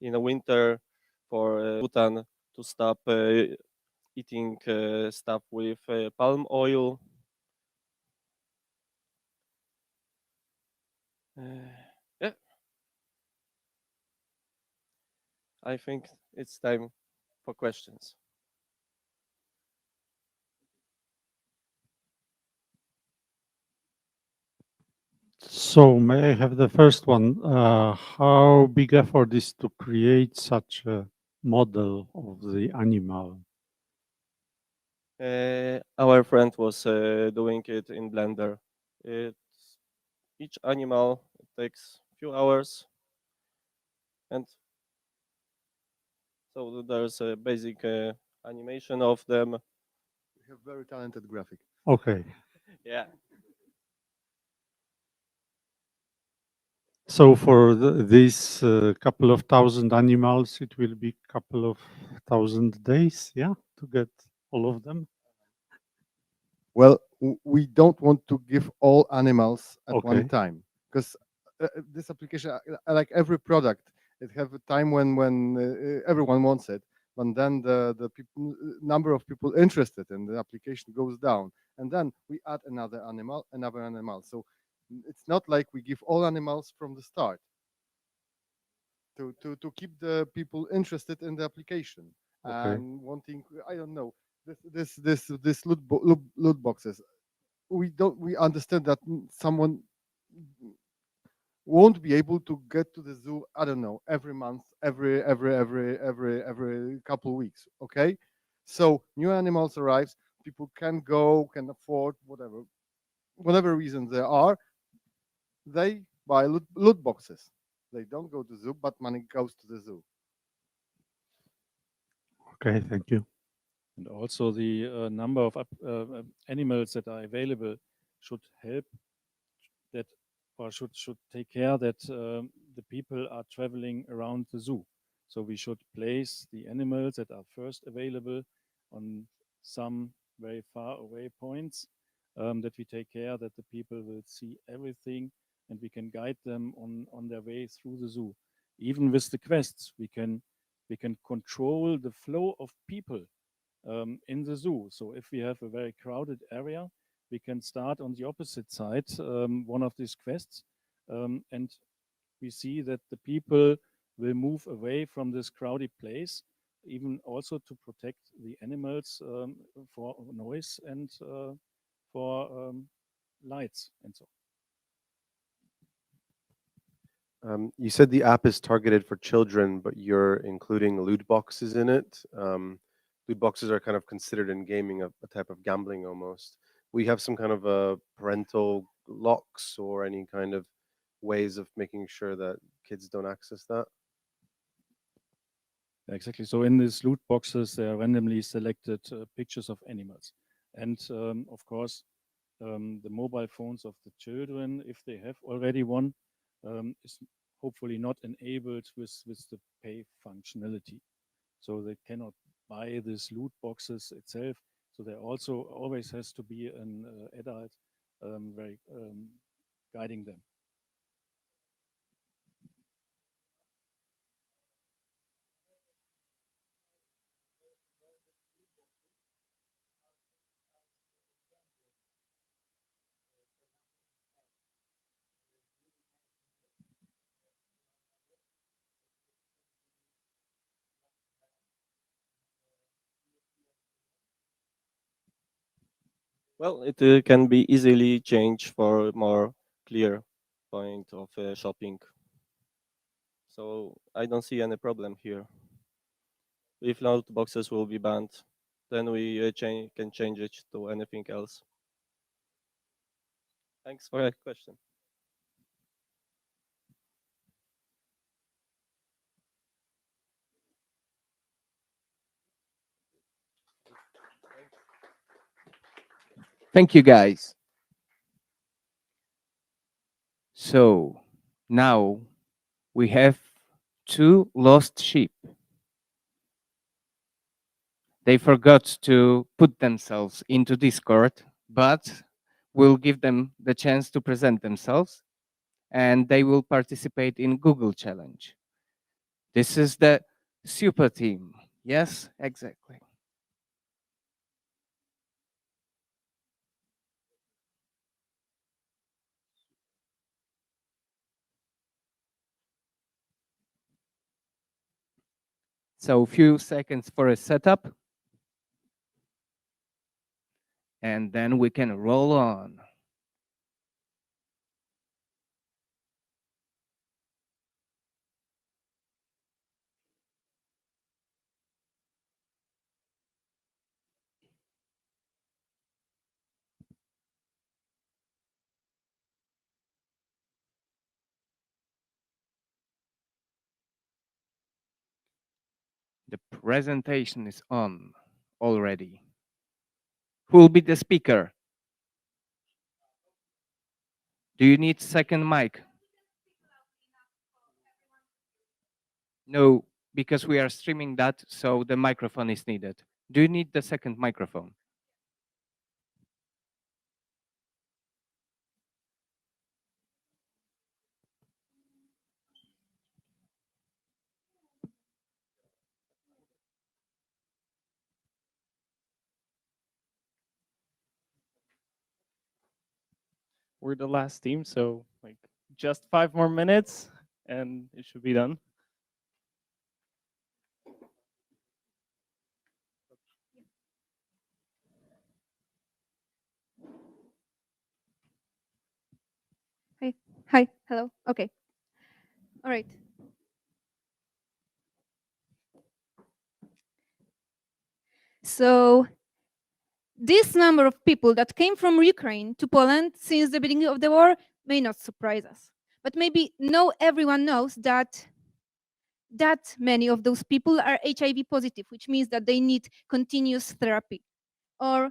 in the winter, for Bhutan to stop eating stuff with palm oil. Yeah, I think it's time for questions. So may I have the first one? How big effort is to create such a model of the animal? Our friend was doing it in Blender. Each animal takes a few hours, and so there's a basic animation of them. We have very talented graphic. Okay. Yeah. So for these couple of thousand animals, it will be couple of thousand days, yeah, to get all of them. Well, we don't want to give all animals at one Okay. time, because this application, like every product, it have a time when everyone wants it, but then the people, number of people interested in the application goes down, and then we add another animal. So it's not like we give all animals from the start. To keep the people interested in the application Okay. and wanting, I don't know, this loot boxes. We understand that someone won't be able to get to the zoo, I don't know, every month, every couple weeks. Okay, so new animals arrives, people can go, can afford whatever reason there are, they buy loot boxes. They don't go to zoo, but money goes to the zoo. Okay, thank you. And also the number of animals that are available should help that, or should take care that the people are traveling around the zoo. So we should place the animals that are first available on some very far away points, that we take care that the people will see everything and we can guide them on their way through the zoo. Even with the quests, we can control the flow of people in the zoo. So if we have a very crowded area, we can start on the opposite side, one of these quests, and we see that the people will move away from this crowded place, even also to protect the animals for noise and for lights and so. You said the app is targeted for children, but you're including loot boxes in it. Loot boxes are kind of considered in gaming a type of gambling almost. We have some kind of parental locks or any kind of ways of making sure that kids don't access that. Exactly. So in these loot boxes, there are randomly selected pictures of animals. And of course, the mobile phones of the children, if they have already one, is hopefully not enabled with the pay functionality. So they cannot buy these loot boxes itself. So there also always has to be an adult very guiding them. Well, it can be easily changed for more clear point of shopping. So I don't see any problem here. If loot boxes will be banned, then we can change it to anything else. Thanks for your question. Thank you, guys. So now we have 2 lost sheep. They forgot to put themselves into Discord, but we'll give them the chance to present themselves and they will participate in Google Challenge. This is the super team. Yes, exactly. So a few seconds for a setup. And then we can roll on. The presentation is on already. Who will be the speaker? Do you need second mic? No, because we are streaming that, so the microphone is needed. Do you need the second microphone? We're the last team, so like just 5 more minutes and it should be done. Hi. Hi. Hello. Okay. All right. So this number of people that came from Ukraine to Poland since the beginning of the war may not surprise us. But maybe everyone knows that many of those people are HIV positive, which means that they need continuous therapy. Or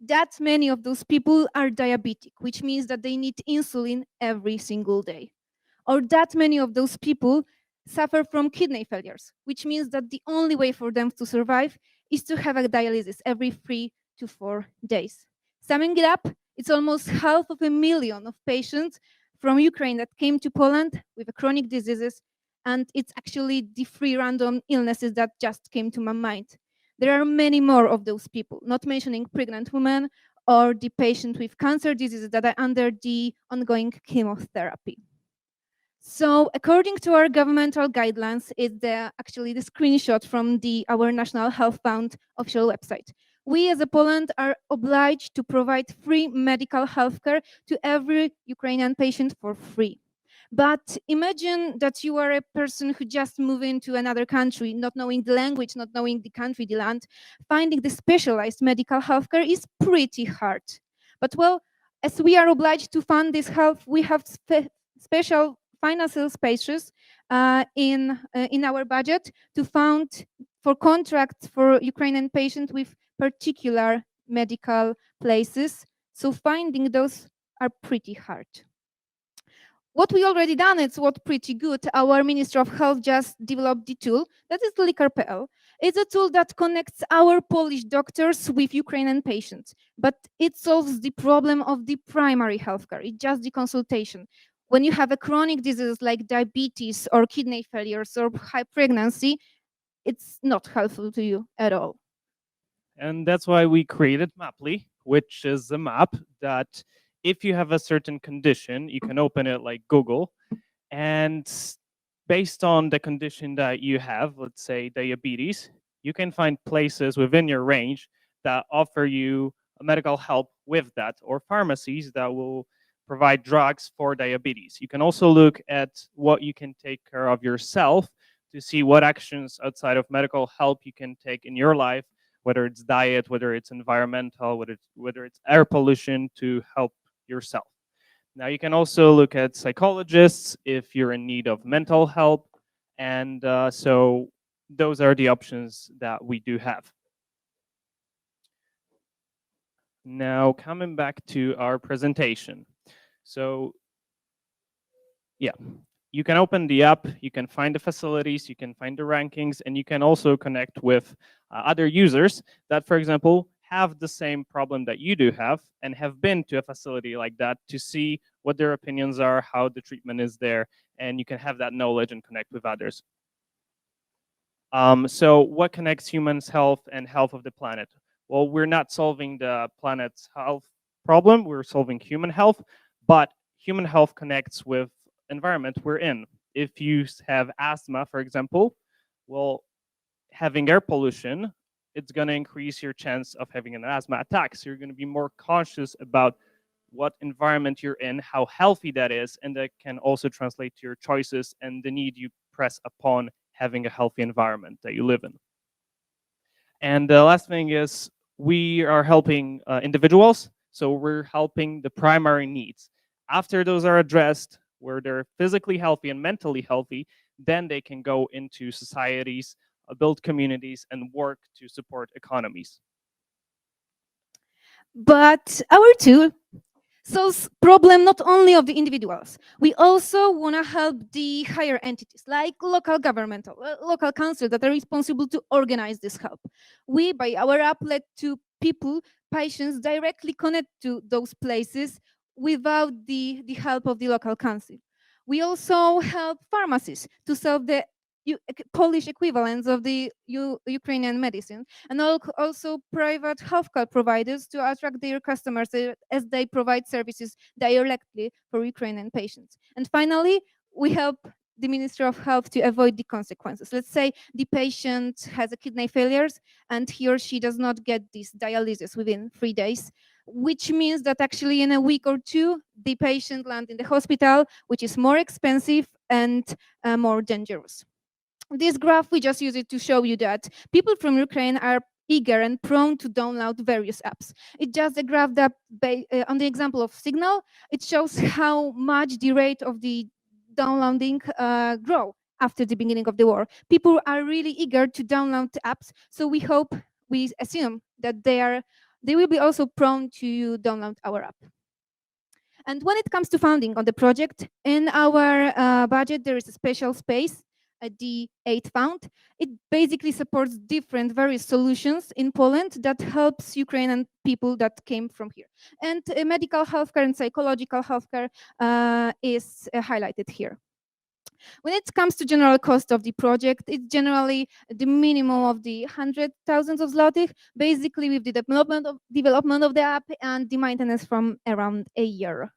that many of those people are diabetic, which means that they need insulin every single day. Or that many of those people suffer from kidney failures, which means that the only way for them to survive is to have a dialysis every 3 to 4 days. Summing it up, it's almost 500,000 of patients from Ukraine that came to Poland with chronic diseases, and it's actually the 3 random illnesses that just came to my mind. There are many more of those people, not mentioning pregnant women or the patient with cancer diseases that are under the ongoing chemotherapy. So according to our governmental guidelines, it's actually the screenshot from our National Health Fund official website. We as a Poland are obliged to provide free medical healthcare to every Ukrainian patient for free. But imagine that you are a person who just moved into another country, not knowing the language, not knowing the country, the land. Finding the specialized medical healthcare is pretty hard. But well, as we are obliged to fund this health, we have special financial spaces in our budget to fund for contracts for Ukrainian patients with particular medical places. So finding those are pretty hard. What we already done, it's what pretty good. Our Ministry of Health just developed the tool that is Lekarpl. It's a tool that connects our Polish doctors with Ukrainian patients, but it solves the problem of the primary healthcare. It's just the consultation. When you have a chronic disease like diabetes or kidney failures or high pregnancy, it's not helpful to you at all. And that's why we created Maply, which is a map that if you have a certain condition, you can open it like Google, and based on the condition that you have, let's say diabetes, you can find places within your range that offer you medical help with that, or pharmacies that will provide drugs for diabetes. You can also look at what you can take care of yourself to see what actions outside of medical help you can take in your life, whether it's diet, whether it's environmental, whether it's air pollution, to help yourself. Now you can also look at psychologists if you're in need of mental help, and so those are the options that we do have. Now coming back to our presentation. So yeah, you can open the app, you can find the facilities, you can find the rankings, and you can also connect with other users that, for example, have the same problem that you do have and have been to a facility like that to see what their opinions are, how the treatment is there, and you can have that knowledge and connect with others. So what connects humans' health and health of the planet? Well, we're not solving the planet's health problem, we're solving human health, but human health connects with environment we're in. If you have asthma, for example, well, having air pollution, it's going to increase your chance of having an asthma attack. So you're going to be more conscious about what environment you're in, how healthy that is, and that can also translate to your choices and the need you press upon having a healthy environment that you live in. And the last thing is we are helping individuals. So we're helping the primary needs. After those are addressed, where they're physically healthy and mentally healthy, then they can go into societies, build communities, and work to support economies. But our tool solves problem not only of the individuals. We also want to help the higher entities like local governmental, local council that are responsible to organize this help. We, by our app, let to people, patients directly connect to those places without the help of the local council. We also help pharmacies to solve the Polish equivalents of the Ukrainian medicine, and also private healthcare providers to attract their customers as they provide services directly for Ukrainian patients. And finally, we help the Ministry of Health to avoid the consequences. Let's say the patient has a kidney failures and he or she does not get this dialysis within 3 days, which means that actually in a week or two, the patient lands in the hospital, which is more expensive and more dangerous. This graph, we just use it to show you that people from Ukraine are eager and prone to download various apps. It's just a graph that, on the example of Signal, it shows how much the rate of the downloading grow after the beginning of the war. People are really eager to download apps, so we assume that they will be also prone to download our app. And when it comes to funding on the project, in our budget, there is a special space at the 8th Fund. It basically supports different various solutions in Poland that helps Ukrainian people that came from here. And medical healthcare and psychological healthcare is highlighted here. When it comes to general cost of the project, it's generally the minimum of the 100,000 of zlotys, basically with the development of the app and the maintenance from around a year.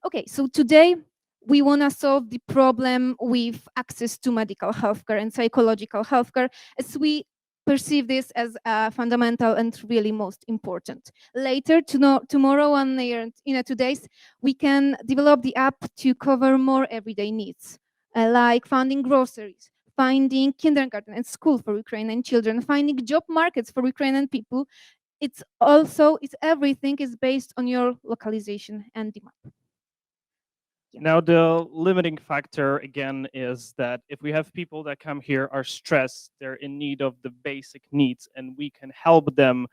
Okay, so today we want to solve the problem with access to medical healthcare and psychological healthcare, as we perceive this as fundamental and really most important. Later, tomorrow and in 2 days, we can develop the app to cover more everyday needs, like finding groceries, finding kindergarten and school for Ukrainian children, finding job markets for Ukrainian people. It's everything is based on your localization and the map. Now, the limiting factor again is that if we have people that come here are stressed, they're in need of the basic needs, and we can help them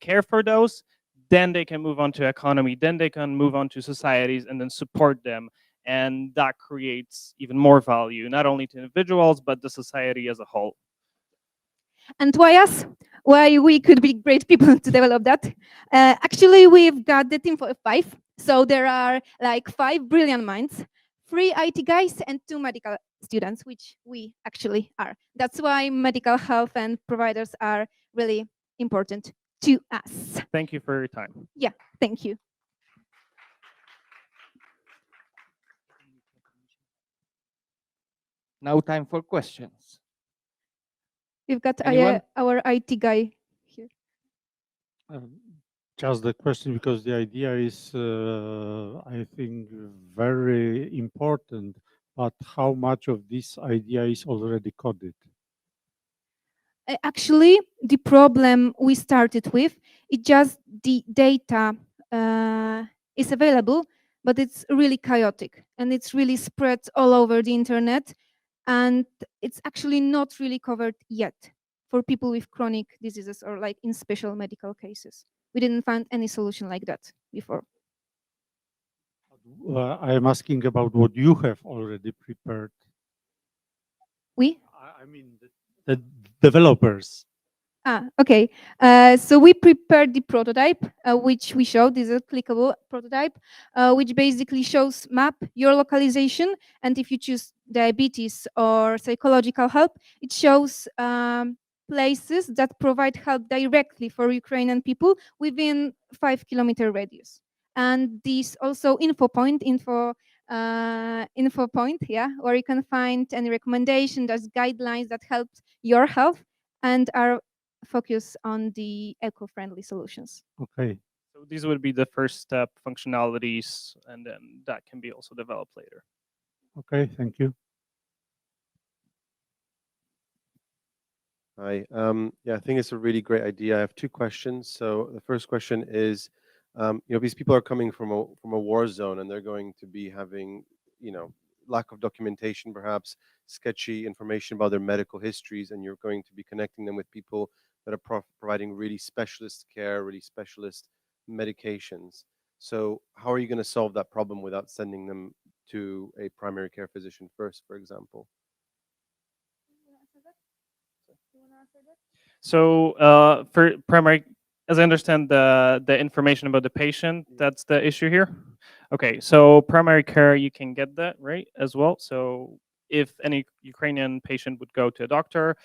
care for those, then they can move on to economy, then they can move on to societies and then support them. And that creates even more value, not only to individuals, but the society as a whole. And why us? Why we could be great people to develop that? Actually, we've got the team of 5. So there are like 5 brilliant minds, 3 IT guys and 2 medical students, which we actually are. That's why medical health and providers are really important to us. Thank you for your time. Yeah, thank you. Now time for questions. We've got Anyone? our IT guy here. Just the question, because the idea is, I think, very important, but how much of this idea is already coded? Actually, the problem we started with, it just the data is available, but it's really chaotic and it's really spread all over the internet, and it's actually not really covered yet for people with chronic diseases or like in special medical cases. We didn't find any solution like that before. I am asking about what you have already prepared. We? I mean, the developers. Okay. So we prepared the prototype, which we showed. This is a clickable prototype, which basically shows map your localization. And if you choose diabetes or psychological help, it shows places that provide help directly for Ukrainian people within 5-kilometer radius. And this also info point, yeah, where you can find any recommendation, there's guidelines that help your health and are focused on the eco-friendly solutions. Okay. So these would be the first step functionalities, and then that can be also developed later. Okay, thank you. Hi. Yeah, I think it's a really great idea. I have 2 questions. So the first question is, these people are coming from a war zone, and they're going to be having, lack of documentation, perhaps sketchy information about their medical histories, and you're going to be connecting them with people that are providing really specialist care, really specialist medications. So how are you going to solve that problem without sending them to a primary care physician first, for example? So for primary, as I understand the information about the patient, that's the issue here. Okay, so primary care, you can get that right as well. So if any Ukrainian patient would go to a doctor,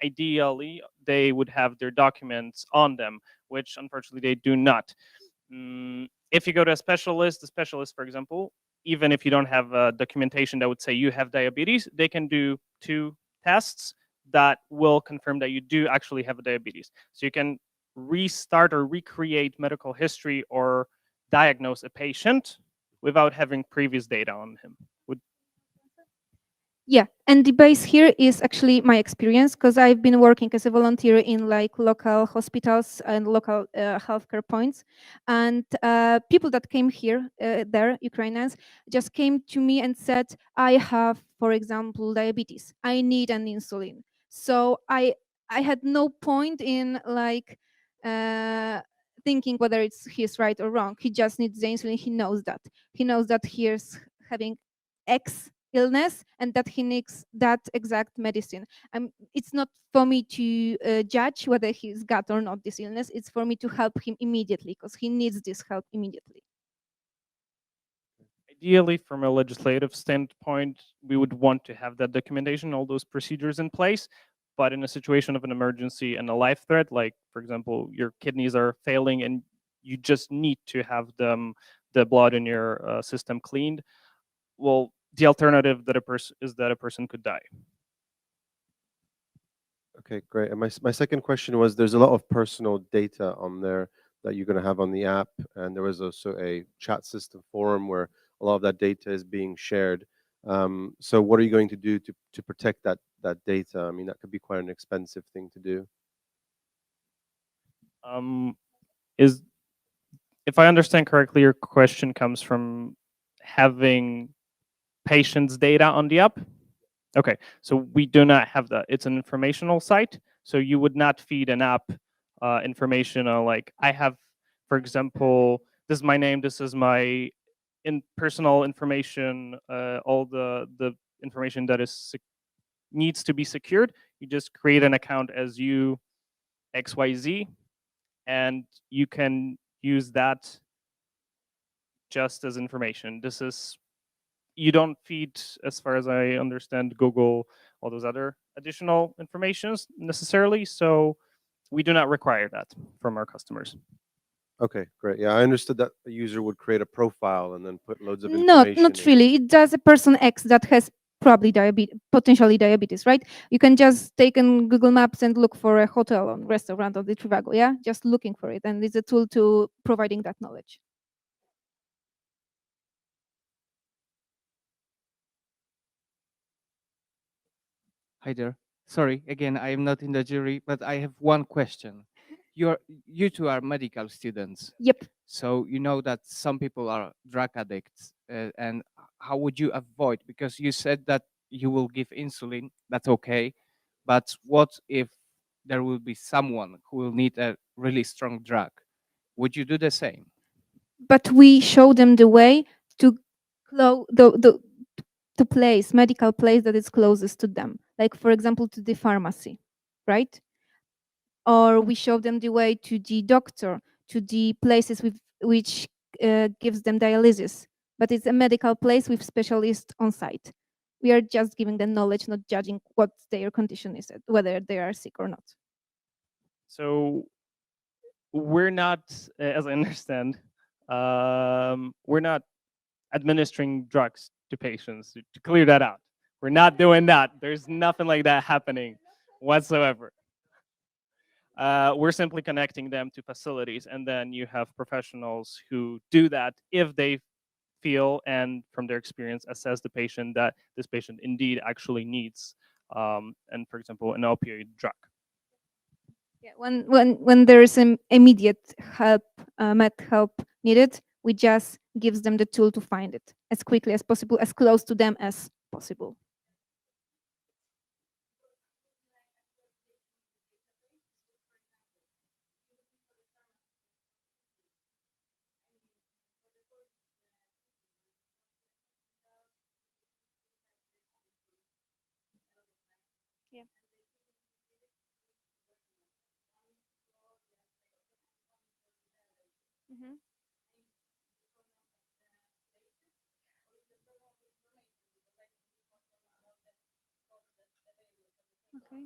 ideally they would have their documents on them, which unfortunately they do not. If you go to a specialist, the specialist, for example, even if you don't have documentation that would say you have diabetes, they can do 2 tests that will confirm that you do actually have a diabetes. So you can restart or recreate medical history or diagnose a patient without having previous data on him. Yeah, and the base here is actually my experience because I've been working as a volunteer in like local hospitals and local healthcare points, and people that came here, there, Ukrainians, just came to me and said, "I have, for example, diabetes. I need an insulin." So I had no point in like thinking whether he's right or wrong. He just needs the insulin. He knows that. He knows that he's having X illness and that he needs that exact medicine. It's not for me to judge whether he's got or not this illness. It's for me to help him immediately because he needs this help immediately. Ideally, from a legislative standpoint, we would want to have that documentation, all those procedures in place. But in a situation of an emergency and a life threat, like for example, your kidneys are failing and you just need to have the blood in your system cleaned, well, the alternative that a person could die. Okay, great. And my second question was, there's a lot of personal data on there that you're going to have on the app, and there was also a chat system forum where a lot of that data is being shared. So what are you going to do to protect that data? I mean, that could be quite an expensive thing to do. Is if I understand correctly, your question comes from having patients' data on the app? Okay, so we do not have that. It's an informational site, so you would not feed an app information like I have, for example, this is my name, this is my personal information, all the information that is needs to be secured. You just create an account as you XYZ, and you can use that just as information. This is you don't feed, as far as I understand, Google all those other additional informations necessarily. So we do not require that from our customers. Okay, great. Yeah, I understood that a user would create a profile and then put loads of information. Not really. It does a person X that has probably potentially diabetes, right? You can just take in Google Maps and look for a hotel or restaurant on the Trivago, yeah? Just looking for it, and it's a tool to providing that knowledge. Hi there. Sorry, again, I am not in the jury, but I have one question. You two are medical students. Yep. So you know that some people are drug addicts, and how would you avoid? Because you said that you will give insulin, that's okay, but what if there will be someone who will need a really strong drug? Would you do the same? But we show them the way to the place, medical place that is closest to them. Like for example, to the pharmacy, right? Or we show them the way to the doctor, to the places which gives them dialysis. But it's a medical place with specialists on site. We are just giving them knowledge, not judging what their condition is, whether they are sick or not. So we're not, as I understand, we're not administering drugs to patients. To clear that out, we're not doing that. There's nothing like that happening whatsoever. We're simply connecting them to facilities, and then you have professionals who do that if they feel and from their experience assess the patient that this patient indeed actually needs, and for example, an opioid drug. Yeah, when there is an immediate help, med help needed, we just gives them the tool to find it as quickly as possible, as close to them as possible. Mhm. Okay.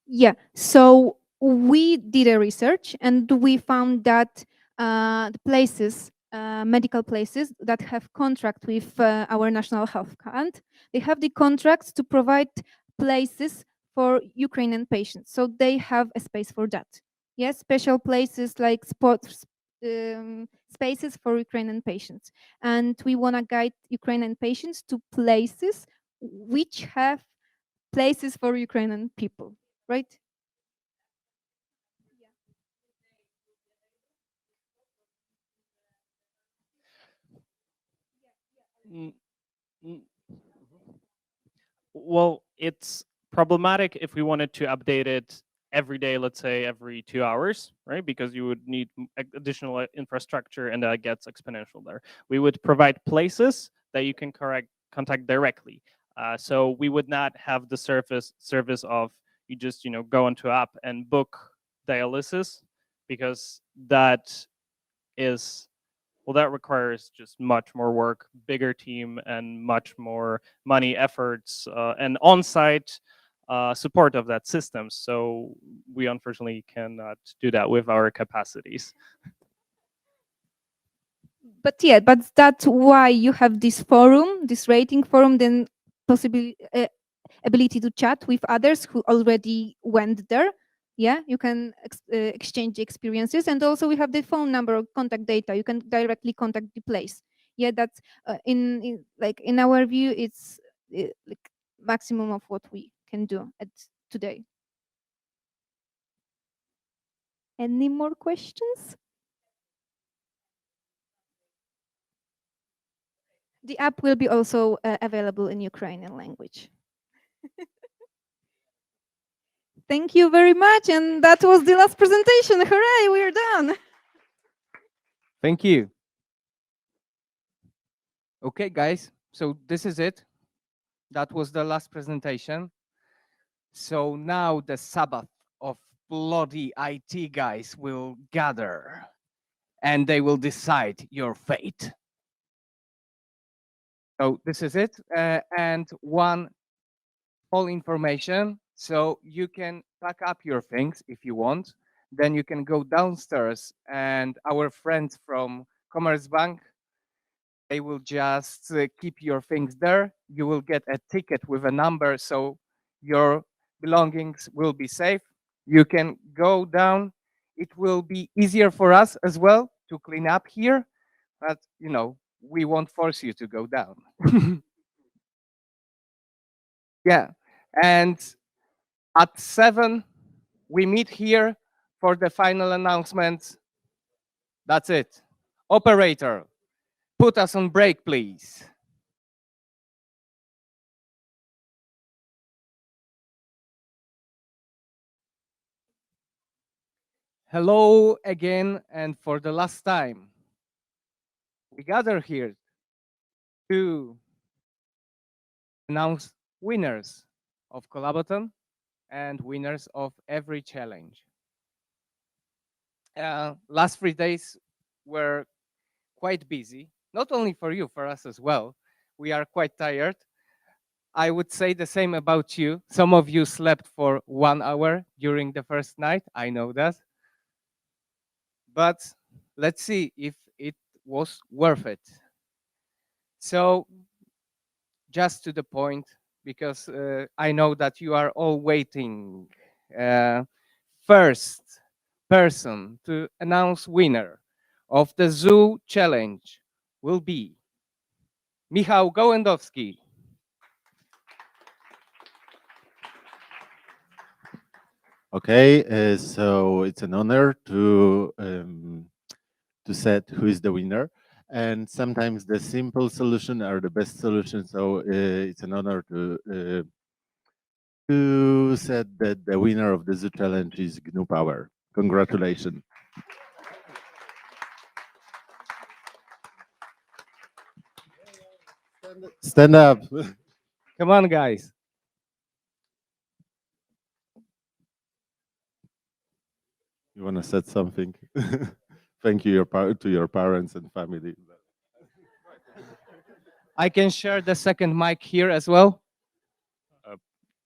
Yeah, so we did a research and we found that the places, medical places that have contract with our national health fund, they have the contracts to provide places for Ukrainian patients. So they have a space for that. Yes, special places like sports spaces for Ukrainian patients. And we want to guide Ukrainian patients to places which have places for Ukrainian people, right? Mm, mm. Well, it's problematic if we wanted to update it every day, let's say every 2 hours, right? Because you would need additional infrastructure and that gets exponential there. We would provide places that you can contact directly. So we would not have the service of you just go onto app and book dialysis, because that is, well, that requires just much more work, bigger team, and much more money, efforts, and on-site support of that system. So we unfortunately cannot do that with our capacities. But yeah, but that's why you have this forum, this rating forum, then possibly ability to chat with others who already went there. Yeah, you can exchange experiences, and also we have the phone number or contact data. You can directly contact the place. Yeah, that's in our view, it's like maximum of what we can do at today. Any more questions? The app will be also available in Ukrainian language. Thank you very much. And that was the last presentation. Hooray, we're done. Thank you. Okay, guys, so this is it. That was the last presentation. So now the Sabbath of bloody IT guys will gather and they will decide your fate. So this is it. And one all information. So you can pack up your things if you want. Then you can go downstairs and our friends from Commerzbank, they will just keep your things there. You will get a ticket with a number, so your belongings will be safe. You can go down. It will be easier for us as well to clean up here, but we won't force you to go down. Yeah, and at 7 we meet here for the final announcements. That's it. Operator, put us on break, please. Hello again, and for the last time, we gather here to announce winners of Collabothon and winners of every challenge. Last 3 days were quite busy, not only for you, for us as well. We are quite tired. I would say the same about you. Some of you slept for 1 hour during the first night. I know that. But let's see if it was worth it. So just to the point, because I know that you are all waiting. First person to announce winner of the Zoo Challenge will be Michał Gołędowski. Okay, so it's an honor to set who is the winner, and sometimes the simple solution are the best solution. So it's an honor to set that the winner of the Zoo Challenge is GNU Power. Congratulations. Stand up. Come on, guys. You want to say something? Thank you to your parents and family. I can share the second mic here as well.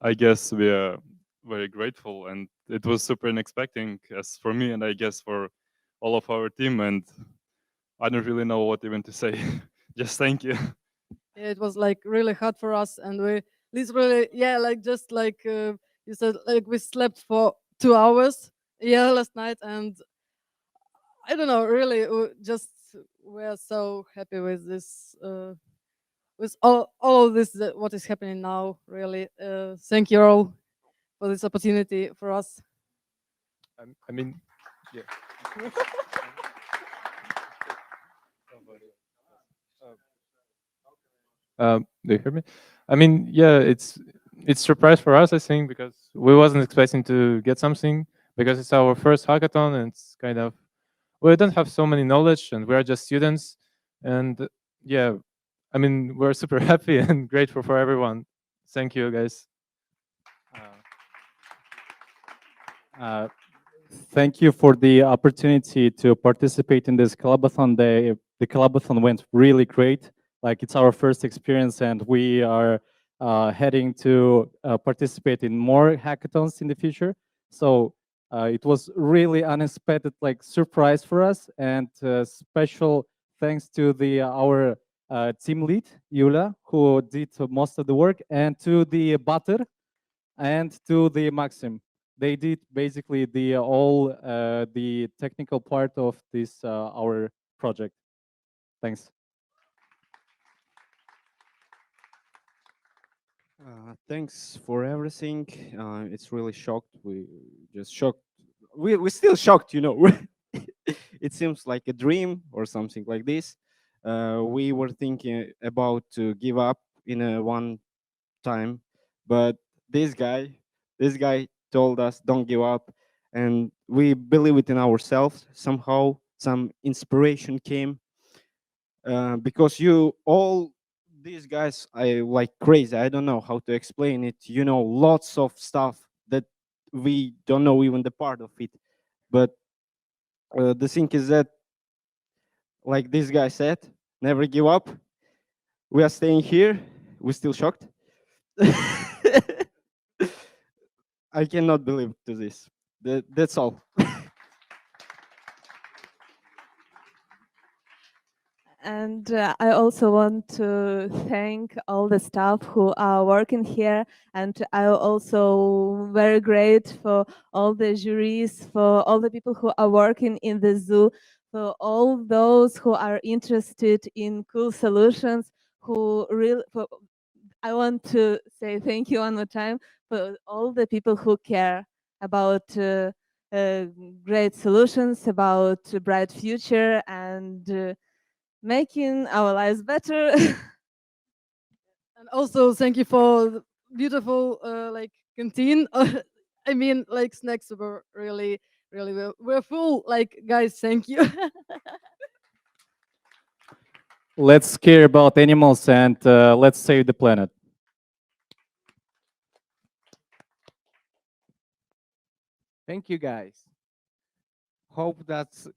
I guess we are very grateful, and it was super unexpected as for me, and I guess for all of our team. And I don't really know what even to say. Just thank you. Yeah, it was like really hard for us, and we literally, yeah, like just like you said, like we slept for 2 hours, yeah, last night, and I don't know, really, just we're so happy with this, with all of this, what is happening now. Really, thank you all for this opportunity for us. I mean, yeah. Do you hear me? I mean, yeah, it's surprise for us, I think, because we wasn't expecting to get something because it's our first hackathon and it's kind of we don't have so many knowledge and we are just students and yeah, I mean we're super happy and grateful for everyone. Thank you, guys. Thank you for the opportunity to participate in this Collabothon. The Collabothon went really great. Like it's our first experience, and we are heading to participate in more hackathons in the future. So it was really unexpected, like surprise for us, and special thanks to our team lead Yula, who did most of the work, and to the Butter and to the Maxim. They did basically all the technical part of this our project. Thanks. Thanks for everything. It's really shocked. We just shocked. We're still shocked, you know. It seems like a dream or something like this. We were thinking about to give up in a one time, but this guy told us don't give up, and we believe it in ourselves. Somehow, some inspiration came because you all these guys I like crazy. I don't know how to explain it. You know, lots of stuff that we don't know even the part of it. But the thing is that, like this guy said, never give up. We are staying here. We're still shocked. I cannot believe to this. That's all. And I also want to thank all the staff who are working here. And I also very great for all the juries, for all the people who are working in the zoo, for all those who are interested in cool solutions, who really, I want to say thank you one more time for all the people who care about great solutions, about a bright future, and making our lives better. And also thank you for the beautiful like canteen. I mean, like snacks were really, really we're full. Like guys, thank you. Let's care about animals and let's save the planet. Thank you, guys. Hope that's,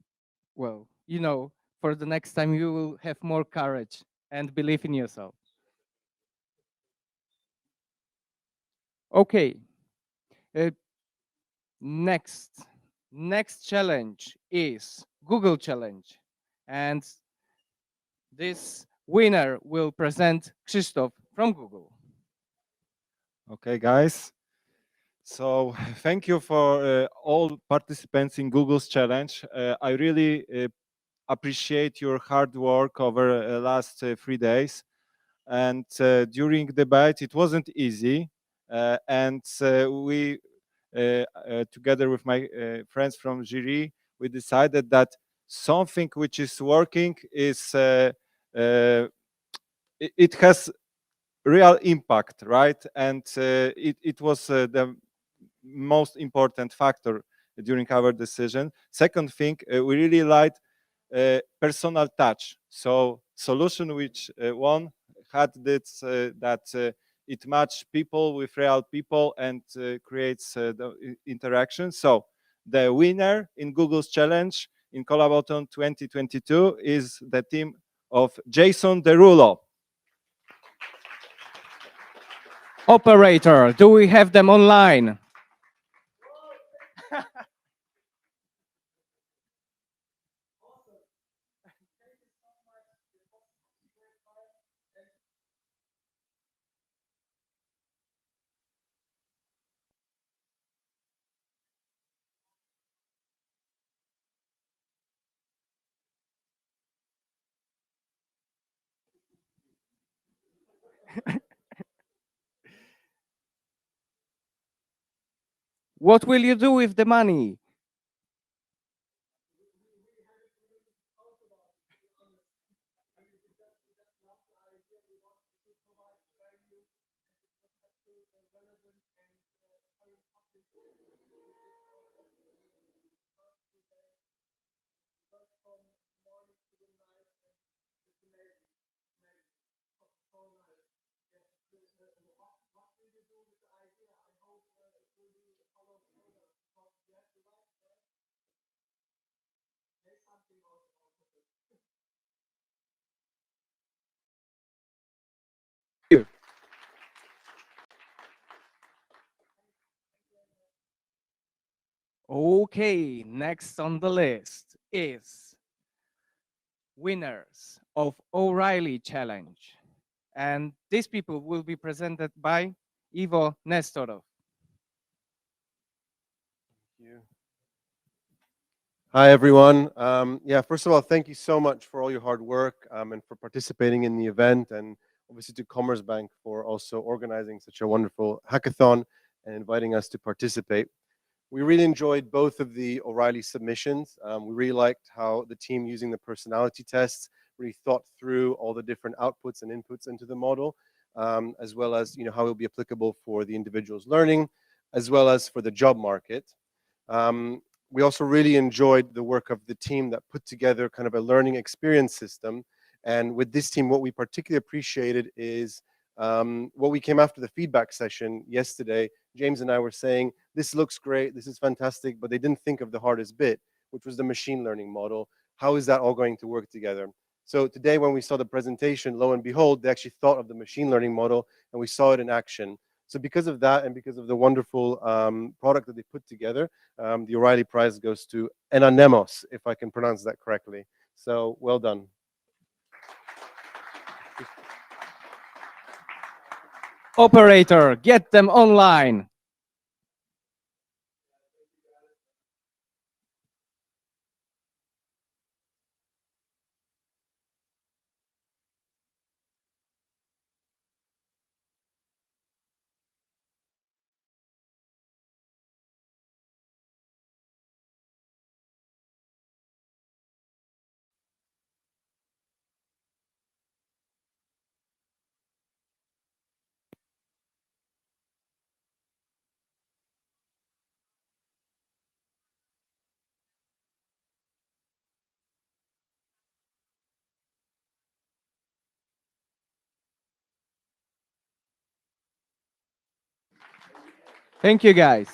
well, you know, for the next time you will have more courage and believe in yourself. Okay. Next challenge is Google challenge. And this winner will present Krzysztof from Google. Okay, guys. So thank you for all participants in Google's challenge. I really appreciate your hard work over the last 3 days. And during the debate, it wasn't easy. And we, together with my friends from jury, we decided that something which is working is, it has real impact, right? And it was the most important factor during our decision. Second thing, we really liked personal touch. So solution which one had this that it match people with real people and creates the interaction. So the winner in Google's challenge in Collabothon 2022 is the team of Jason Derulo. Operator, do we have them online? What will you do with the money? Okay, next on the list is winners of O'Reilly Challenge. And these people will be presented by Ivo Nestorov. Hi, everyone. Yeah, first of all, thank you so much for all your hard work and for participating in the event, and obviously to Commerzbank for also organizing such a wonderful hackathon and inviting us to participate. We really enjoyed both of the O'Reilly submissions. We really liked how the team using the personality tests really thought through all the different outputs and inputs into the model, as well as how it will be applicable for the individual's learning, as well as for the job market. We also really enjoyed the work of the team that put together kind of a learning experience system. And with this team, what we particularly appreciated is what we came after the feedback session yesterday. James and I were saying, this looks great, this is fantastic, but they didn't think of the hardest bit, which was the machine learning model. How is that all going to work together? So today, when we saw the presentation, lo and behold, they actually thought of the machine learning model, and we saw it in action. So because of that, and because of the wonderful product that they put together, the O'Reilly Prize goes to Anoucement, if I can pronounce that correctly. So well done. Operator, get them online. Thank you, guys.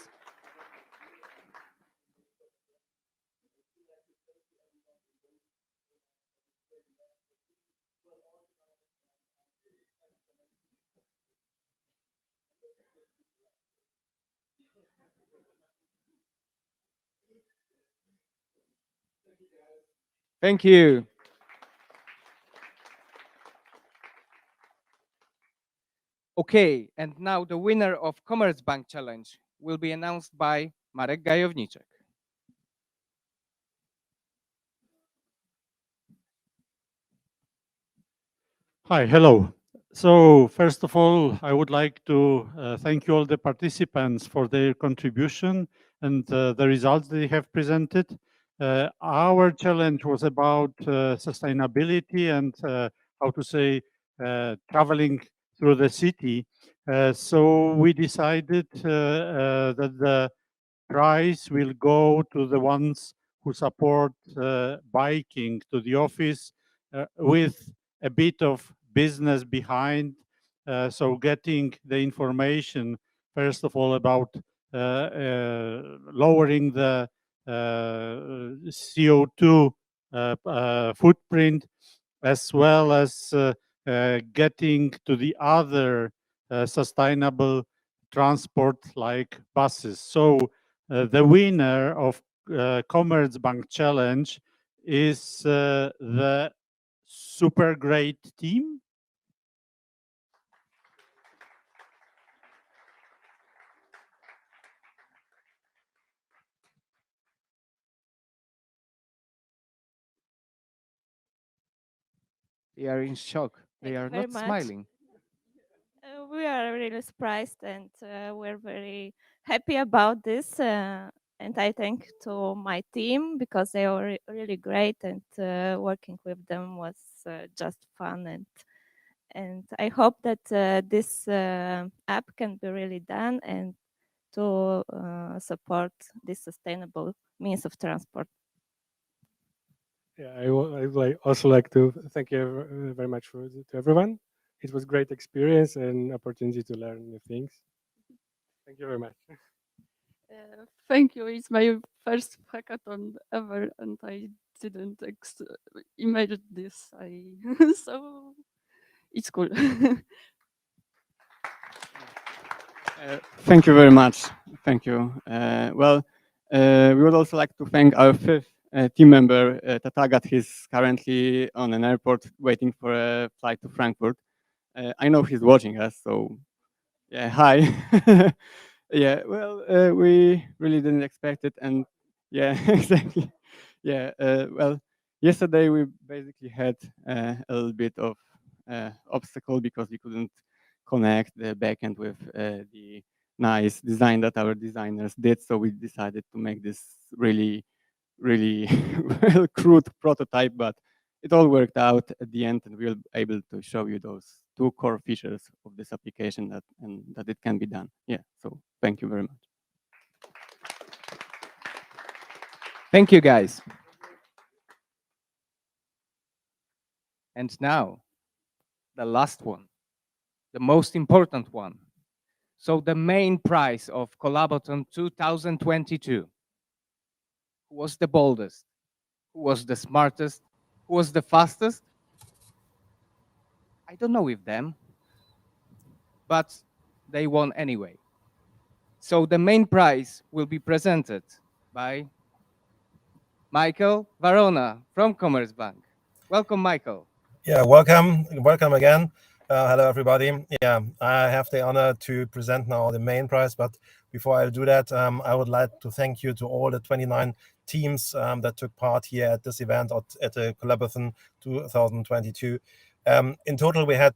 Thank you. Okay, and now the winner of Commerzbank Challenge will be announced by Marek Gajowniczek. Hi, hello. So first of all, I would like to thank you all the participants for their contribution and the results they have presented. Our challenge was about sustainability and how to say traveling through the city. So we decided that the prize will go to the ones who support biking to the office with a bit of business behind. So getting the information, first of all, about lowering the CO2 footprint, as well as getting to the other sustainable transport like buses. So the winner of Commerzbank Challenge is the super great team. They are in shock. They Thank you are very not much. smiling. We are really surprised and we're very happy about this. And I thank to my team because they were really great and working with them was just fun. And I hope that this app can be really done and to support this sustainable means of transport. Yeah, I'd also like to thank you very much to everyone. It was great experience and opportunity to learn new things. Thank you very much. Thank you. It's my first hackathon ever, and I didn't imagine this. So it's cool. Thank you very much. Thank you. We would also like to thank our fifth team member, Tatagat. He's currently on an airport waiting for a flight to Frankfurt. I know he's watching us, so yeah, hi. Yeah, well, we really didn't expect it, and yeah, exactly. Yeah, well, yesterday we basically had a little bit of obstacle because we couldn't connect the backend with the nice design that our designers did. So we decided to make this really, really well crude prototype, but it all worked out at the end, and we'll be able to show you those two core features of this application that it can be done. Yeah, so thank you very much. Thank you, guys. And now, the last one, the most important one. So the main prize of Collabothon 2022. Who was the boldest? Who was the smartest? Who was the fastest? I don't know with them, but they won anyway. So the main prize will be presented by Michael Varona from Commerzbank. Welcome, Michael. Yeah, welcome again. Hello, everybody. Yeah, I have the honor to present now the main prize. But before I do that, I would like to thank you to all the 29 teams that took part here at this event at the Collabothon 2022. In total, we had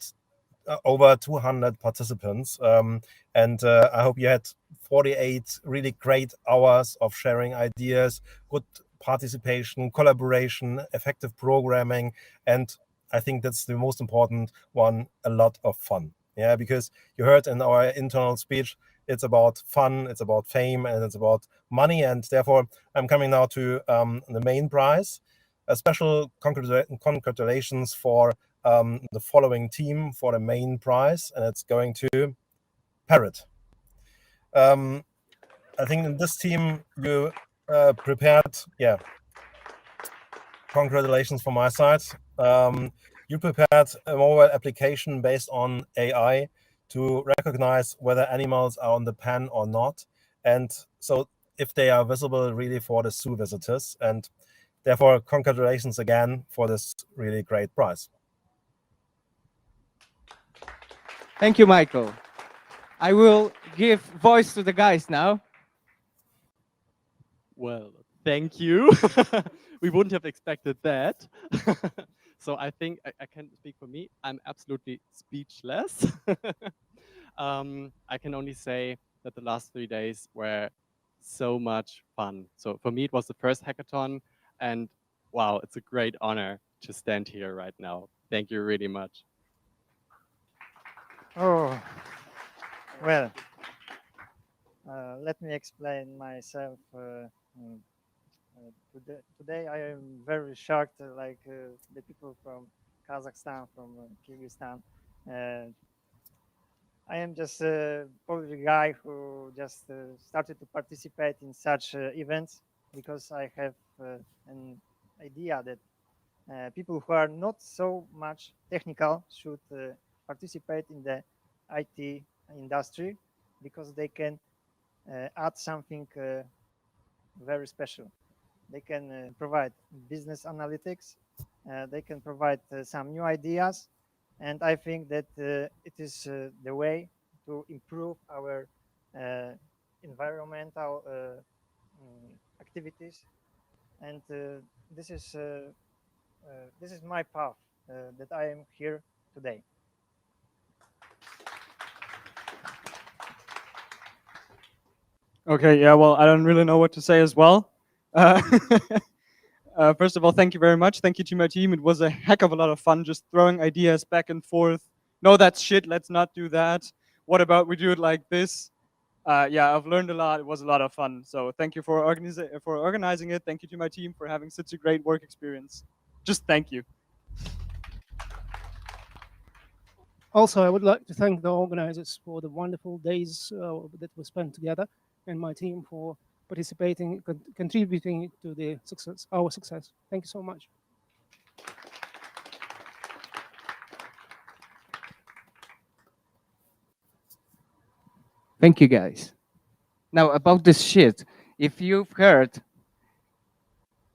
over 200 participants, and I hope you had 48 really great hours of sharing ideas, good participation, collaboration, effective programming, and I think that's the most important one, a lot of fun. Yeah, because you heard in our internal speech, it's about fun, it's about fame, and it's about money. And therefore, I'm coming now to the main prize. A special congratulations for the following team for the main prize, and it's going to Parrot. I think in this team you prepared, yeah, congratulations from my side. You prepared a mobile application based on AI to recognize whether animals are on the pen or not, and so if they are visible really for the zoo visitors. And therefore, congratulations again for this really great prize. Thank you, Michael. I will give voice to the guys now. Well, thank you. We wouldn't have expected that. So I think I can speak for me. I'm absolutely speechless. I can only say that the last 3 days were so much fun. So for me, it was the first hackathon, and wow, it's a great honor to stand here right now. Thank you really much. Oh, well, let me explain myself. Today I am very shocked, like the people from Kazakhstan, from Kyrgyzstan. I am just probably a guy who just started to participate in such events. because I have an idea that people who are not so much technical should participate in the IT industry because they can add something very special. They can provide business analytics, they can provide some new ideas, and I think that it is the way to improve our environmental activities, and this is my path that I am here today. Okay, yeah, well, I don't really know what to say as well. First of all, thank you very much. Thank you to my team. It was a heck of a lot of fun just throwing ideas back and forth. No, that's shit. Let's not do that. What about we do it like this? Yeah, I've learned a lot. It was a lot of fun. So thank you for organizing it. Thank you to my team for having such a great work experience. Just thank you. Also, I would like to thank the organizers for the wonderful days that we spent together, and my team for participating, contributing to the success, our success. Thank you so much. Thank you, guys. Now, about this shit, if you've heard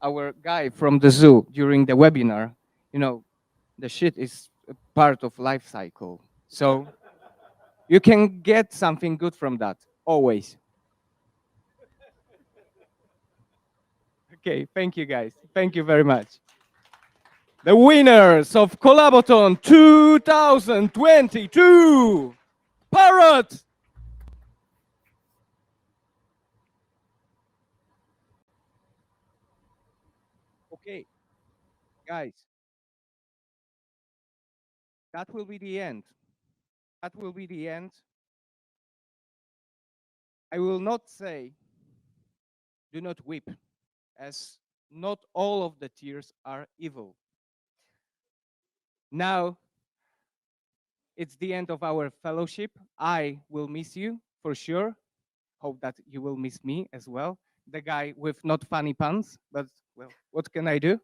our guy from the zoo during the webinar, you know, the shit is a part of life cycle. So you can get something good from that, always. Okay, thank you, guys. Thank you very much. The winners of Collabothon 2022, Parrot! Okay, guys, that will be the end. That will be the end. I will not say, do not weep, as not all of the tears are evil. Now, it's the end of our fellowship. I will miss you for sure. Hope that you will miss me as well. The guy with not funny puns, but well, what can I do?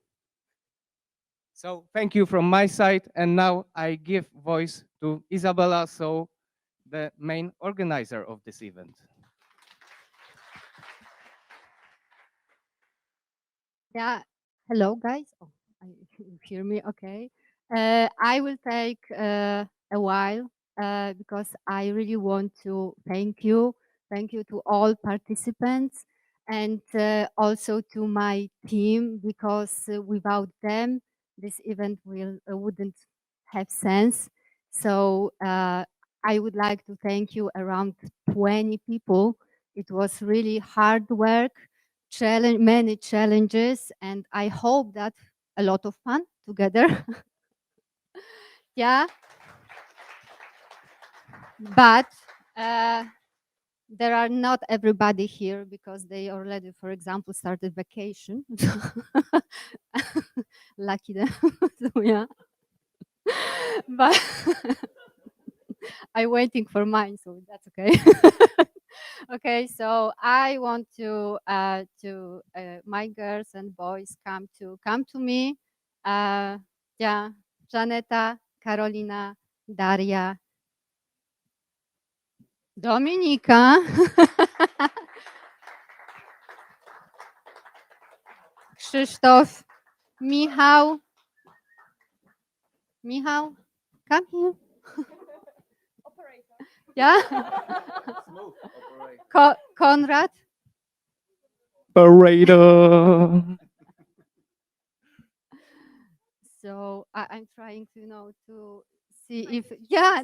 So thank you from my side. And now I give voice to Isabella, so the main organizer of this event. Yeah. Hello, guys. Oh, you hear me? Okay. I will take a while because I really want to thank you. Thank you to all participants and also to my team because without them, this event wouldn't have sense. So I would like to thank you around 20 people. It was really hard work, many challenges, and I hope that a lot of fun together. Yeah. But there are not everybody here because they already, for example, started vacation. Lucky them. So, yeah. But I'm waiting for mine, so that's okay. Okay, so I want to my girls and boys come to me. Yeah, Janeta, Karolina, Daria, Dominika, Krzysztof, Michał, come here. Yeah. Konrad. Operator. So I'm trying to to see if yeah.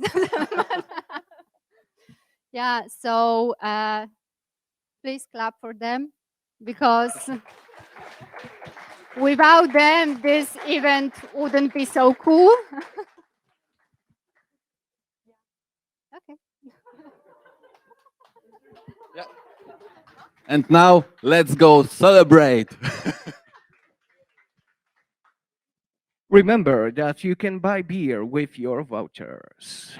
Yeah. So please clap for them because without them this event wouldn't be so cool. Okay. Yeah. And now let's go celebrate. Remember that you can buy beer with your vouchers.